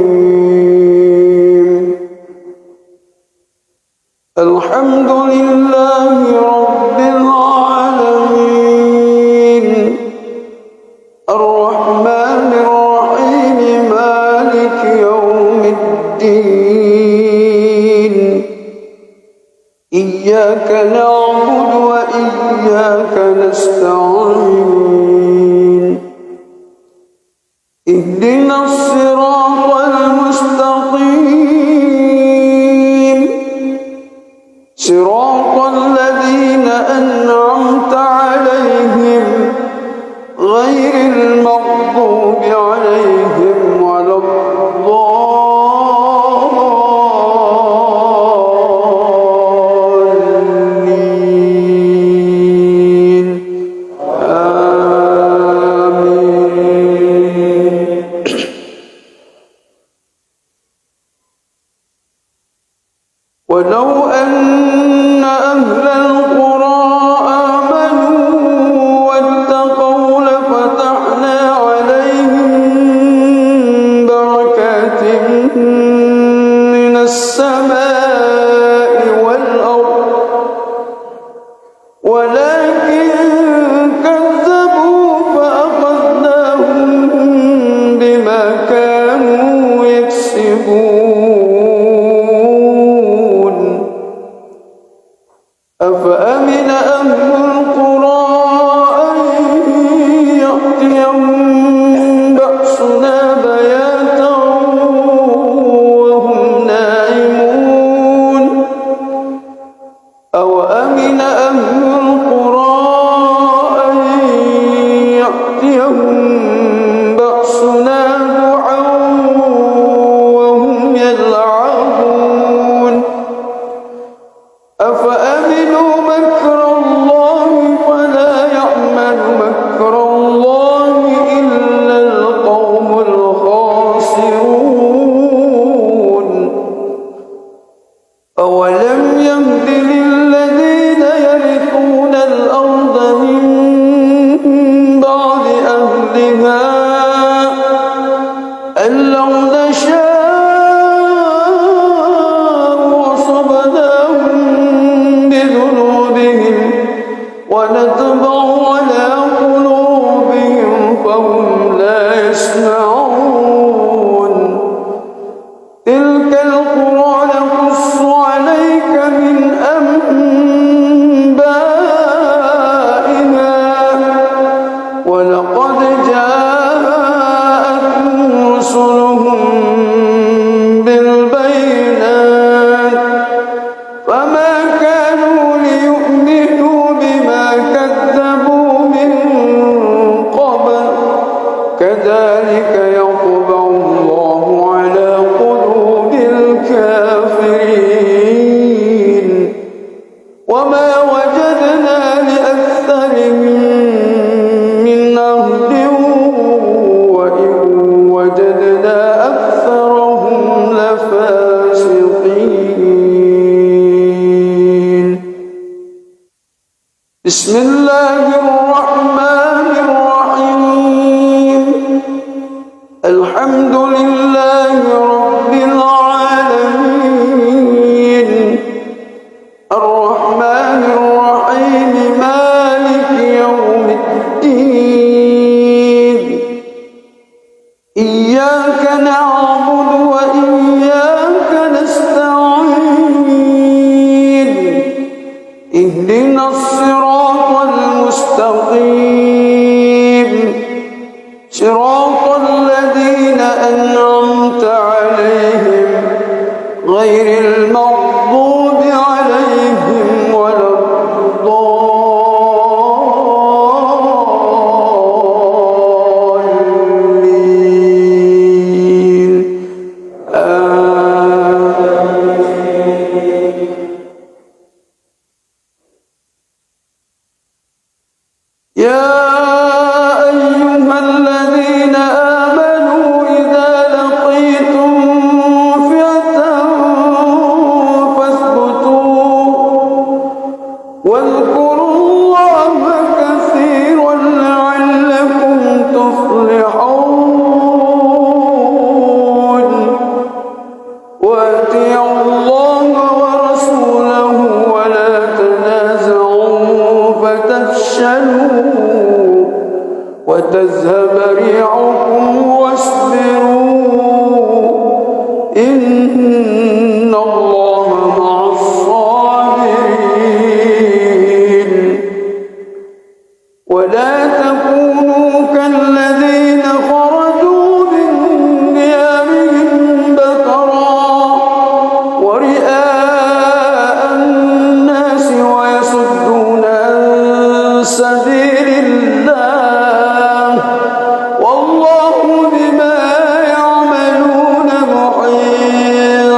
الحمد لله رب العالمين الرحمن الرحيم مالك يوم الدين. إياك نعبد وإياك نستعين. اهدنا الصراط المستقيم صراط الذين أنعمت عليهم غير المغضوب عليهم ولا الضالين. آمين. ولو أن أهل القرى آمنوا واتقوا لفتحنا عليهم بركات من السماء والأرض ولكن كذبوا فأخذناهم بما كانوا يكسبون. أفأمن أهل القرى أن يأتيهم بأسنا بياتا وهم نائمون. أوأمن أهل القرى أن يأتيهم بأسنا ضحى وهم يلعبون. أفأمنوا مكر الله فلا يأمن مكر الله إلا القوم الخاسرون. أولم يهد للذين يرثون الأرض من بعد أهلها أن لو نشاء أصبناهم بذنوبهم ونطبع على قلوبهم فهم لا يسمعون. تلك القرى نقص عليك من أنبائها ولقد جاءتهم رسلهم بالبينات فما كانوا ليؤمنوا بما كذبوا من قبل. كذلك يطبع الله على قلوب الكافرين. وما وجدنا لأكثرهم من عهد وإن وجدنا أكثرهم لفاسقين. بسم الله الرحمن الرحيم. الحمد لله رب العالمين الرحمن الرحيم مالك يوم الدين. إياك نعبد وإياك نستعين. اهدنا الصراط المستقيم صراط الذين أنعمت وتذهب ريعكم واصبروا إن الله مع الصابرين ولا تكونوا كالذين خرجوا من ديارهم بطرا ورئاء الناس ويصدون عن سبيل الله والله بما يعملون محيط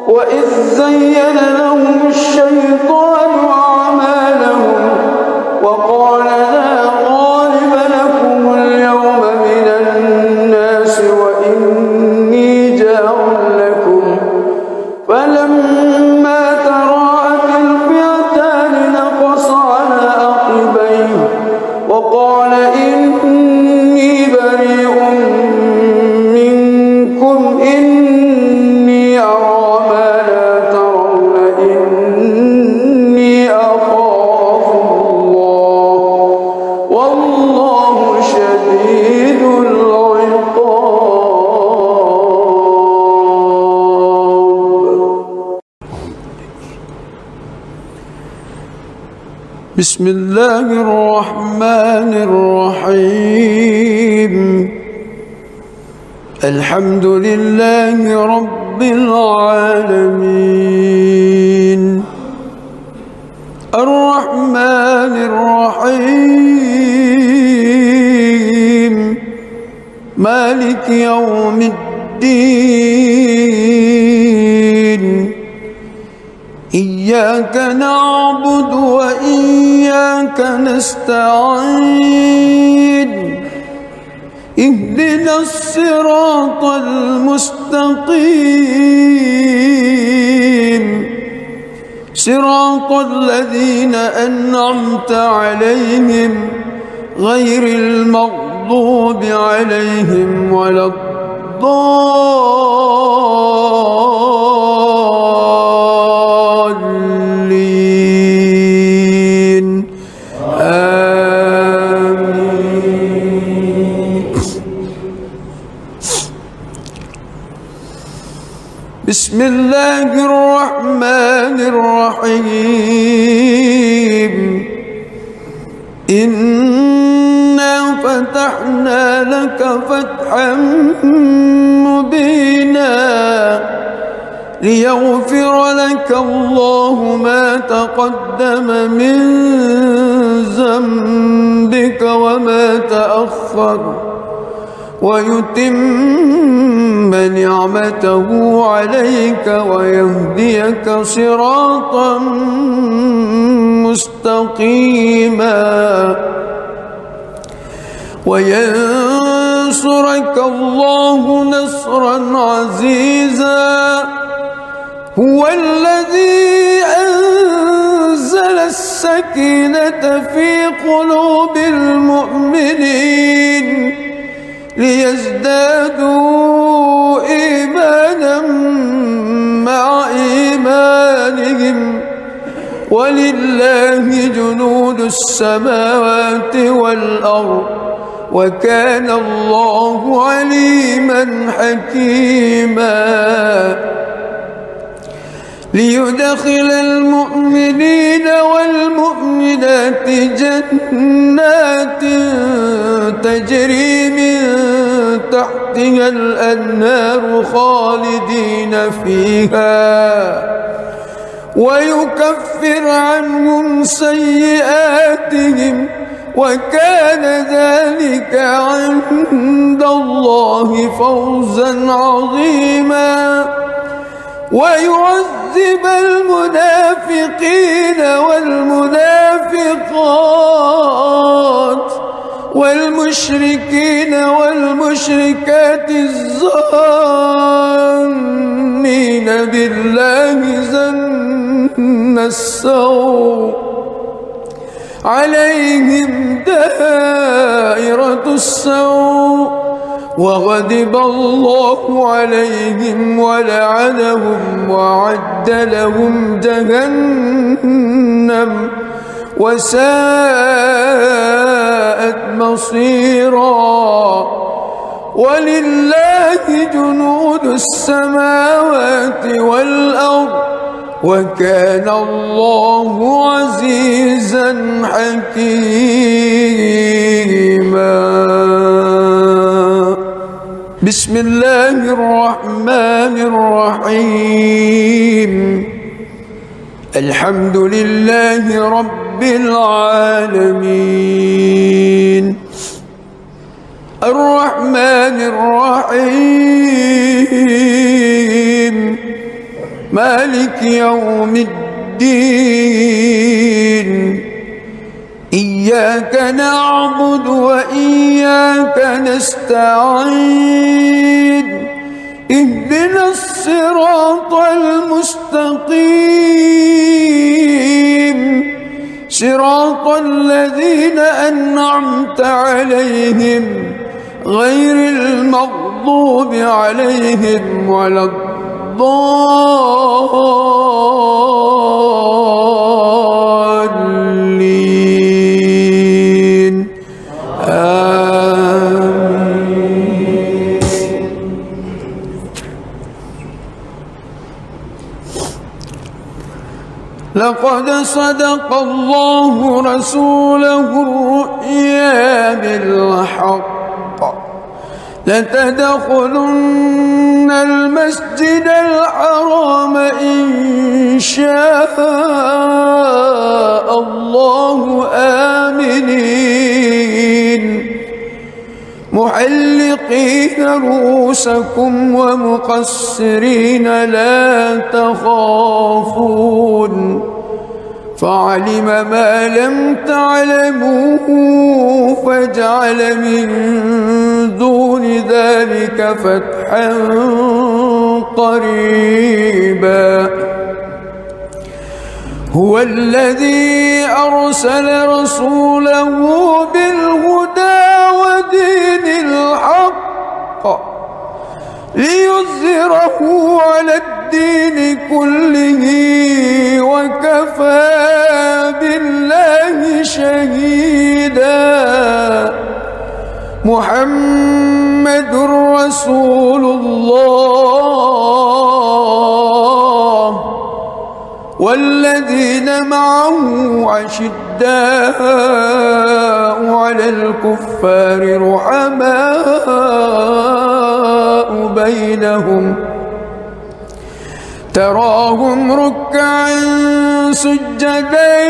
وإذ زين لهم الشيطان أعمالهم وقال لا غالب لكم اليوم من الناس وإني جار لكم فلما تراءت الفئتان نقص على عقبيه وقال إني بريء منكم إني أرى ما لا ترون إني أخاف الله والله شديد العقاب. بسم الله الرحمن الرحيم الحمد لله رب العالمين الرحمن الرحيم مالك يوم الدين إياك نعبد وإياك نستعين اهدنا الصراط المستقيم صراط الذين أنعمت عليهم غير المغضوب عليهم ولا الضالين آمين. بسم الله الرحمن الرحيم إنا فتحنا لك فتحا مبينا ليغفر لك الله ما تقدم من ذنبك وما تأخر ويتم نعمته عليك ويهديك صراطا مستقيما وينصرك الله نصرا عزيزا هو الذي أنزل السكينة في قلوب المؤمنين ليزدادوا إيمانا مع إيمانهم ولله جنود السماوات والأرض وكان الله عليما حكيما ليدخل المؤمنين والمؤمنات جنات تجري من تحتها الأنهار خالدين فيها ويكفر عنهم سيئاتهم وكان ذلك عند الله فوزا عظيما ويعذب المنافقين والمنافقات والمشركين والمشركات الظانين بالله ظن السوء عليهم دائرة السوء وغضب الله عليهم ولعنهم وأعد لهم جهنم وساءت مصيرا. ولله جنود السماوات والأرض وكان الله عزيزا حكيما. بسم الله الرحمن الرحيم. الحمد لله رب العالمين الرحمن الرحيم مالك يوم الدين. إياك نعبد وإياك نستعين. اهدنا الصراط المستقيم صراط الذين أنعمت عليهم غير المغضوب عليهم ولا الضالين. آمين. لقد صدق الله رسوله الرؤيا بالحق لتدخلن المسجد الحرام إن شاء الله آمنين محلقين رؤوسكم ومقصرين لا تخافون فعلم ما لم تعلموا فجعل من دون ذلك فتحا قريبا. هو الذي أرسل رسوله بالهدى ودين الحق ليظهره على الدين كله وكفى بالله شهيدا. محمد رسول الله والذين معه أشداء على الكفار رحماء بينهم تراهم ركعا سجدا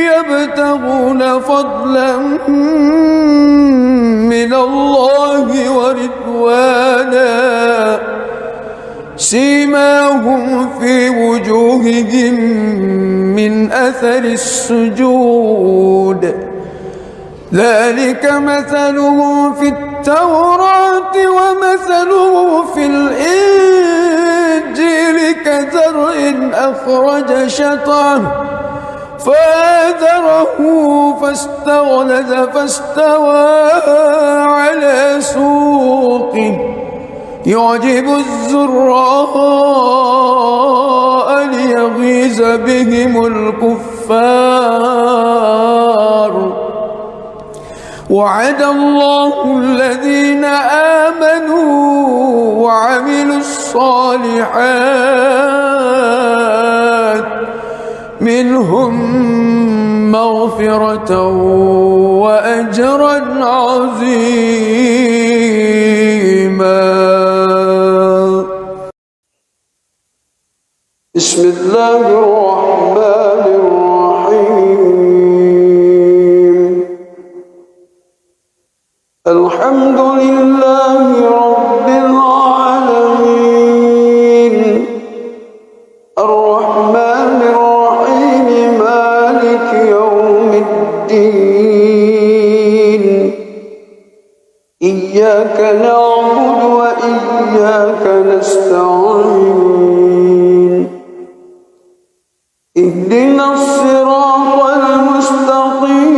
يبتغون فضلا من الله ورضوانا سيماهم في وجوههم من أثر السجود ذلك مثلهم في التوراة ومثله في الإنجيل كزرع أخرج شطأه فآزره فاستغلظ فاستوى على سوقه يعجب الزراء ليغيظ بهم الكفار. وعد الله الذين آمنوا وعملوا الصالحات منهم مغفرة وأجرا عظيما. بسم الله الرحمن الرحيم. الحمد لله رب العالمين الرحمن الرحيم مالك يوم الدين. إياك نعبد وإياك نستعين. اهدنا الصراط المستقيم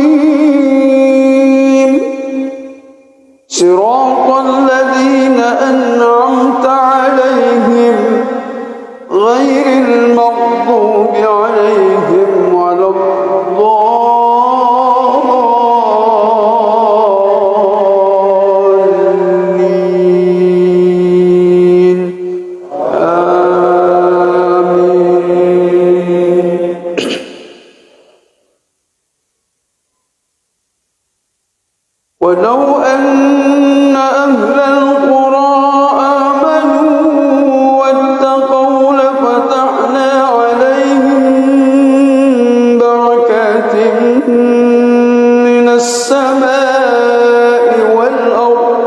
صراط الذين أنعمت عليهم غير المغضوب عليهم ولا الضالين. ولو أن أهل القرى آمنوا واتقوا لفتحنا عليهم بركات من السماء والأرض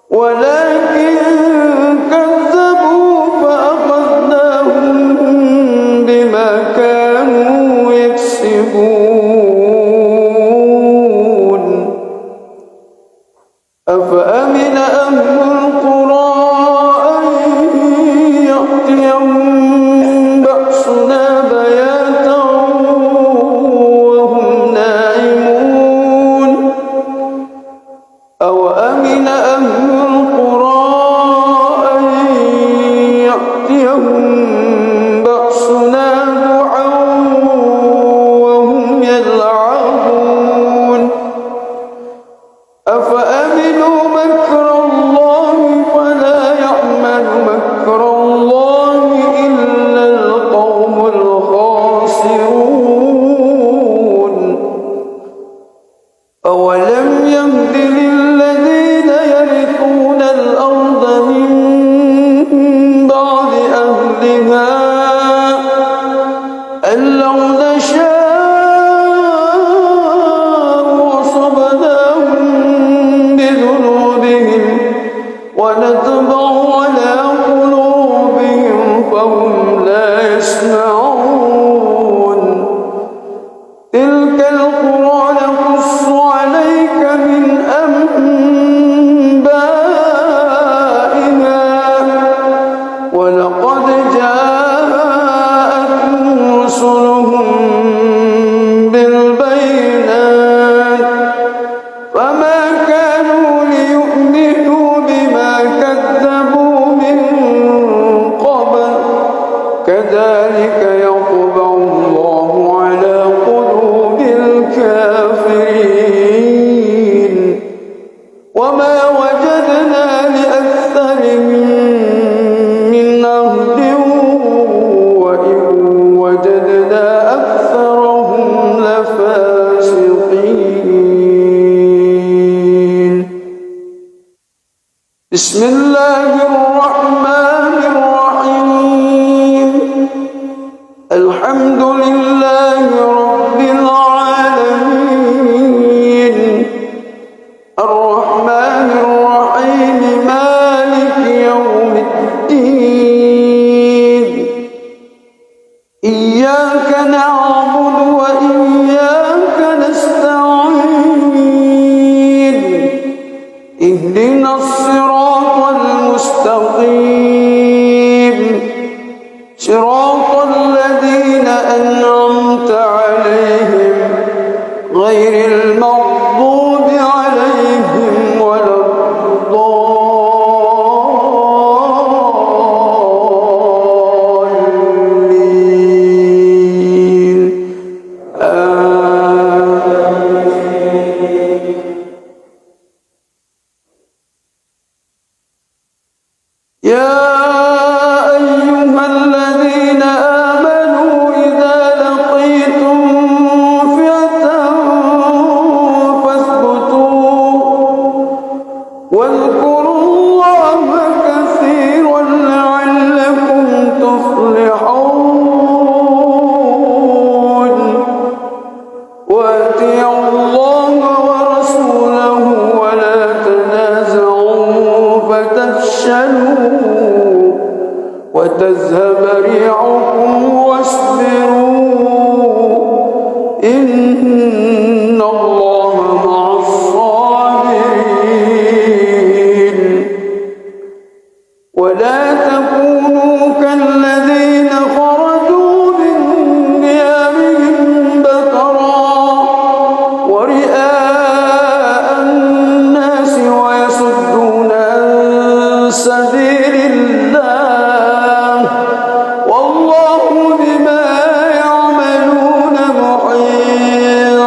ولكن كذبوا فأخذناهم بما كانوا يكسبون أفأمن أهل القرى أن يأتيهم بأسنا بياتا وهم نائمون أوأمن أهل القرى أن يأتيهم بأسنا ضحى وهم يلعبون أفأمنوا مكر الله فلا يأمن مكر الله إلا القوم الخاسرون أولم يهد للذين يرثون الأرض من بعد أهلها أن لو نشاء أصبناهم بذنوبهم ونطبع على قلوبهم فهم لا يسمعون تلك القرى نقص عليك من أنبائها ولقد جاءتهم رسلهم بالبينات فما كانوا ليؤمنوا بما كذبوا من قبل كذلك يطبع الله على قلوب الكافرين وما وجدنا لأكثرهم من عهد وإن وجدنا أكثرهم لفاسقين بسم الله الرحمن الرحيم الحمد لله رب العالمين الرحمن الرحيم مالك يوم الدين إياك نعبد وإياك نستعين اهدنا الصراط المستقيم صراط الذين أنعمت عليهم غير المغضوب عليهم ولا الضالين يا أيها الذين آمنوا إذا لقيتم فئة فاثبتوا واذكروا الله كثيرا لعلكم تفلحون وأطيعوا الله ورسوله ولا تنازعوا فتفشلوا وتذهب ريحكم واصبروا إن الله مع الصابرين ولا تكونوا كالذين خرجوا من ديارهم بطرا ورئاء الناس ويصدون عن سبيل الله والله بما يعملون محيط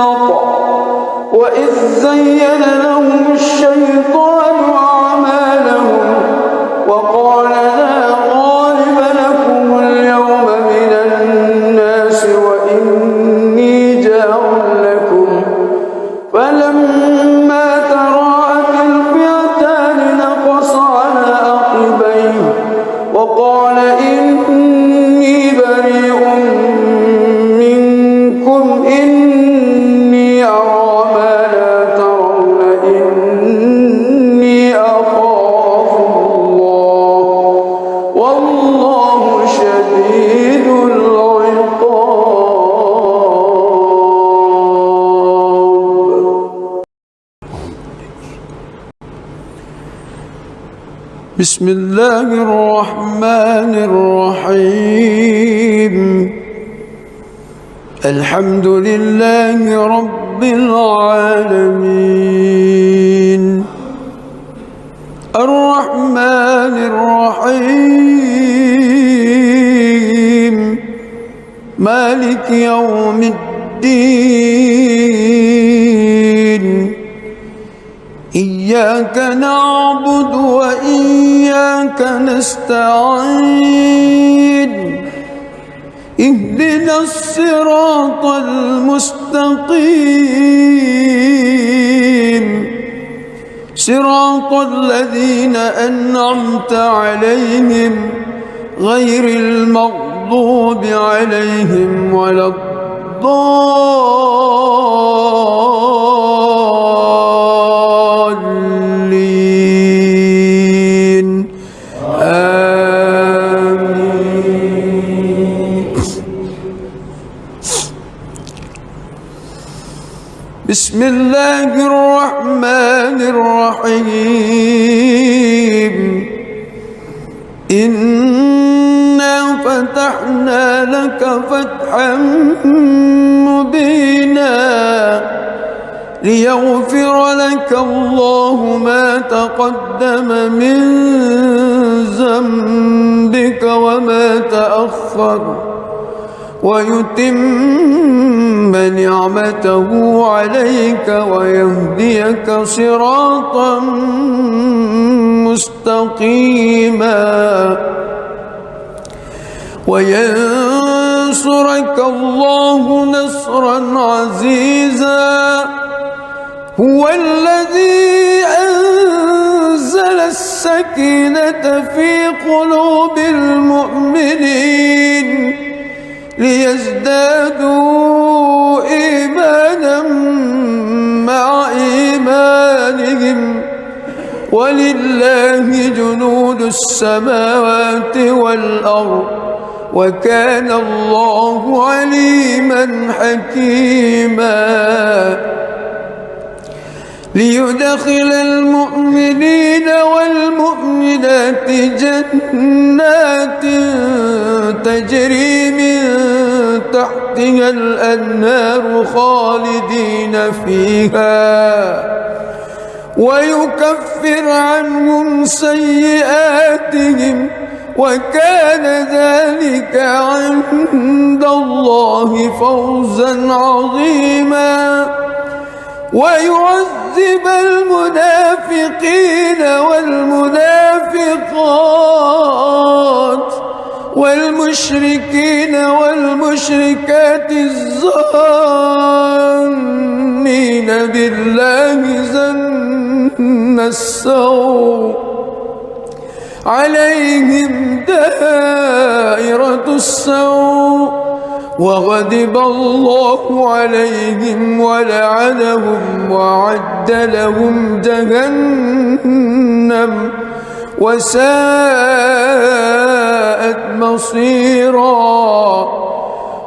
وإذ زين لهم الشيطان أعمالهم وقال لا غالب لكم اليوم من الناس وإني جار لكم فلما بسم الله الرحمن الرحيم الحمد لله رب العالمين الرحمن الرحيم مالك يوم الدين إياك نعبد وإياك نستعين اهدنا الصراط المستقيم صراط الذين أنعمت عليهم غير المغضوب عليهم ولا الضالين آمين. بسم الله الرحمن الرحيم إنا فتحنا لك فتحا مبينا ليغفر لك الله ما تقدم من ذنبك وما تأخر ويتم نعمته عليك ويهديك صراطا مستقيما وينصرك الله نصرا عزيزا هو الذي أنزل السكينة في قلوب المؤمنين ليزدادوا إيمانا مع إيمانهم ولله جنود السماوات والأرض وكان الله عليما حكيما ليدخل المؤمنين والمؤمنات جنات تجري من تحتها الأنهار خالدين فيها ويكفر عنهم سيئاتهم وكان ذلك عند الله فوزا عظيما ويعذب المنافقين والمنافقات والمشركين والمشركات الظانين بالله ظن السوء عليهم دائرة السوء وغضب الله عليهم ولعنهم وأعد لهم جهنم وساءت مصيرا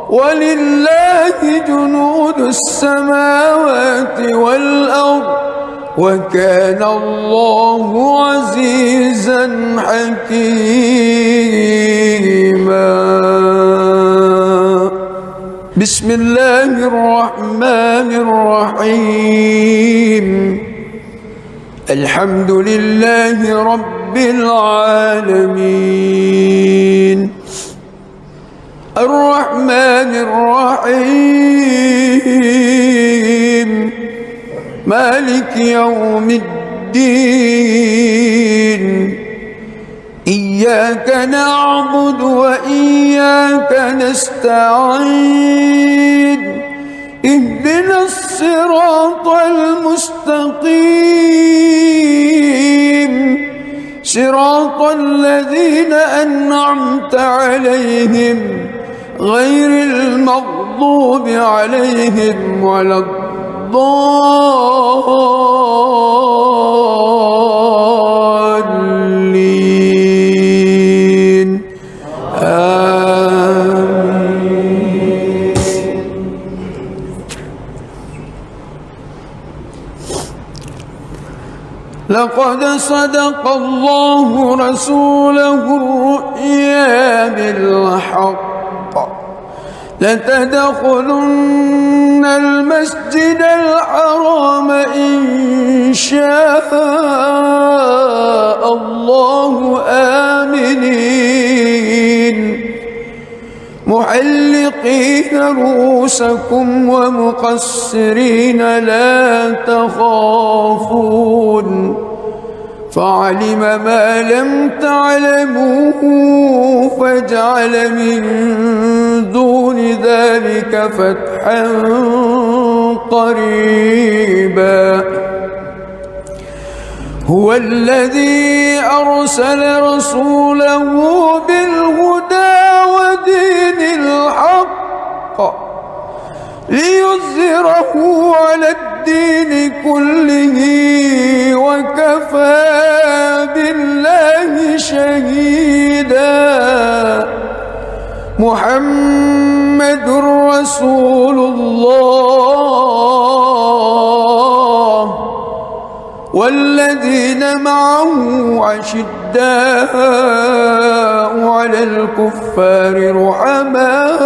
ولله جنود السماوات والأرض وكان الله عزيزا حكيما بسم الله الرحمن الرحيم الحمد لله رب العالمين الرحمن الرحيم مالك يوم الدين إياك نعبد وإياك نستعين اهدنا الصراط المستقيم صراط الذين أنعمت عليهم غير المغضوب عليهم ولا الضالين آمين. لقد صدق الله رسوله الرؤيا بالحق لتدخلن المسجد الحرام إن شاء الله آمنين محلقين رؤوسكم ومقصرين لا تخافون فعلم ما لم تعلموا فجعل من دون ذلك فتحا قريبا هو الذي أرسل رسوله بالهدى ودين الحق ليظهره على الدين كله وكفى بالله شهيدا محمد رسول الله والذين معه عشداء على الكفار رحماء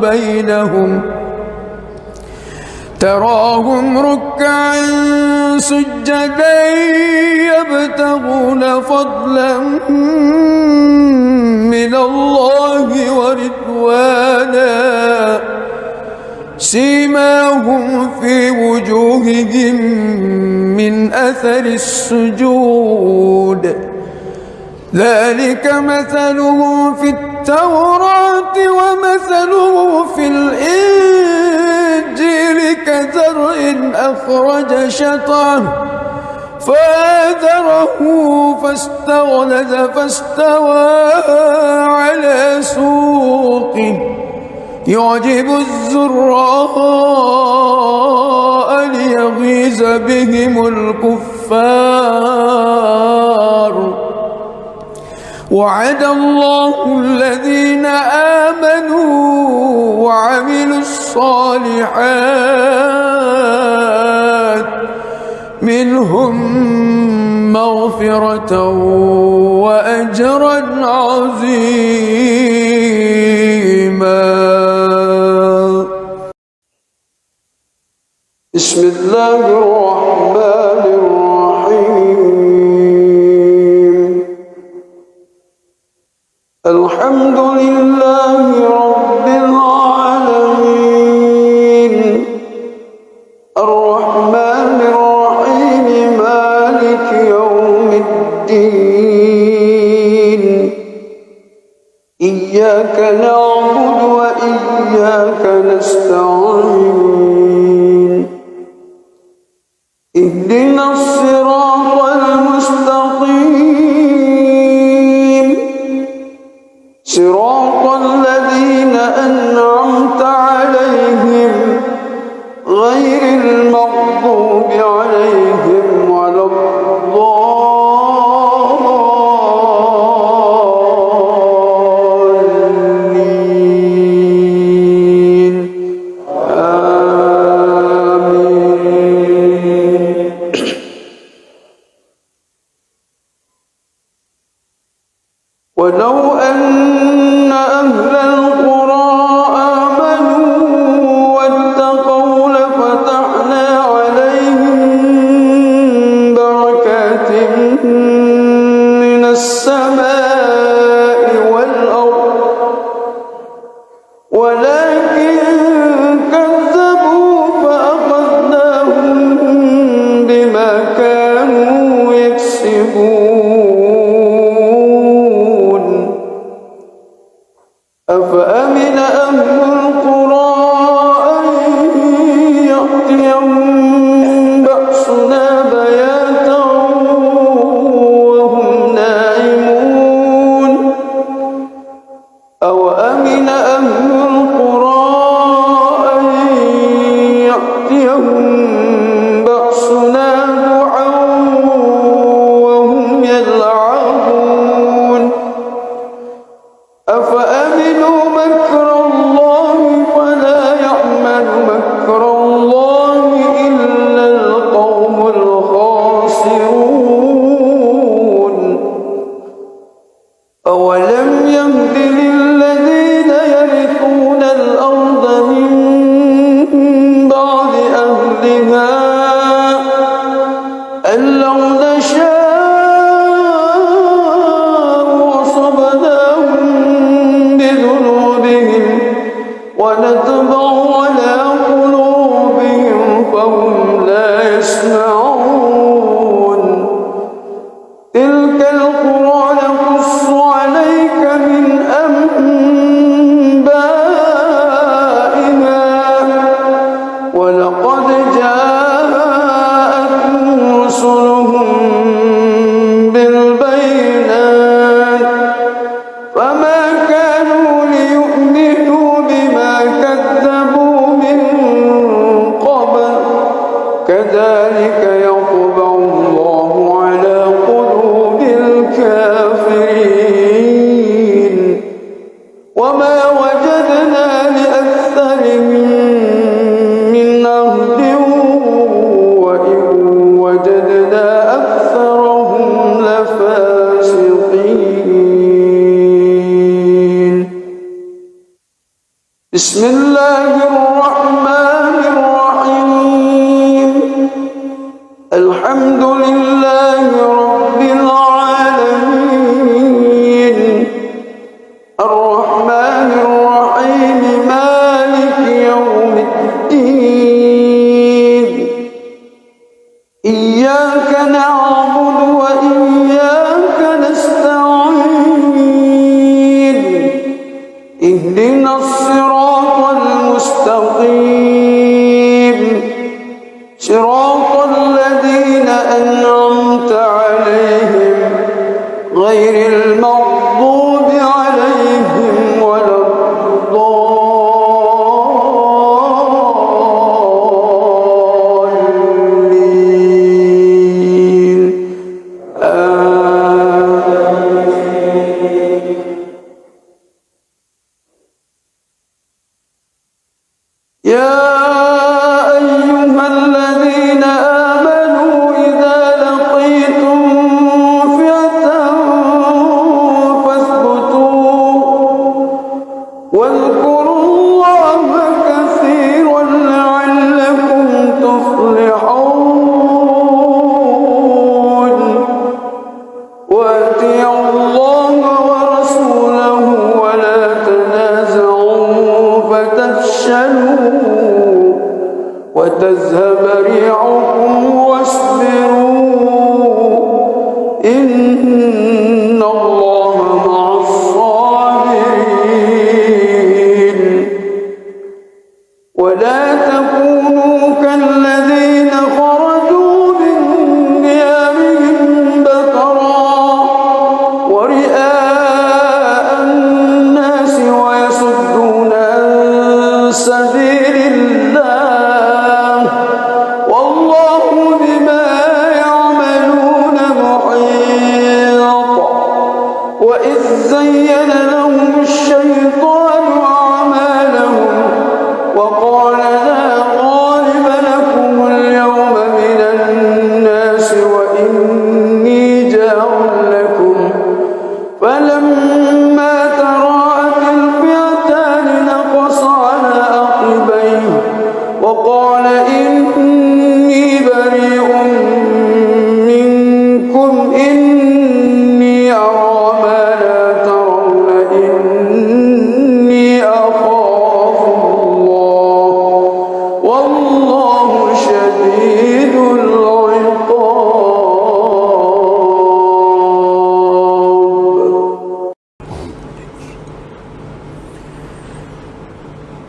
بينهم تراهم ركعا سجدا يبتغون فضلا من الله ورضوانا سيماهم في وجوههم من أثر السجود ذلك مثله في التوراة ومثله في الإنجيل كزرع أخرج شطأه فآزره فاستغلظ فاستوى على سوقه يعجب الزراء ليغيظ بهم الكفار وعد الله الذين آمنوا وعملوا الصالحات منهم مغفرة وأجرا عظيما. بسم الله الرحمن الرحيم الحمد لله رب العالمين الرحمن الرحيم مالك يوم الدين إياك نعبد وإياك نستعين اهدنا الصراط المستقيم صراط الذين أنعمت عليهم غير المغضوب عليهم ولا الضالين آمين. ولو أن أهل القرى آمنوا واتقوا لفتحنا عليهم بركات من السماء والأرض ولكن كذبوا فأخذناهم بما كانوا يكسبون أفأمن أهل القرى أن يأتيهم بأسنا بياتا وهم نائمون أوأمن أهل القرى أن يأتيهم بأسنا ضحى وهم يلعبون أفأمنوا مكر الله فلا يأمن مكر الله إلا القوم الظالمون. جاءتهم رسلهم بالبينات فما كانوا ليؤمنوا بما كذبوا من قبل كذلك يطبع الله على قلوب الكافرين وما وجدنا لأكثرهم من عهد وإن وجدنا أكثرهم لفاسقين. بسم الله الرحمن الرحيم. الحمد لله رب العالمين الرحمن الرحيم مالك يوم الدين إياك نعبد وإياك نستعين اهدنا الصراط المستقيم صراط الذين أنعمت عليهم غير المغضوب عليهم ولا الضالين آمين. يا أيها الذين آمنوا إذا لقيتم فئة فاثبتوا واذكروا الله كثيرا لعلكم تفلحون وأطيعوا الله ورسوله ولا تنازعوا فتفشلوا وتذهب ريحكم واصبروا إن الله مع الصابرين ولا تكونوا كالذين خرجوا من ديارهم بطرا ورئاء الناس ويصدون عن سبيل الله والله بما يعملون محيط وإذ زين لهم الشيطان أعمالهم وقال لا غالب لكم اليوم من الناس وإني جار لكم فلما تراءت الفئتان نقص على عقبيه وقال إني بريء منكم إني أرى ما لا ترون إني أخاف الله والله شديد العقاب.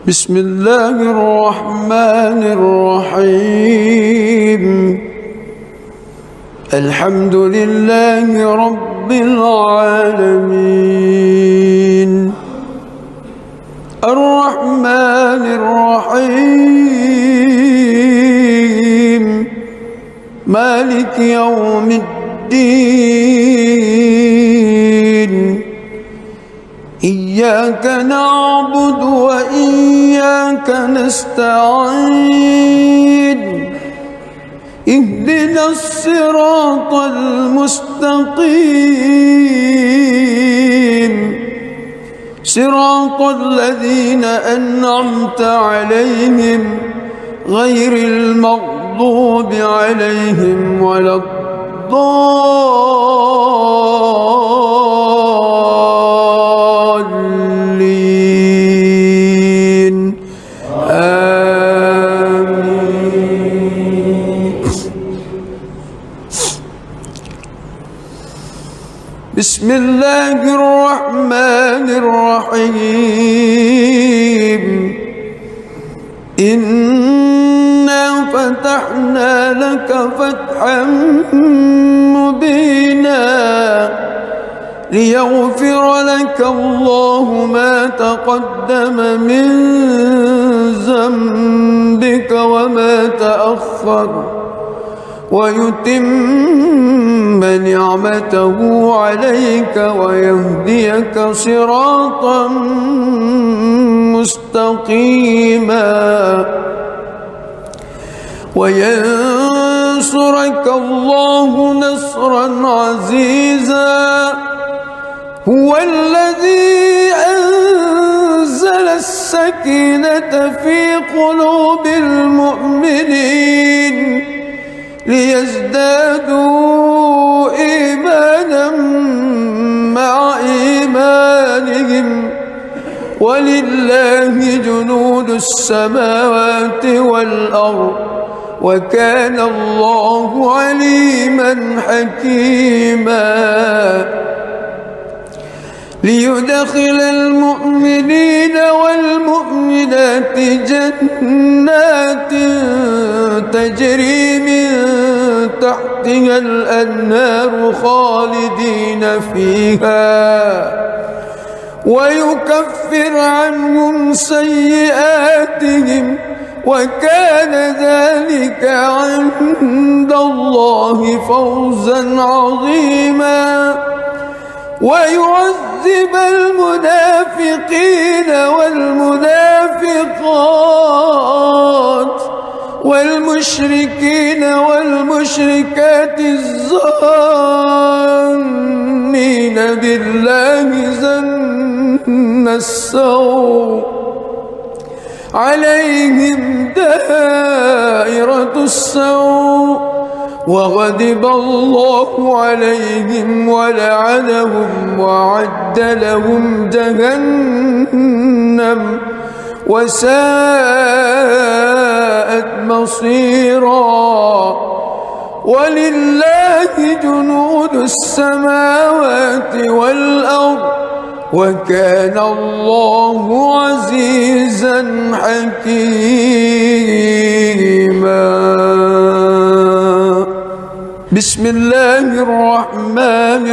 بسم الله الرحمن الرحيم. الحمد لله رب العالمين الرحمن الرحيم مالك يوم الدين إياك نعبد وإياك نستعين اهدنا الصراط المستقيم صراط الذين أنعمت عليهم غير المغضوب عليهم ولا الضالين آمين. بسم الله الرحمن الرحيم. إنا فتحنا لك فتحا مبينا ليغفر لك الله ما تقدم من ذنبك وما تأخر ويتم نعمته عليك ويهديك صراطا مستقيما وينصرك الله نصرا عزيزا هو الذي أنزل السكينة في قلوب المؤمنين ليزدادوا إيمانا مع إيمانهم ولله جنود السماوات والأرض وكان الله عليما حكيما ليدخل المؤمنين والمؤمنات جنات تجري من تحتها الأنهار خالدين فيها ويكفر عنهم سيئاتهم وكان ذلك عند الله فوزا عظيما ويعذب المنافقين والمنافقات والمشركين والمشركات الظانين بالله ظن السوء عليهم دائرة السوء وغضب الله عليهم ولعنهم وأعد لهم جهنم وساءت مصيرا ولله جنود السماوات والأرض وكان الله عزيزا حكيما بسم الله الرحمن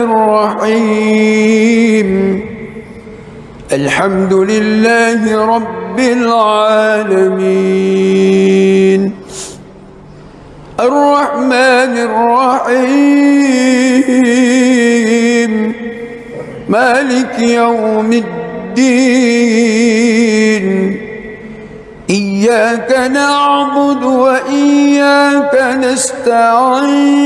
الرحيم الحمد لله رب العالمين الرحمن الرحيم مالك يوم الدين إياك نعبد وإياك نستعين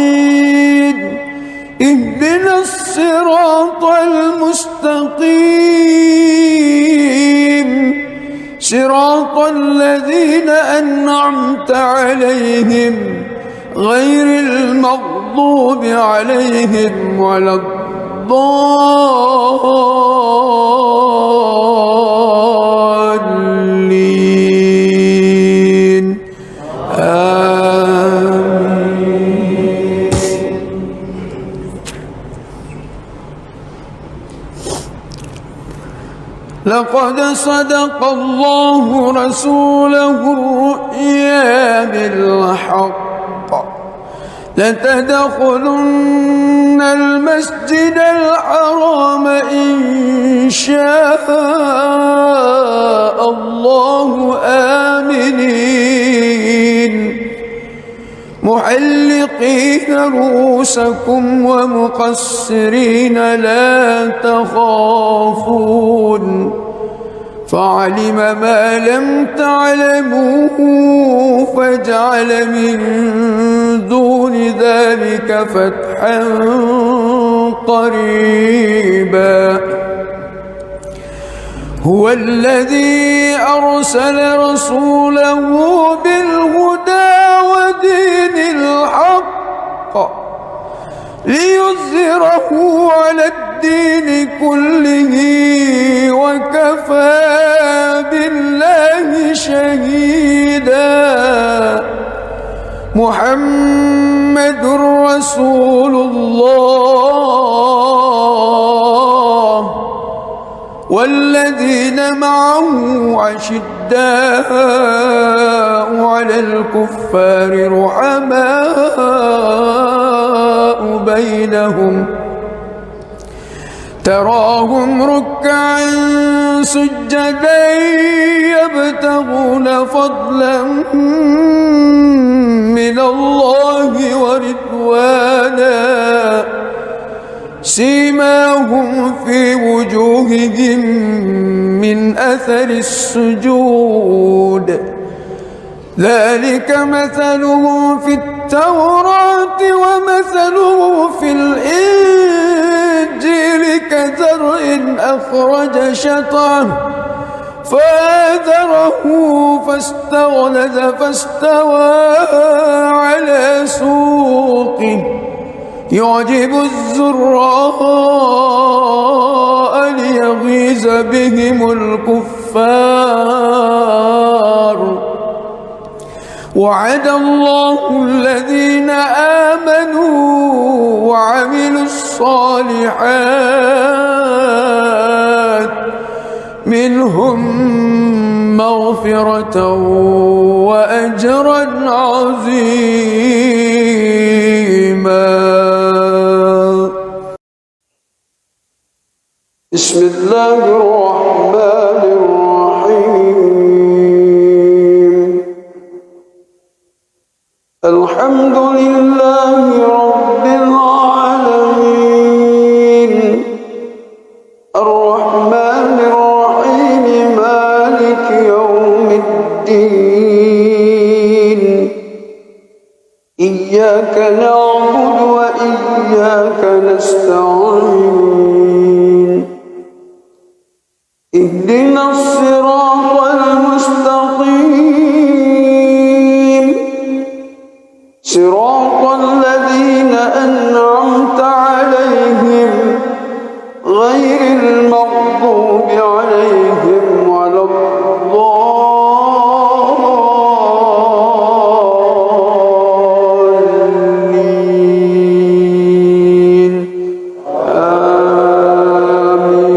اهدنا الصراط المستقيم صراط الذين أنعمت عليهم غير المغضوب عليهم ولا الضالين آمين. لقد صدق الله رسوله الرؤيا بالحق لتدخلن المسجد الحرام إن شاء الله آمنين محلقين رؤوسكم ومقصرين لا تخافون فعلم ما لم تعلموا فجعل من دون ذلك فتحا قريبا هو الذي أرسل رسوله بالهدى ودين الحق ليظهره على الدين كله وكفى بالله شهيدا محمد رسول الله والذين معه أشداء أشداء على الكفار رحماء بينهم تراهم ركعا سجدا يبتغون فضلا من الله ورضوانا سيماهم في وجوههم من أثر السجود ذلك مثلهم في التوراة ومثله في الإنجيل كزرع أخرج شطأه فآزره فاستغلظ فاستوى على سوقه يعجب الزراء ليغيظ بهم الكفار وعد الله الذين آمنوا وعملوا الصالحات منهم مغفرة وأجرا عظيما. بسم الله الرحمن الرحيم. الحمد لله رب العالمين الرحمن الرحيم مالك يوم الدين إياك نعبد وإياك نستعين اهدنا الصراط المستقيم صراط الذين أنعمت عليهم غير المغضوب عليهم ولا الضالين آمين.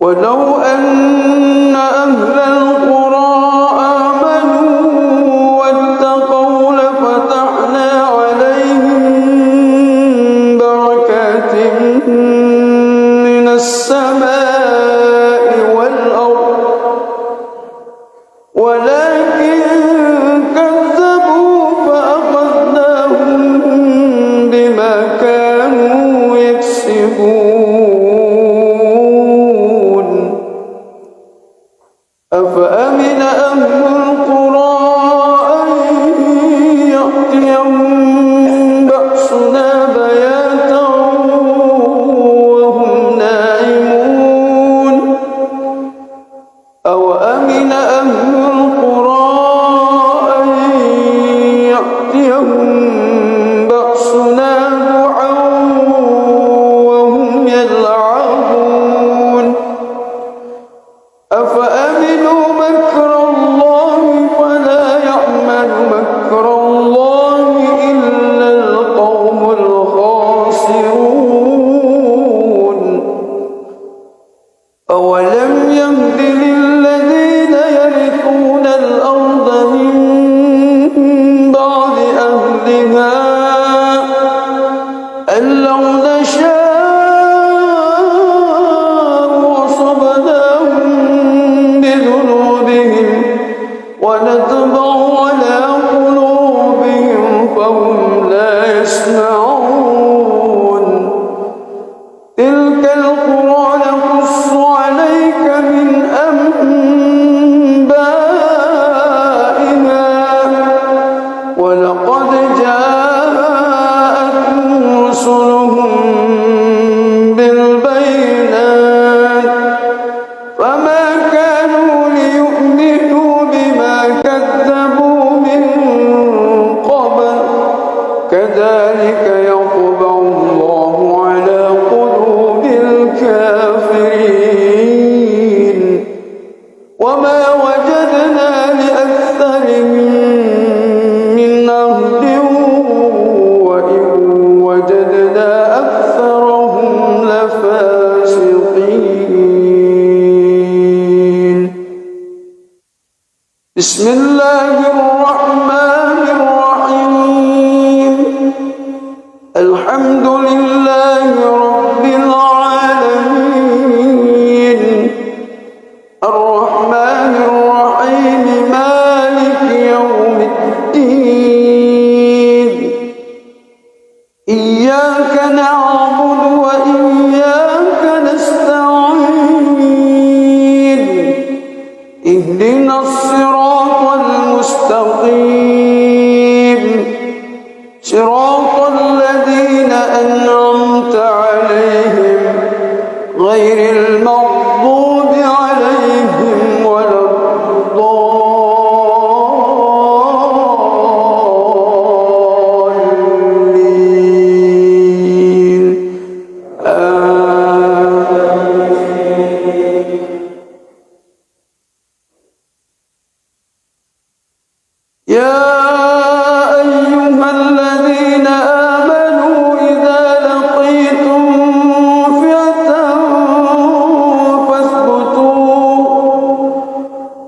ولو أن أهل القرى آمنوا واتقوا لفتحنا عليهم بركات من السماء والأرض ولكن كذبوا فأخذناهم بما كانوا يكسبون. أفأمن أهل القرى أن يأتيهم بأسنا بياتا وهم نائمون أوأمن أهل القرى أن يأتيهم بأسنا ضحى وهم يلعبون أفأمنوا مكر الله فلا يأمن مكر الله إلا القوم الخاسرون. أولم يهد للذين يرثون الأرض من بعد أهلها أن لو نشاء وصبناهم بذنوبهم ونطبع على قلوبهم فهم لا يسمعون. تلك القرى نقص عليك من أنبائها ولقد جاءتهم رسلهم بالبينات فما كانوا ليؤمنوا بما كذبوا من قبل كذلك يطبع الله على قلوب الكافرين وما وجدنا لأكثرهم من عهد وإن وجدنا أكثرهم بسم الله الرحمن الرحيم الحمد لله رب العالمين الرحمن الرحيم مالك يوم الدين إياك نعبد وإياك نستعين اهدنا الصراط المستقيم صراط الذين أنعمت عليهم غير المغضوب عليهم ولا الضالين يا أيها الذين آمنوا إذا لقيتم فئة فاثبتوا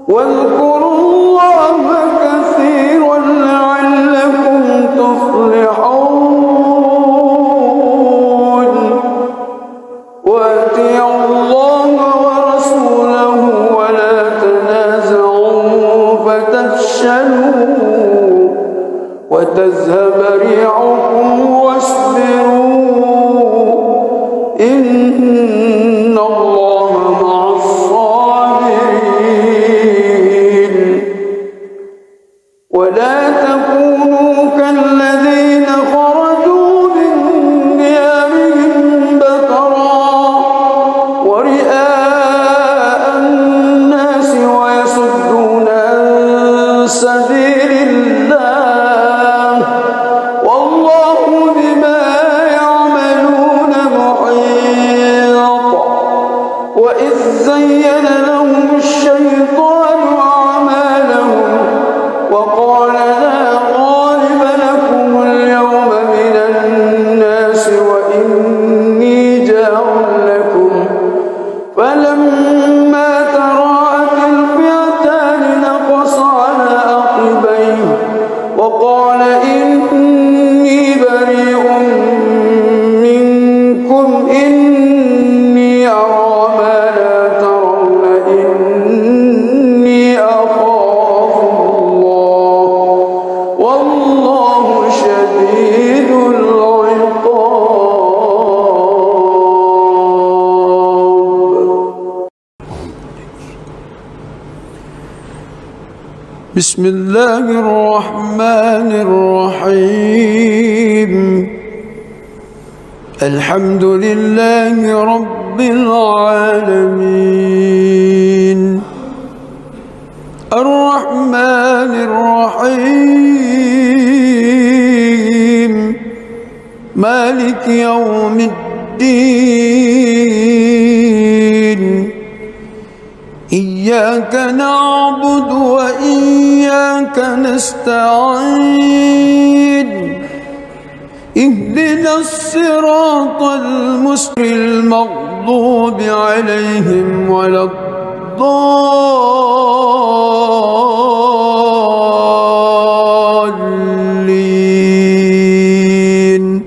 واذكروا الله كثيرا لعلكم تفلحون وأطيعوا الله ورسوله ولا تنازعوا فتفشلوا وتذهب ريحكم واصبروا إن الله مع الصابرين ولا تكونوا كالذين خرجوا من ديارهم بطرا ورئاء الناس ويصدون عن سبيل الله والله بما يعملون محيط وإذ زين لهم الشيطان أعمالهم وقال لا غالب لكم اليوم من الناس وإني جار لكم فلما تراءت الفئتان نقص على عقبيه وقال إني بريء منكم إني أرى ما لا ترون إني أخاف الله والله شديد العقاب. بسم الله الرحمن الرحيم الحمد لله رب العالمين الرحمن الرحيم مالك يوم الدين إياك نعبد وإياك نستعين اهدنا الصراط المستقيم المغضوب عليهم ولا الضالين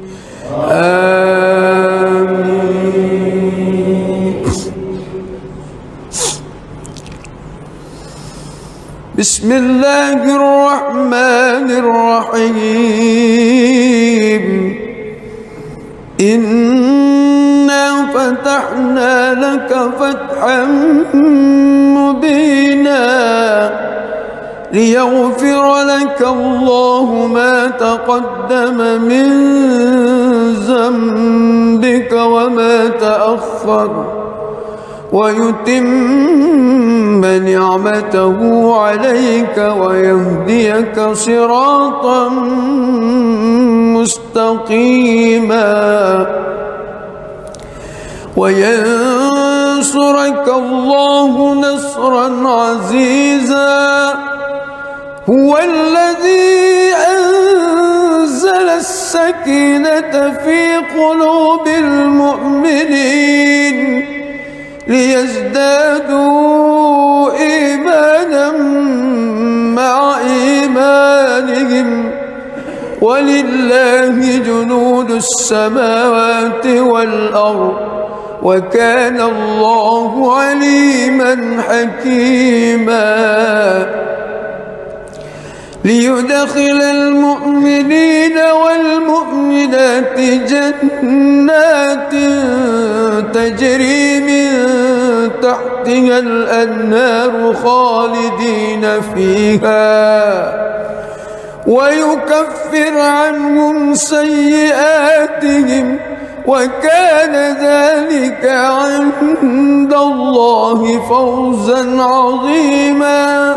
آمين. بسم الله الرحمن الرحيم إنا فتحنا لك فتحا مبينا ليغفر لك الله ما تقدم من ذنبك وما تأخر ويتم نعمته عليك ويهديك صراطا مستقيما وينصرك الله نصرا عزيزا هو الذي أنزل السكينة في قلوب المؤمنين ليزدادوا إيمانا السماوات والأرض وكان الله عليما حكيما ليدخل المؤمنين والمؤمنات جنات تجري من تحتها الأنهار خالدين فيها ويكفر عنهم سيئاتهم وكان ذلك عند الله فوزا عظيما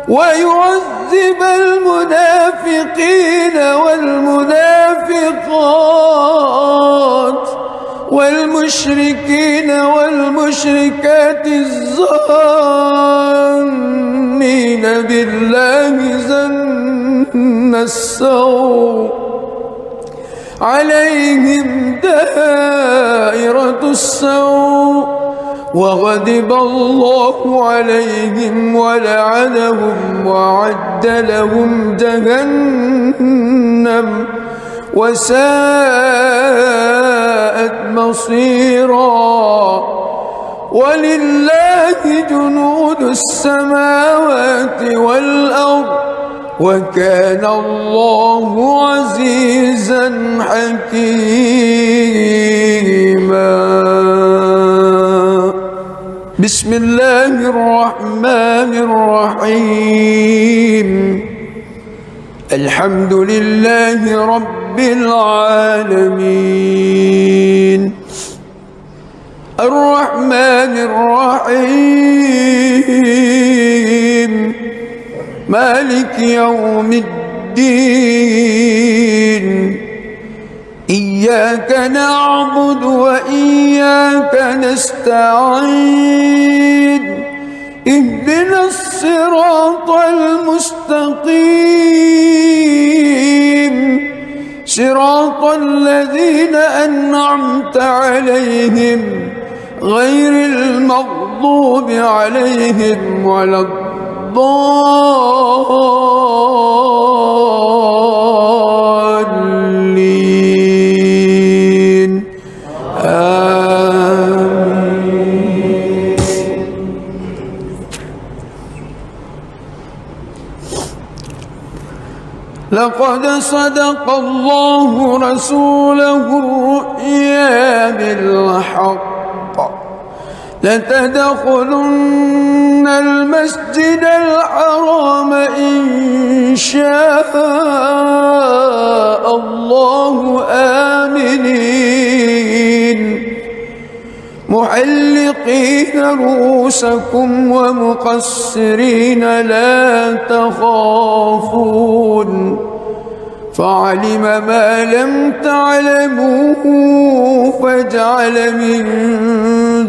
ويعذب المنافقين والمنافقات والمشركين والمشركات الظانين بالله ظن السوء عليهم دائرة السوء وغضب الله عليهم ولعنهم وأعد لهم جهنم وساءت مصيرا ولله جنود السماوات والأرض وكان الله عزيزا حكيما بسم الله الرحمن الرحيم الحمد لله رب العالمين الرحمن الرحيم مالك يوم الدين إياك نعبد وإياك نستعين اهدنا الصراط المستقيم صراط الذين أنعمت عليهم غير المغضوب عليهم ولا الضالين آمين. لقد صدق الله رسوله الرؤيا بالحق لتدخلن المسجد الحرام إن شاء الله آمنين محلقين رؤوسكم ومقصرين لا تخافون فعلم ما لم تعلموا فجعل من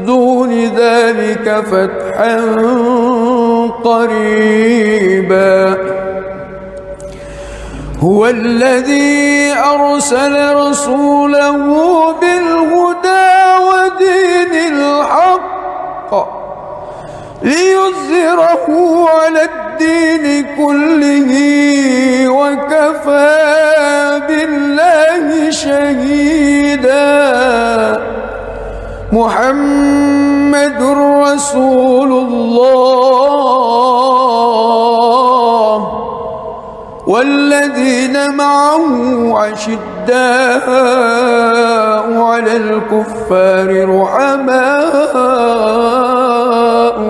دون ذلك فتحا قريبا هو الذي أرسل رسوله بالهدى ودين الحق ليظهره على الدين كله وكفى بالله شهيدا محمد رسول الله والذين معه أشداء على الكفار رحماء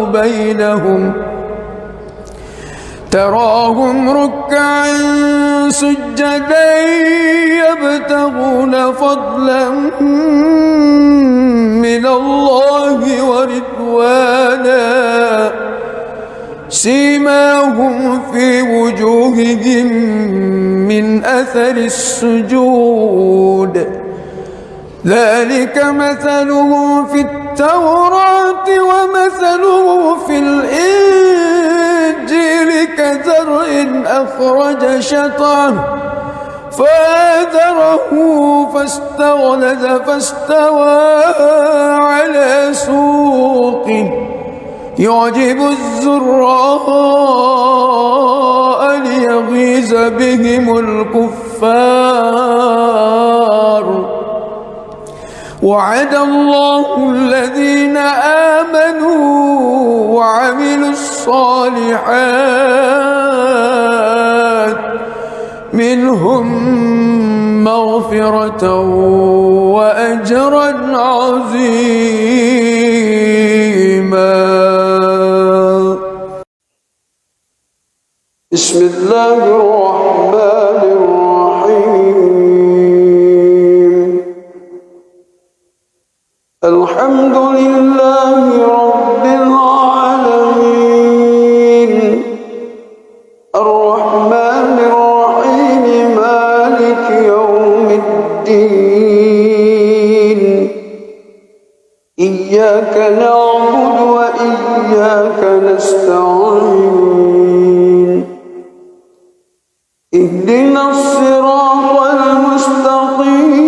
بينهم تراهم ركعا سجدا يبتغون فضلا من الله ورضوانا سيماهم في وجوههم من أثر السجود ذلك مثله في التوراة ومثله في الإنجيل كزرع أخرج شطأه فآزره فاستغلظ فاستوى على سوقه يعجب الزراء ليغيظ بهم الكفار وعد الله الذين آمنوا وعملوا الصالحات منهم مغفرة وأجرا عظيما. بسم الله الرحمن الرحيم. الحمد لله رب العالمين الرحمن الرحيم مالك يوم الدين إياك نعبد وإياك نستعين اهدنا الصراط المستقيم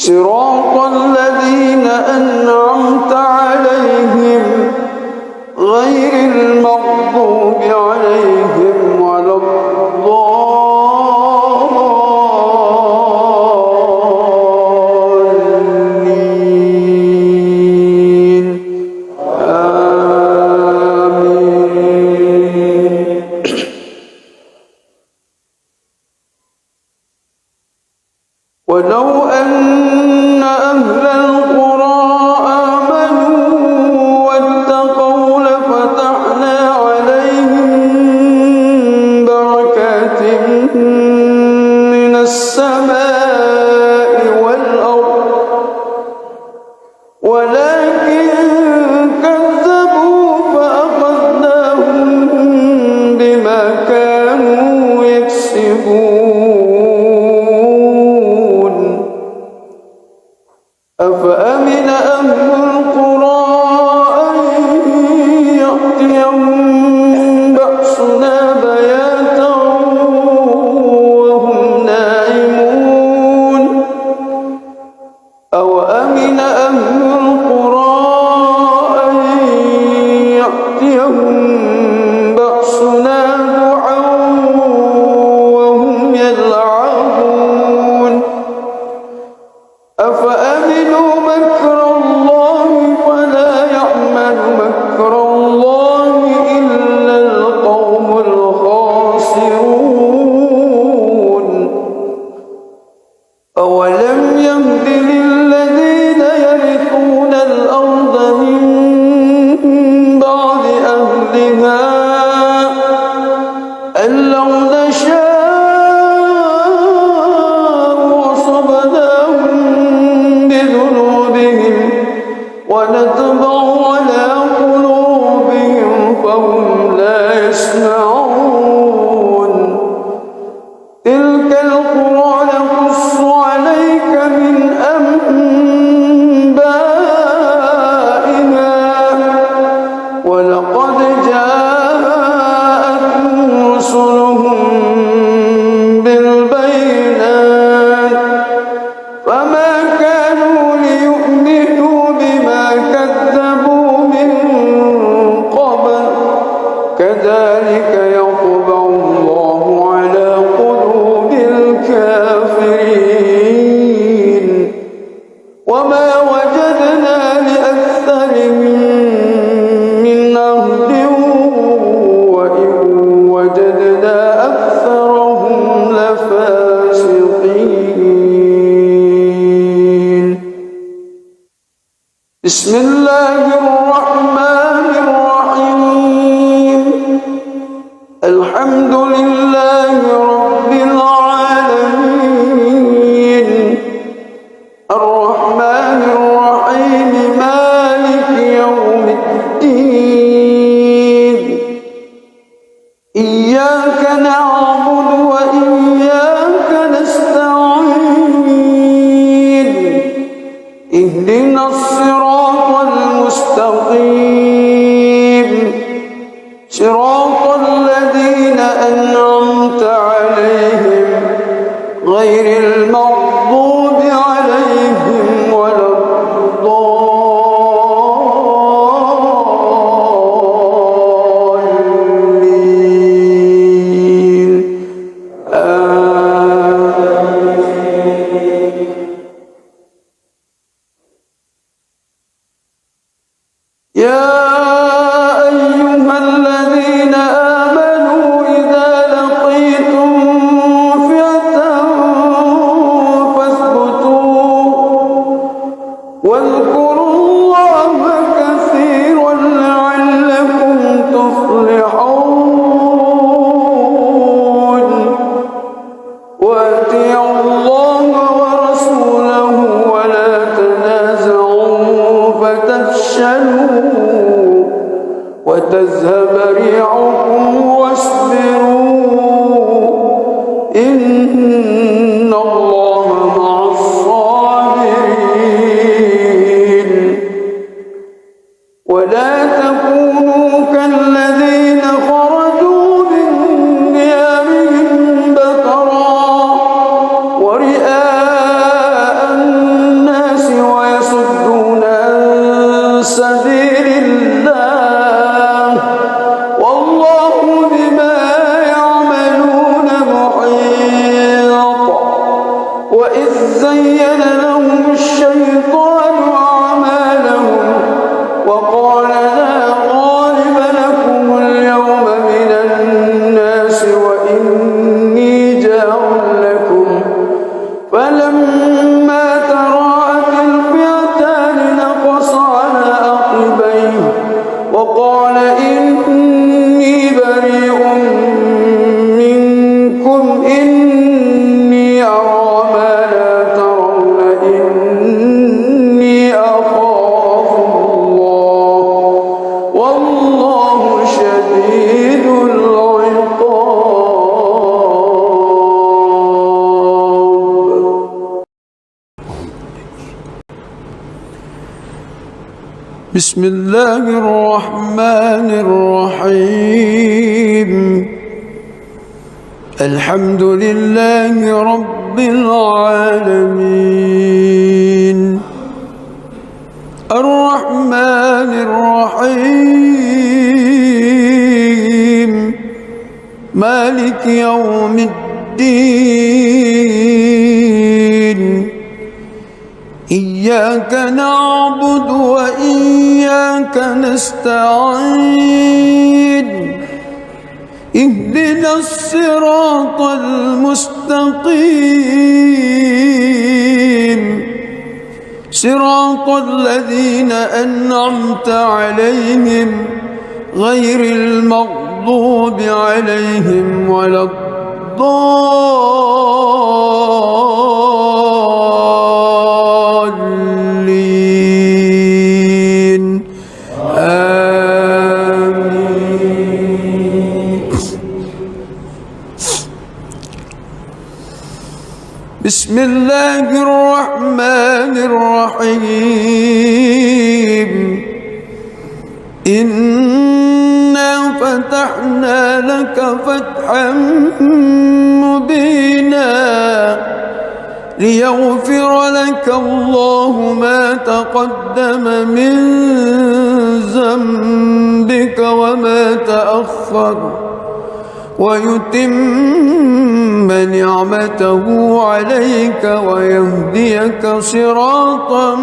صراط الذين أنعمت عليهم غير المغضوب عليهم ولا الضالين آمين. ولو أن أهل القرى آمنوا واتقوا لفتحنا عليهم بركات من السماء والأرض ولكن كذبوا فأخذناهم بما كانوا يكسبون. أفأمن أهل القرى أن يأتيهم بأسنا بياتا وهم نائمون أوأمن أهل القرى أن يأتيهم بأسنا ضحى وهم يلعبون أفأمنوا مكر الله فلا يأمن مكر الله إلا القوم الخاسرون. أولم يهد للذين يرثون الأرض من بعد أهلها أن لو نشاء أصبناهم بذنوبهم ونطبع على قلوبهم فهم لا يسمعون. تلك القرى نقص عليك من أنبائها ولقد جاءتهم رسلهم بالبينات فما كانوا ليؤمنوا بما كذبوا من قبل كذلك يطبع الله على قلوب الكافرين وما وجدنا لأكثرهم من عهد وإن وجدنا أكثرهم لفاسقين. بسم الله الرحمن الرحيم. الحمد لله رب العالمين الرحمن الرحيم مالك يوم الدين إياك نعبد وإياك نستعين اهدنا الصراط المستقيم صراط الذين أنعمت عليهم يا أيها الذين آمنوا إذا لقيتم فئة فاثبتوا واذكروا الله كثيرا لعلكم تفلحون وأطيعوا الله ورسوله ولا تنازعوا فتفشلوا وتذهب ريحكم واصبروا إن الله مع الصابرين ولا تكونوا كالذين خرجوا من ديارهم بطرا ورئاء الناس ويصدون عن سبيل الله والله بما يعملون محيط وإذ زين لهم الشيطان أعمالهم وقال لا غالب لكم اليوم من الناس وإني جار لكم فلما تراءت الفئتان نقص على عقبيه وقال إني بريء منكم إني أرى ما لا ترون إني أخاف الله والله شديد العقاب. بسم الله الرحمن الرحيم الحمد لله رب العالمين الرحمن الرحيم مالك يوم الدين إياك نعبد وإياك نستعين اهدنا الصراط المستقيم صراط الذين أنعمت عليهم غير المغضوب عليهم ولا الضالين آمين. بسم الله الرحمن الرحيم إنا فتحنا لك فتحا مبينا ليغفر لك الله ما تقدم من ذنبك وما تأخر ويتم نعمته عليك ويهديك صراطا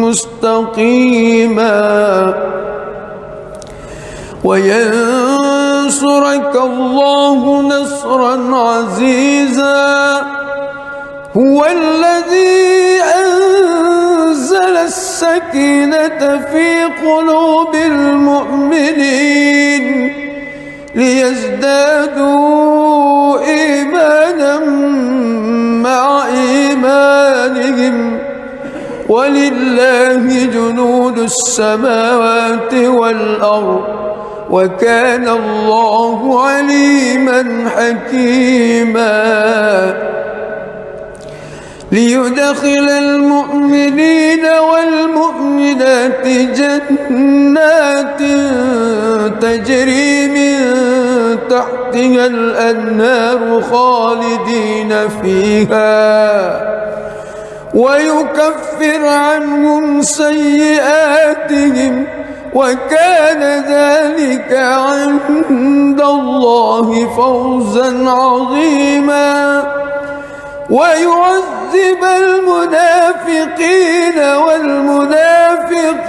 مستقيما وينصرك الله نصرا عزيزا هو الذي أنزل السكينة في قلوب المؤمنين ليزدادوا إيمانا مع إيمانهم ولله جنود السماوات والأرض وكان الله عليما حكيما ليدخل المؤمنين والمؤمنات جنات تجري من تحتها الأنهار خالدين فيها ويكفر عنهم سيئاتهم وكان ذلك عند الله فوزا عظيما ويعذب المنافقين والمنافقات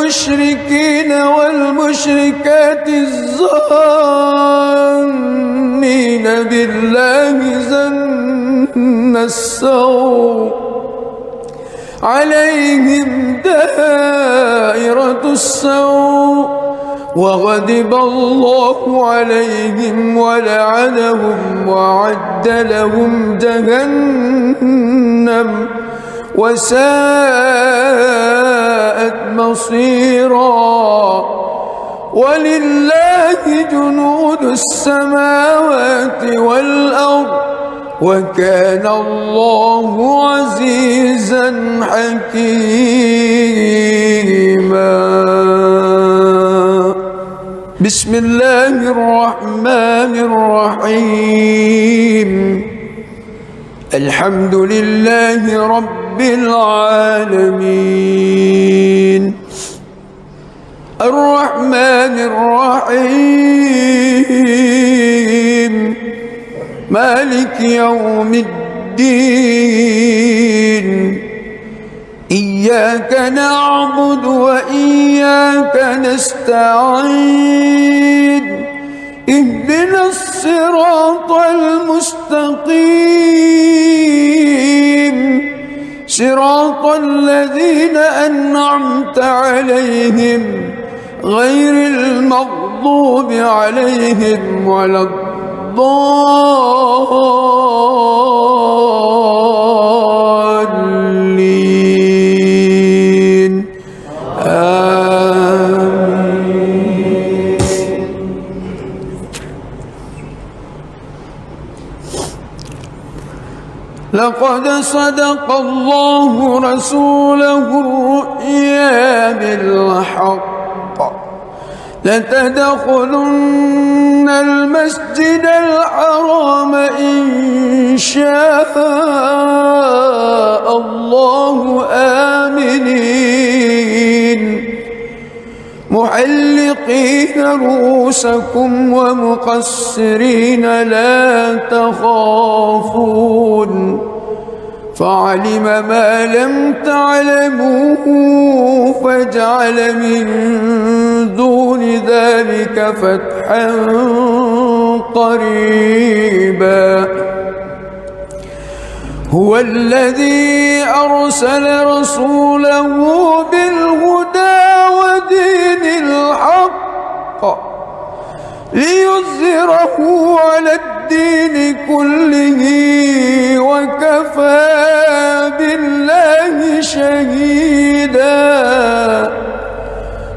المشركين والمشركات الظانين بالله ظن السوء عليهم دائرة السوء وغضب الله عليهم ولعنهم وأعد لهم جهنم وساءت مصيرا ولله جنود السماوات والأرض وكان الله عزيزا حكيما. بسم الله الرحمن الرحيم. الحمد لله رب العالمين الرحمن الرحيم مالك يوم الدين إياك نعبد وإياك نستعين اهدنا الصراط المستقيم صراط الذين أنعمت عليهم غير المغضوب عليهم ولا الضالين آمين. لقد صدق الله رسوله الرؤيا بالحق لتدخلن المسجد الحرام إن شاء الله آمنين محلقين رؤوسكم ومقصرين لا تخافون فعلم ما لم تعلموا فجعل من دون ذلك فتحا قريبا. هو الذي أرسل رسوله بالهدى ودين الحق ليظهره على الدين كله وكفى بالله شهيدا.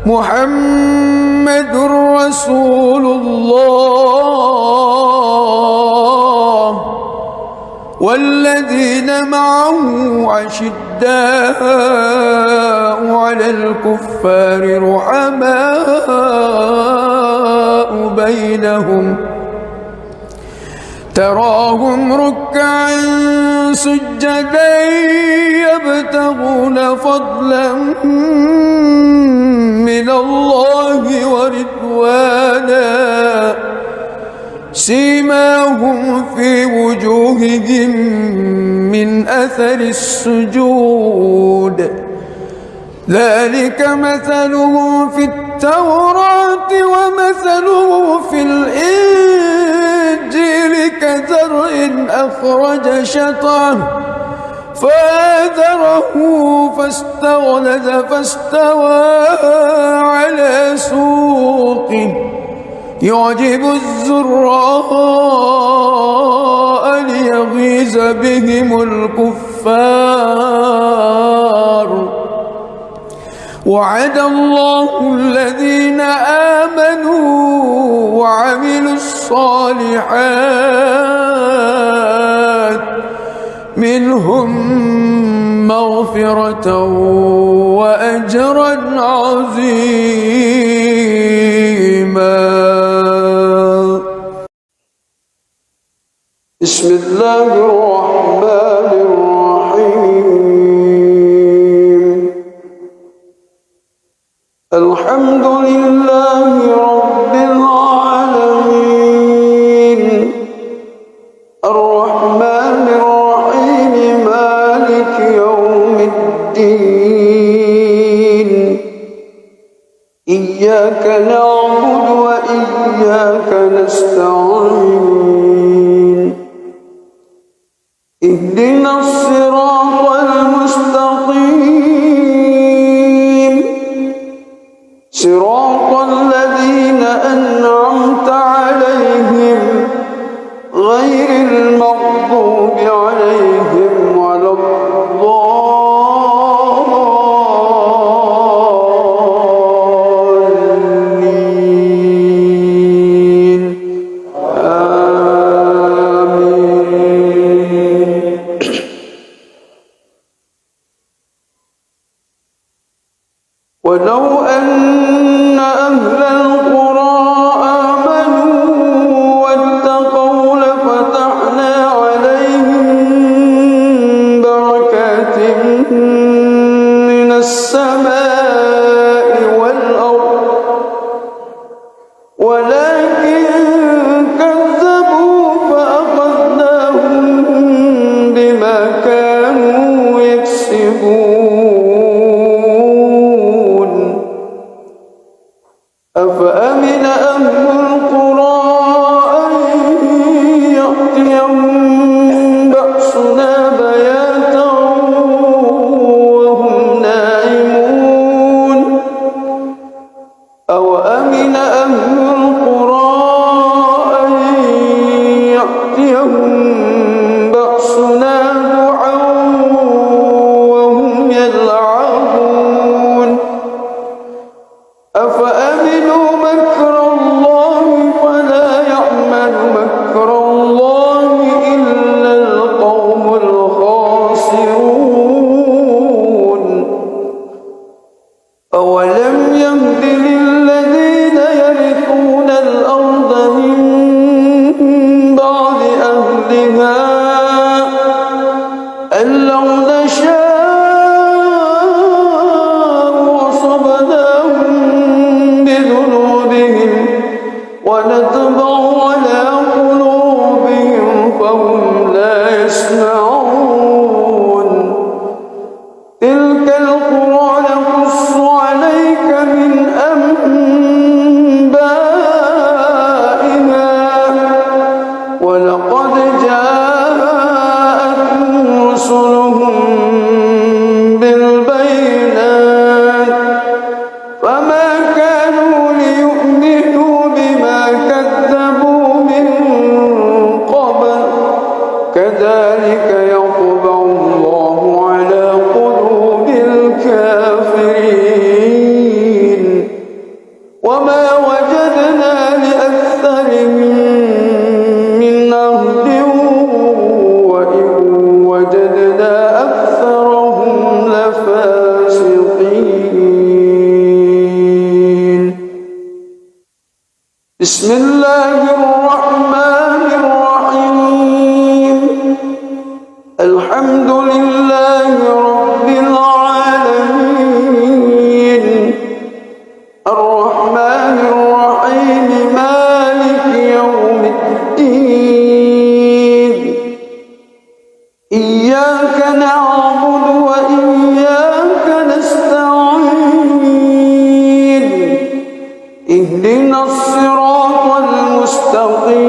محمد رسول الله والذين معه أشداء على الكفار رحماء بينهم تراهم ركعا سجدا يبتغون فضلا من الله ورضوانا سيماهم في وجوههم من أثر السجود ذلك مثلهم في التوراة ومثله في الإنجيل كزرع أخرج شطأه فآزره فاستغلظ فاستوى على سوقه يعجب الزراء ليغيظ بهم الكفار. وعد الله الذين آمنوا وعملوا الصالحات منهم مغفرة وأجرا عظيما. بسم الله الرحمن الرحيم. الحمد لله رب العالمين الرحمن الرحيم مالك يوم الدين إياك نعبد وإياك نستعين اهدنا الصراط المستقيم صراط الذين أنعمت عليهم غير المغضوب عليهم ولا الضالين آمين. ولو أن أهل القرى آمنوا واتقوا لفتحنا عليهم بركات من السماء والأرض ولكن كذبوا فأخذناهم بما كانوا يكسبون أفأمن أهل القرى أن يأتيهم بأسنا بياتا وهم نائمون أوأمن أهل القرى أن يأتيهم بأسنا ضحى وهم يلعبون أفأمنوا مكر الله فلا يأمن مكر الله إلا القوم الخاسرون أولم يهد للذين يرثون الأرض من بعد أهلها أن لو نشاء وصبناهم بذنوبهم ونطبع على قلوبهم فهم لا يسمعون تلك القرى نقص عليك من أنبائها ولقد جاءتهم رسلهم بالبينات فما كانوا ليؤمنوا بما كذبوا من قبل كذلك يطبع الله على قلوب الكافرين وما وجدنا لأكثرهم من عهد وإن وجدنا أكثرهم لفاسقين. بسم الله الرحمن الرحيم الحمد لله رب العالمين الرحمن الرحيم مالك يوم الدين إياك نعبد وإياك نستعين اهدنا الصراط المستقيم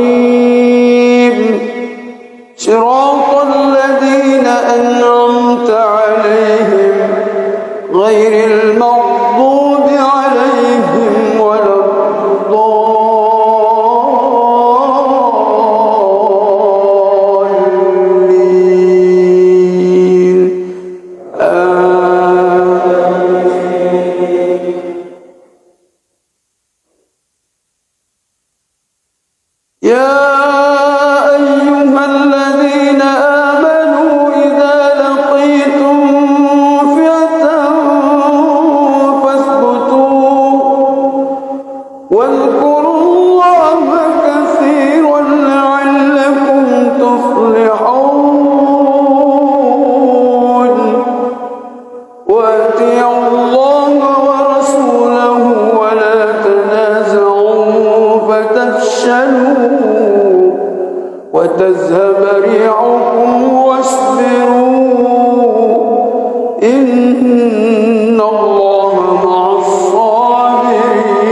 صراط الذين أنعمت عليهم غير المغضوب عليهم ولا الضالين آمين. يا أيها الذين آمنوا إذا لقيتم فئة فاثبتوا واذكروا الله كثيرا لعلكم تفلحون وأطيعوا الله ورسوله ولا تنازعوا فتفشلوا وتذهب ريحكم واصبروا إن الله مع الصابرين.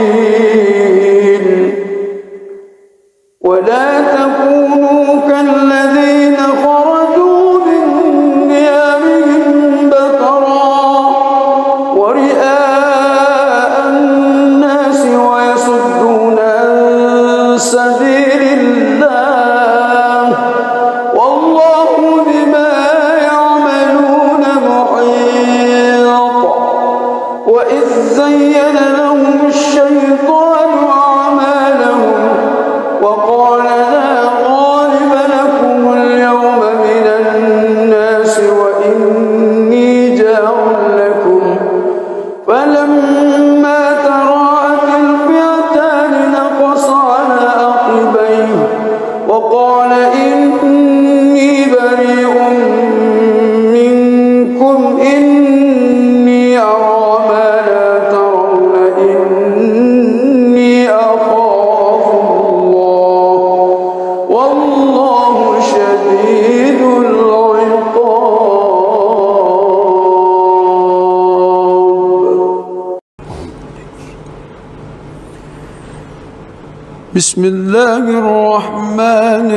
بسم الله الرحمن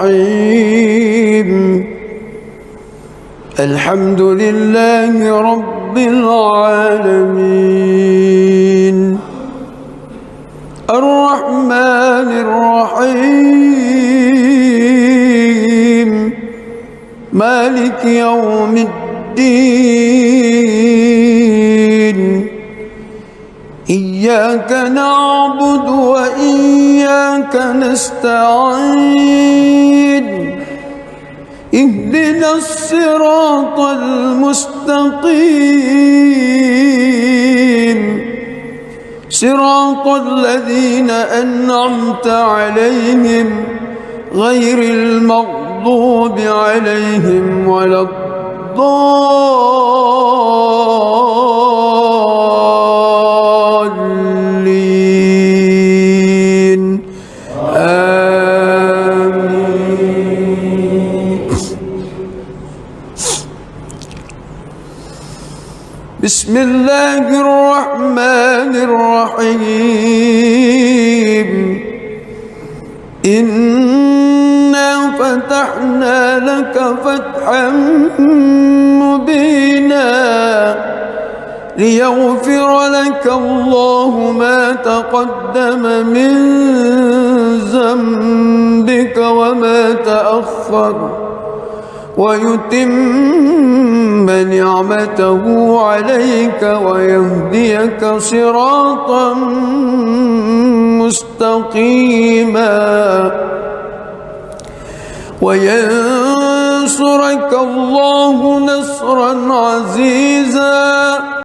الرحيم الحمد لله رب العالمين الرحمن الرحيم مالك يوم الدين إياك نعبد وإياك نستعين اهدنا الصراط المستقيم صراط الذين أنعمت عليهم غير المغضوب عليهم ولا الضالين آمين. بسم الله الرحمن الرحيم إنا فتحنا لك فتحا مبينا ليغفر لك الله ما تقدم من ذنبك وما تأخر ويتم نعمته عليك ويهديك صراطا مستقيما وينصرك الله نصرا عزيزا.